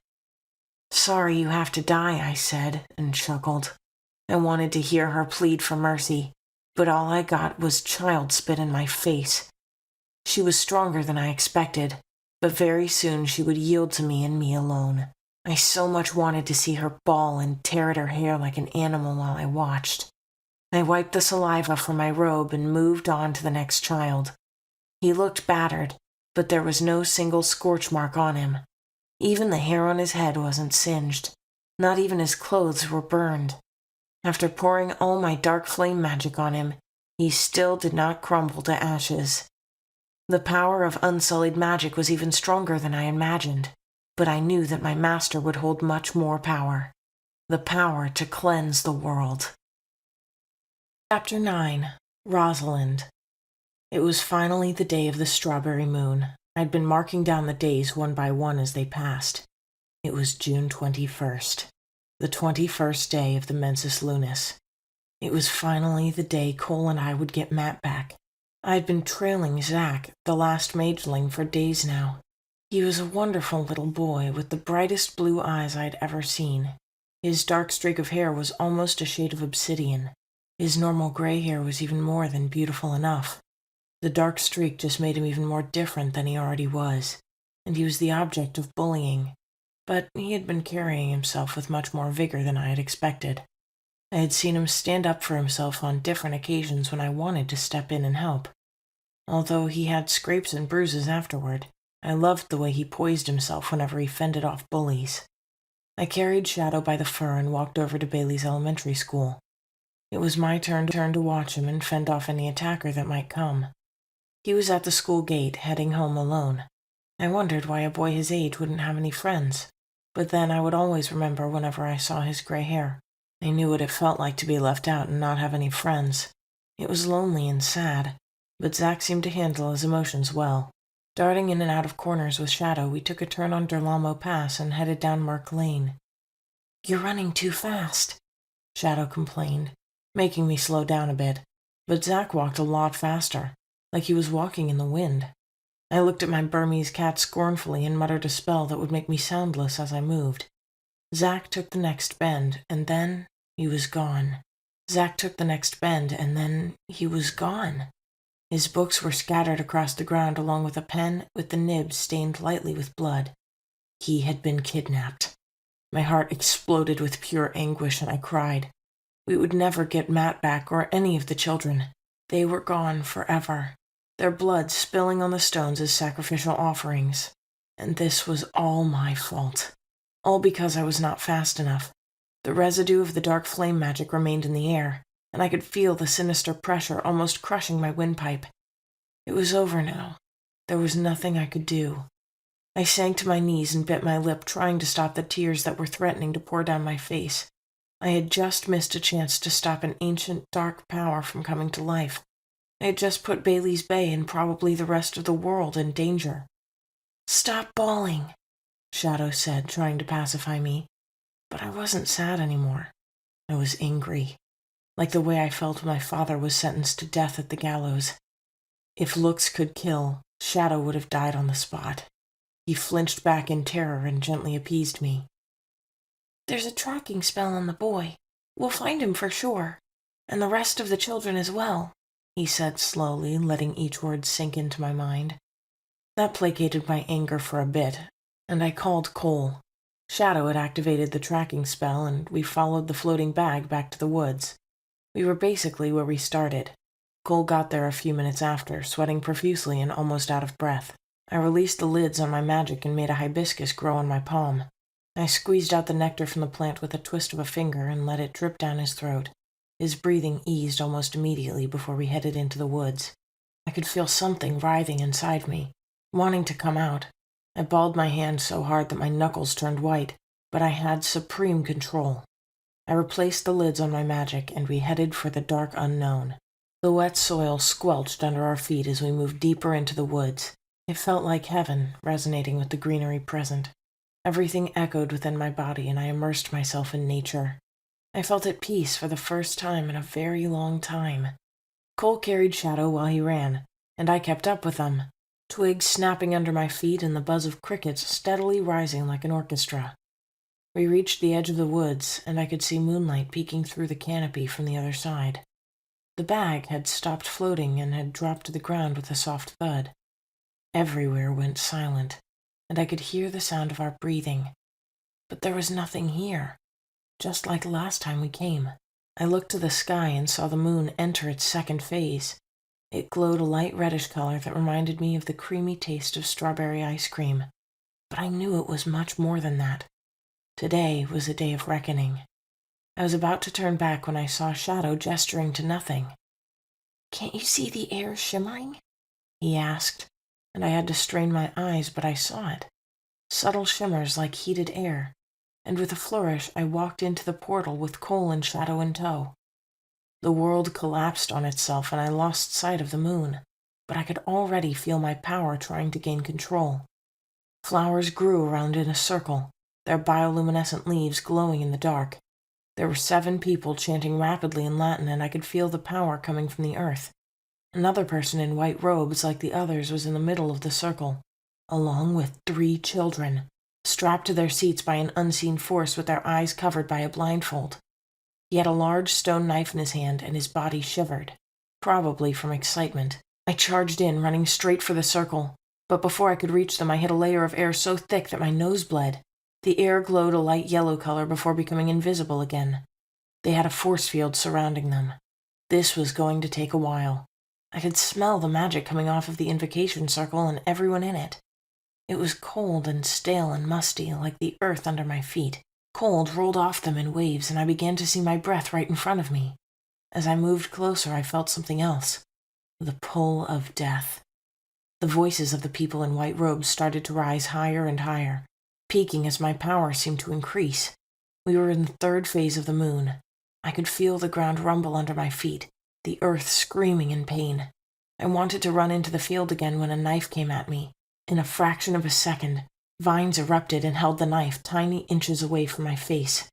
S2: "Sorry you have to die," I said, and chuckled. I wanted to hear her plead for mercy, but all I got was child spit in my face. She was stronger than I expected, but very soon she would yield to me and me alone. I so much wanted to see her bawl and tear at her hair like an animal while I watched. I wiped the saliva from my robe and moved on to the next child. He looked battered, but there was no single scorch mark on him. Even the hair on his head wasn't singed. Not even his clothes were burned. After pouring all my dark flame magic on him, he still did not crumble to ashes. The power of unsullied magic was even stronger than I imagined, but I knew that my master would hold much more power. The power to cleanse the world. Chapter 9. Rosalind. It was finally the day of the strawberry moon. I'd been marking down the days one by one as they passed. It was June 21st, the 21st day of the mensis lunis. It was finally the day Cole and I would get Matt back. I had been trailing Zach, the last mageling, for days now. He was a wonderful little boy with the brightest blue eyes I'd ever seen. His dark streak of hair was almost a shade of obsidian. His normal gray hair was even more than beautiful enough. The dark streak just made him even more different than he already was, and he was the object of bullying. But he had been carrying himself with much more vigor than I had expected. I had seen him stand up for himself on different occasions when I wanted to step in and help. Although he had scrapes and bruises afterward, I loved the way he poised himself whenever he fended off bullies. I carried Shadow by the fur and walked over to Bailey's elementary school. It was my turn to watch him and fend off any attacker that might come. He was at the school gate, heading home alone. I wondered why a boy his age wouldn't have any friends, but then I would always remember whenever I saw his gray hair. I knew what it felt like to be left out and not have any friends. It was lonely and sad, but Zach seemed to handle his emotions well. Darting in and out of corners with Shadow, we took a turn on Derlamo Pass and headed down Merk Lane. "You're running too fast," Shadow complained, making me slow down a bit, but Zach walked a lot faster, like he was walking in the wind. I looked at my Burmese cat scornfully and muttered a spell that would make me soundless as I moved. Zach took the next bend, and then he was gone. Zach took the next bend, and then he was gone. His books were scattered across the ground along with a pen with the nib stained lightly with blood. He had been kidnapped. My heart exploded with pure anguish, and I cried. We would never get Matt back or any of the children. They were gone forever, their blood spilling on the stones as sacrificial offerings. And this was all my fault. All because I was not fast enough. The residue of the dark flame magic remained in the air, and I could feel the sinister pressure almost crushing my windpipe. It was over now. There was nothing I could do. I sank to my knees and bit my lip, trying to stop the tears that were threatening to pour down my face. I had just missed a chance to stop an ancient dark power from coming to life. I had just put Bailey's Bay and probably the rest of the world in danger. "Stop bawling," Shadow said, trying to pacify me. But I wasn't sad anymore. I was angry, like the way I felt when my father was sentenced to death at the gallows. If looks could kill, Shadow would have died on the spot. He flinched back in terror and gently appeased me. "There's a tracking spell on the boy. We'll find him for sure. And the rest of the children as well," he said slowly, letting each word sink into my mind. That placated my anger for a bit, and I called Cole. Shadow had activated the tracking spell, and we followed the floating bag back to the woods. We were basically where we started. Cole got there a few minutes after, sweating profusely and almost out of breath. I released the lids on my magic and made a hibiscus grow on my palm. I squeezed out the nectar from the plant with a twist of a finger and let it drip down his throat. His breathing eased almost immediately before we headed into the woods. I could feel something writhing inside me, wanting to come out. I balled my hand so hard that my knuckles turned white, but I had supreme control. I replaced the lids on my magic, and we headed for the dark unknown. The wet soil squelched under our feet as we moved deeper into the woods. It felt like heaven, resonating with the greenery present. Everything echoed within my body, and I immersed myself in nature. I felt at peace for the first time in a very long time. Cole carried Shadow while he ran, and I kept up with them, twigs snapping under my feet and the buzz of crickets steadily rising like an orchestra. We reached the edge of the woods, and I could see moonlight peeking through the canopy from the other side. The bag had stopped floating and had dropped to the ground with a soft thud. Everywhere went silent, and I could hear the sound of our breathing. But there was nothing here, just like last time we came. I looked to the sky and saw the moon enter its second phase. It glowed a light reddish color that reminded me of the creamy taste of strawberry ice cream. But I knew it was much more than that. Today was a day of reckoning. I was about to turn back when I saw Shadow gesturing to nothing. "Can't you see the air shimmering?" he asked, and I had to strain my eyes, but I saw it. Subtle shimmers like heated air, and with a flourish I walked into the portal with Cole and Shadow in tow. The world collapsed on itself and I lost sight of the moon, but I could already feel my power trying to gain control. Flowers grew around in a circle, their bioluminescent leaves glowing in the dark. There were 7 people chanting rapidly in Latin, and I could feel the power coming from the earth. Another person in white robes like the others was in the middle of the circle, along with 3 children, strapped to their seats by an unseen force with their eyes covered by a blindfold. He had a large stone knife in his hand, and his body shivered, probably from excitement. I charged in, running straight for the circle, but before I could reach them I hit a layer of air so thick that my nose bled. The air glowed a light yellow color before becoming invisible again. They had a force field surrounding them. This was going to take a while. I could smell the magic coming off of the invocation circle and everyone in it. It was cold and stale and musty, like the earth under my feet. Cold rolled off them in waves, and I began to see my breath right in front of me. As I moved closer, I felt something else. The pull of death. The voices of the people in white robes started to rise higher and higher, peaking as my power seemed to increase. We were in the 3rd phase of the moon. I could feel the ground rumble under my feet, the earth screaming in pain. I wanted to run into the field again when a knife came at me. In a fraction of a second, vines erupted and held the knife tiny inches away from my face.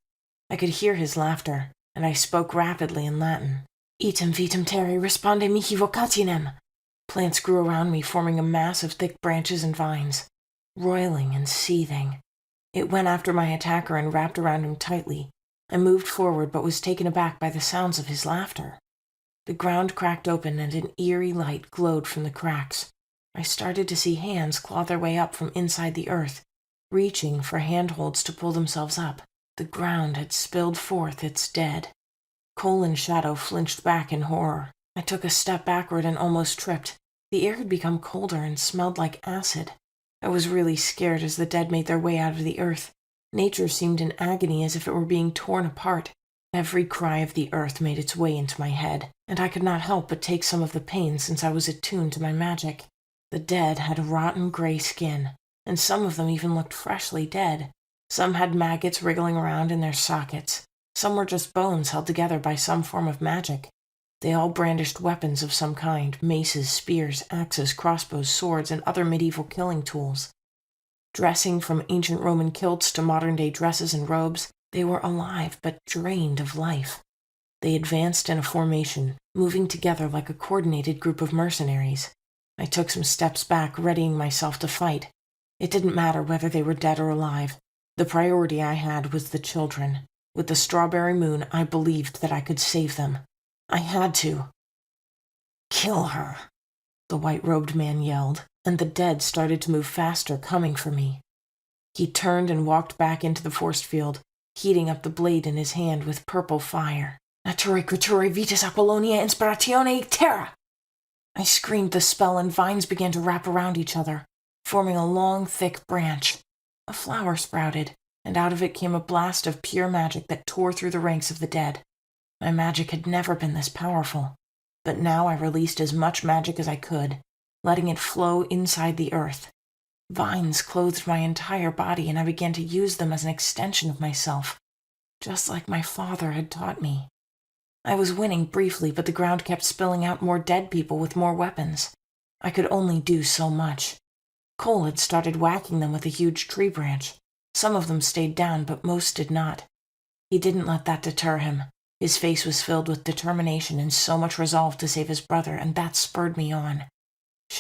S2: I could hear his laughter, and I spoke rapidly in Latin. "Item vitam terrae responde mihi vocatinem." Plants grew around me, forming a mass of thick branches and vines, roiling and seething. It went after my attacker and wrapped around him tightly. I moved forward but was taken aback by the sounds of his laughter. The ground cracked open and an eerie light glowed from the cracks. I started to see hands claw their way up from inside the earth, reaching for handholds to pull themselves up. The ground had spilled forth its dead. Cole and Shadow flinched back in horror. I took a step backward and almost tripped. The air had become colder and smelled like acid. I was really scared as the dead made their way out of the earth. Nature seemed in agony as if it were being torn apart. Every cry of the earth made its way into my head, and I could not help but take some of the pain since I was attuned to my magic. The dead had rotten gray skin, and some of them even looked freshly dead. Some had maggots wriggling around in their sockets. Some were just bones held together by some form of magic. They all brandished weapons of some kind: maces, spears, axes, crossbows, swords, and other medieval killing tools. Dressing from ancient Roman kilts to modern-day dresses and robes, they were alive but drained of life. They advanced in a formation, moving together like a coordinated group of mercenaries. I took some steps back, readying myself to fight. It didn't matter whether they were dead or alive. The priority I had was the children. With the strawberry moon, I believed that I could save them. I had to. "Kill her," the white-robed man yelled, and the dead started to move faster, coming for me. He turned and walked back into the force field, heating up the blade in his hand with purple fire. "Naturae creaturae vitis Apollonia inspiratione terra!" I screamed the spell, and vines began to wrap around each other, forming a long, thick branch. A flower sprouted, and out of it came a blast of pure magic that tore through the ranks of the dead. My magic had never been this powerful, but now I released as much magic as I could, letting it flow inside the earth. Vines clothed my entire body, and I began to use them as an extension of myself, just like my father had taught me. I was winning briefly, but the ground kept spilling out more dead people with more weapons. I could only do so much. Cole had started whacking them with a huge tree branch. Some of them stayed down, but most did not. He didn't let that deter him. His face was filled with determination and so much resolve to save his brother, and that spurred me on.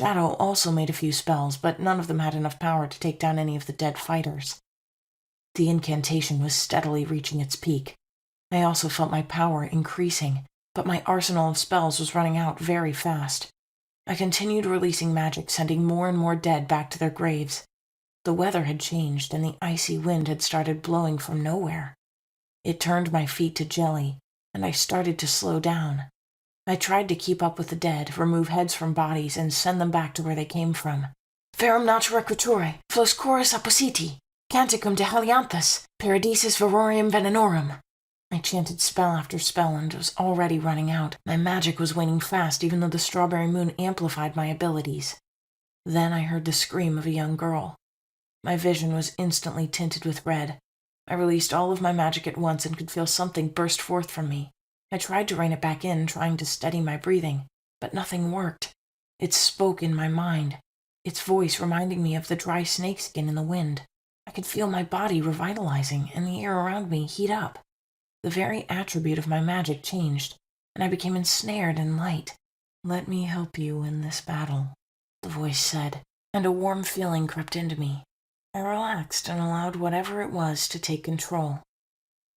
S2: Shadow also made a few spells, but none of them had enough power to take down any of the dead fighters. The incantation was steadily reaching its peak. I also felt my power increasing, but my arsenal of spells was running out very fast. I continued releasing magic, sending more and more dead back to their graves. The weather had changed, and the icy wind had started blowing from nowhere. It turned my feet to jelly, and I started to slow down. I tried to keep up with the dead, remove heads from bodies, and send them back to where they came from. Verum natura recruture, flos chorus appositi, canticum de helianthus, paradisus verorium venenorum. I chanted spell after spell and was already running out. My magic was waning fast, even though the strawberry moon amplified my abilities. Then I heard the scream of a young girl. My vision was instantly tinted with red. I released all of my magic at once and could feel something burst forth from me. I tried to rein it back in, trying to steady my breathing, but nothing worked. It spoke in my mind, its voice reminding me of the dry snakeskin in the wind. I could feel my body revitalizing and the air around me heat up. The very attribute of my magic changed, and I became ensnared in light. "Let me help you win this battle," the voice said, and a warm feeling crept into me. I relaxed and allowed whatever it was to take control.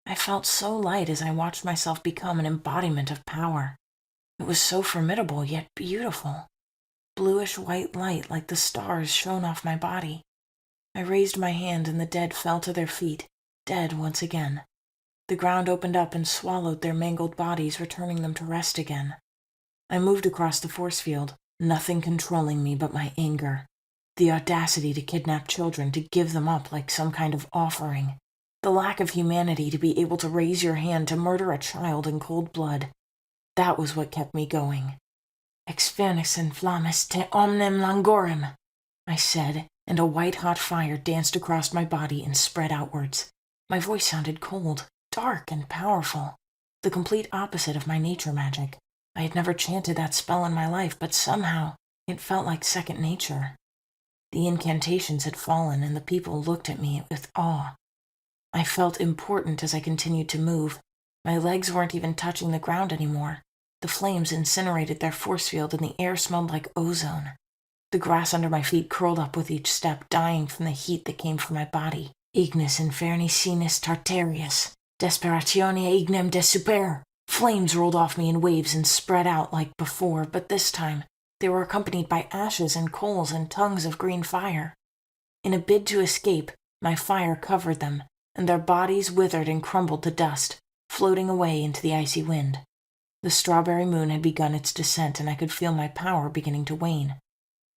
S2: I felt so light as I watched myself become an embodiment of power. It was so formidable yet beautiful. Bluish-white light like the stars shone off my body. I raised my hand and the dead fell to their feet, dead once again. The ground opened up and swallowed their mangled bodies, returning them to rest again. I moved across the force field, nothing controlling me but my anger. The audacity to kidnap children, to give them up like some kind of offering. The lack of humanity to be able to raise your hand to murder a child in cold blood. That was what kept me going. "Ex fanis inflammis te omnem langorum," I said, and a white-hot fire danced across my body and spread outwards. My voice sounded cold, dark, and powerful, the complete opposite of my nature magic. I had never chanted that spell in my life, but somehow it felt like second nature. The incantations had fallen, and the people looked at me with awe. I felt important as I continued to move. My legs weren't even touching the ground anymore. The flames incinerated their force field, and the air smelled like ozone. The grass under my feet curled up with each step, dying from the heat that came from my body. "Ignis inferni sinus tartarius, desperatione ignem de super." Flames rolled off me in waves and spread out like before, but this time they were accompanied by ashes and coals and tongues of green fire. In a bid to escape, my fire covered them, and their bodies withered and crumbled to dust, floating away into the icy wind. The strawberry moon had begun its descent, and I could feel my power beginning to wane.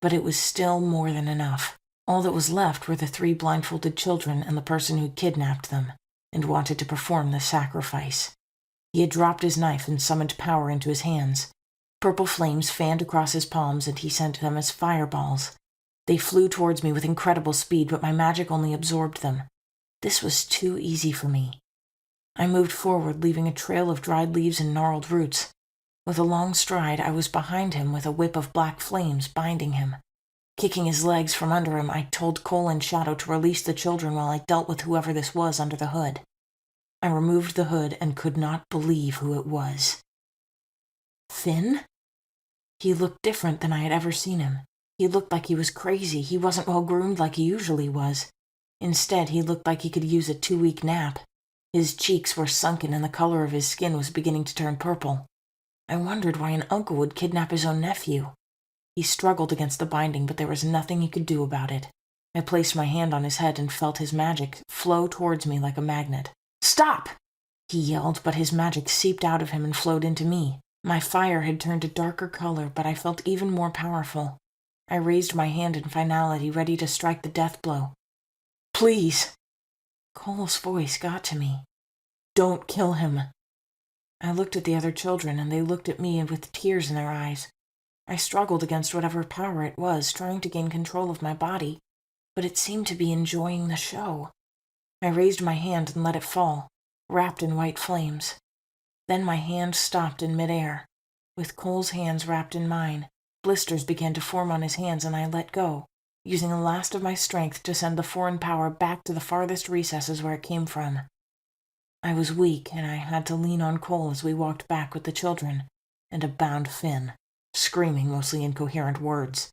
S2: But it was still more than enough. All that was left were the 3 blindfolded children and the person who kidnapped them, and wanted to perform the sacrifice. He had dropped his knife and summoned power into his hands. Purple flames fanned across his palms, and he sent them as fireballs. They flew towards me with incredible speed, but my magic only absorbed them. This was too easy for me. I moved forward, leaving a trail of dried leaves and gnarled roots. With a long stride, I was behind him with a whip of black flames binding him. Kicking his legs from under him, I told Cole and Shadow to release the children while I dealt with whoever this was under the hood. I removed the hood and could not believe who it was. Finn? He looked different than I had ever seen him. He looked like he was crazy. He wasn't well groomed like he usually was. Instead, he looked like he could use a 2-week nap. His cheeks were sunken and the color of his skin was beginning to turn purple. I wondered why an uncle would kidnap his own nephew. He struggled against the binding, but there was nothing he could do about it. I placed my hand on his head and felt his magic flow towards me like a magnet. "Stop!" he yelled, but his magic seeped out of him and flowed into me. My fire had turned a darker color, but I felt even more powerful. I raised my hand in finality, ready to strike the death blow. "Please!" Cole's voice got to me. "Don't kill him." I looked at the other children, and they looked at me with tears in their eyes. I struggled against whatever power it was, trying to gain control of my body, but it seemed to be enjoying the show. I raised my hand and let it fall, wrapped in white flames. Then my hand stopped in midair. With Cole's hands wrapped in mine, blisters began to form on his hands, and I let go, using the last of my strength to send the foreign power back to the farthest recesses where it came from. I was weak, and I had to lean on Cole as we walked back with the children, and a bound Finn, screaming mostly incoherent words.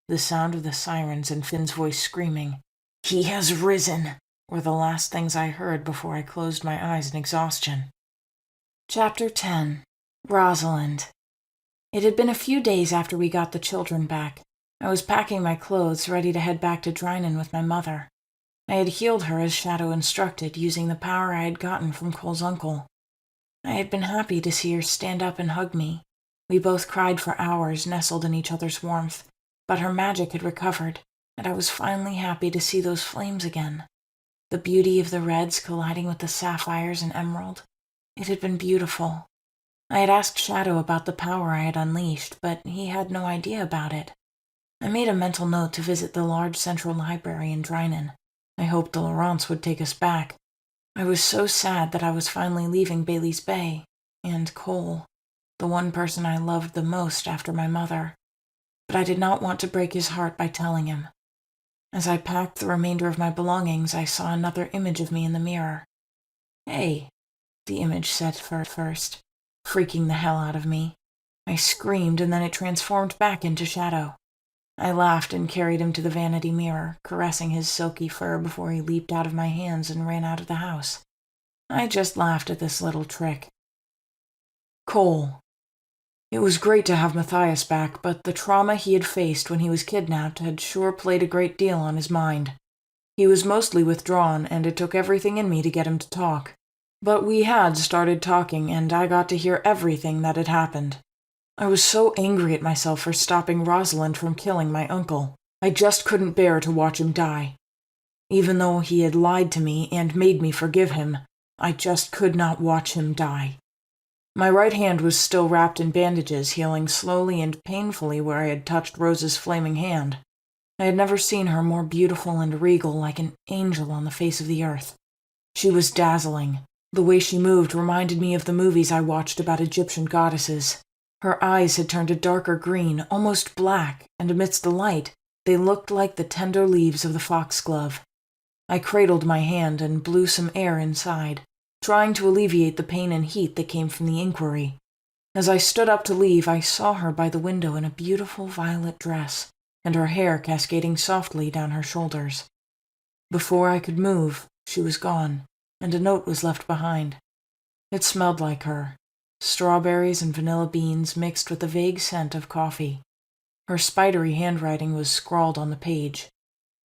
S2: The sound of the sirens and Finn's voice screaming, "He has risen!" were the last things I heard before I closed my eyes in exhaustion.
S1: Chapter 10. Rosalind. It had been a few days after we got the children back. I was packing my clothes, ready to head back to Drynan with my mother. I had healed her as Shadow instructed, using the power I had gotten from Cole's uncle. I had been happy to see her stand up and hug me. We both cried for hours, nestled in each other's warmth, but her magic had recovered, and I was finally happy to see those flames again. The beauty of the reds colliding with the sapphires and emerald. It had been beautiful. I had asked Shadow about the power I had unleashed, but he had no idea about it. I made a mental note to visit the large central library in Drynan. I hoped the Laurents would take us back. I was so sad that I was finally leaving Bailey's Bay, and Cole, the one person I loved the most after my mother. But I did not want to break his heart by telling him. As I packed the remainder of my belongings, I saw another image of me in the mirror. "Hey," the image said first, freaking the hell out of me. I screamed, and then it transformed back into Shadow. I laughed and carried him to the vanity mirror, caressing his silky fur before he leaped out of my hands and ran out of the house. I just laughed at this little trick. Cole. It was great to have Matthias back, but the trauma he had faced when he was kidnapped had sure played a great deal on his mind. He was mostly withdrawn, and it took everything in me to get him to talk. But we had started talking, and I got to hear everything that had happened. I was so angry at myself for stopping Rosalind from killing my uncle. I just couldn't bear to watch him die. Even though he had lied to me and made me forgive him, I just could not watch him die. My right hand was still wrapped in bandages, healing slowly and painfully where I had touched Rose's flaming hand. I had never seen her more beautiful and regal, like an angel on the face of the earth. She was dazzling. The way she moved reminded me of the movies I watched about Egyptian goddesses. Her eyes had turned a darker green, almost black, and amidst the light, they looked like the tender leaves of the foxglove. I cradled my hand and blew some air inside, trying to alleviate the pain and heat that came from the inquiry. As I stood up to leave, I saw her by the window in a beautiful violet dress, and her hair cascading softly down her shoulders. Before I could move, she was gone, and a note was left behind. It smelled like her. Strawberries and vanilla beans mixed with a vague scent of coffee. Her spidery handwriting was scrawled on the page.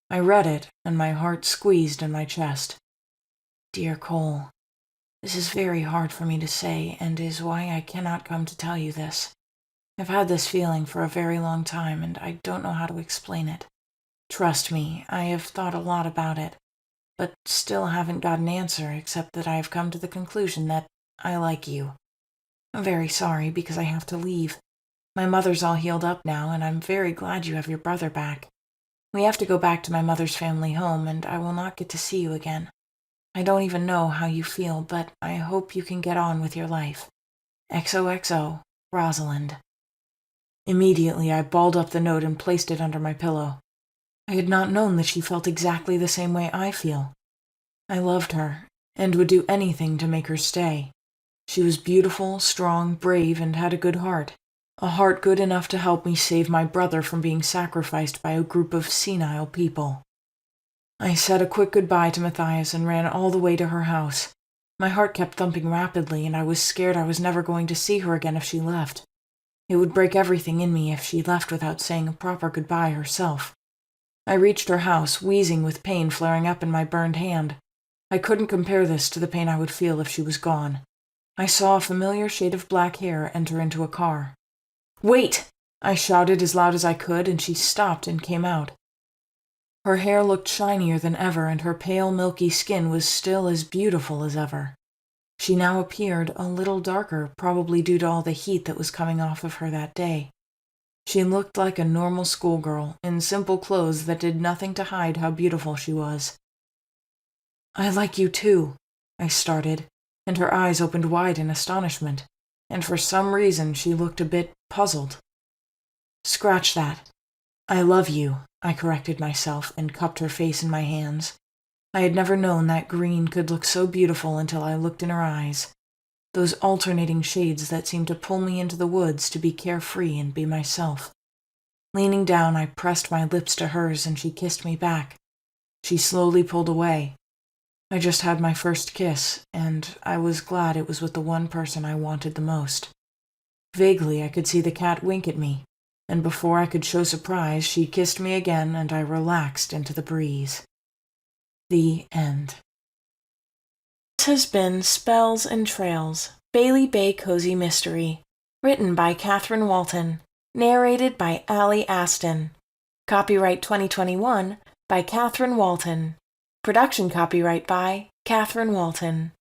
S1: I read it, and my heart squeezed in my chest. Dear Cole, this is very hard for me to say, and is why I cannot come to tell you this. I've had this feeling for a very long time, and I don't know how to explain it. Trust me, I have thought a lot about it, but still haven't got an answer except that I have come to the conclusion that I like you. I'm very sorry because I have to leave. My mother's all healed up now, and I'm very glad you have your brother back. We have to go back to my mother's family home, and I will not get to see you again. I don't even know how you feel, but I hope you can get on with your life. XOXO, Rosalind. Immediately I balled up the note and placed it under my pillow. I had not known that she felt exactly the same way I feel. I loved her, and would do anything to make her stay. She was beautiful, strong, brave, and had a good heart. A heart good enough to help me save my brother from being sacrificed by a group of senile people. I said a quick goodbye to Matthias and ran all the way to her house. My heart kept thumping rapidly, and I was scared I was never going to see her again if she left. It would break everything in me if she left without saying a proper goodbye herself. I reached her house, wheezing with pain flaring up in my burned hand. I couldn't compare this to the pain I would feel if she was gone. I saw a familiar shade of black hair enter into a car. "Wait!" I shouted as loud as I could, and she stopped and came out. Her hair looked shinier than ever, and her pale, milky skin was still as beautiful as ever. She now appeared a little darker, probably due to all the heat that was coming off of her that day. She looked like a normal schoolgirl, in simple clothes that did nothing to hide how beautiful she was. "I like you too," I started, and her eyes opened wide in astonishment, and for some reason she looked a bit puzzled. "Scratch that. I love you," I corrected myself and cupped her face in my hands. I had never known that green could look so beautiful until I looked in her eyes. Those alternating shades that seemed to pull me into the woods to be carefree and be myself.
S2: Leaning down, I pressed my lips to hers and she kissed me back. She slowly pulled away. I just had my first kiss, and I was glad it was with the one person I wanted the most. Vaguely, I could see the cat wink at me, and before I could show surprise, she kissed me again and I relaxed into the breeze. The end.
S1: This has been Spells and Trails, Bailey Bay Cozy Mystery, written by Catherine Walton, narrated by Allie Aston. Copyright 2021 by Catherine Walton. Production copyright by Catherine Walton.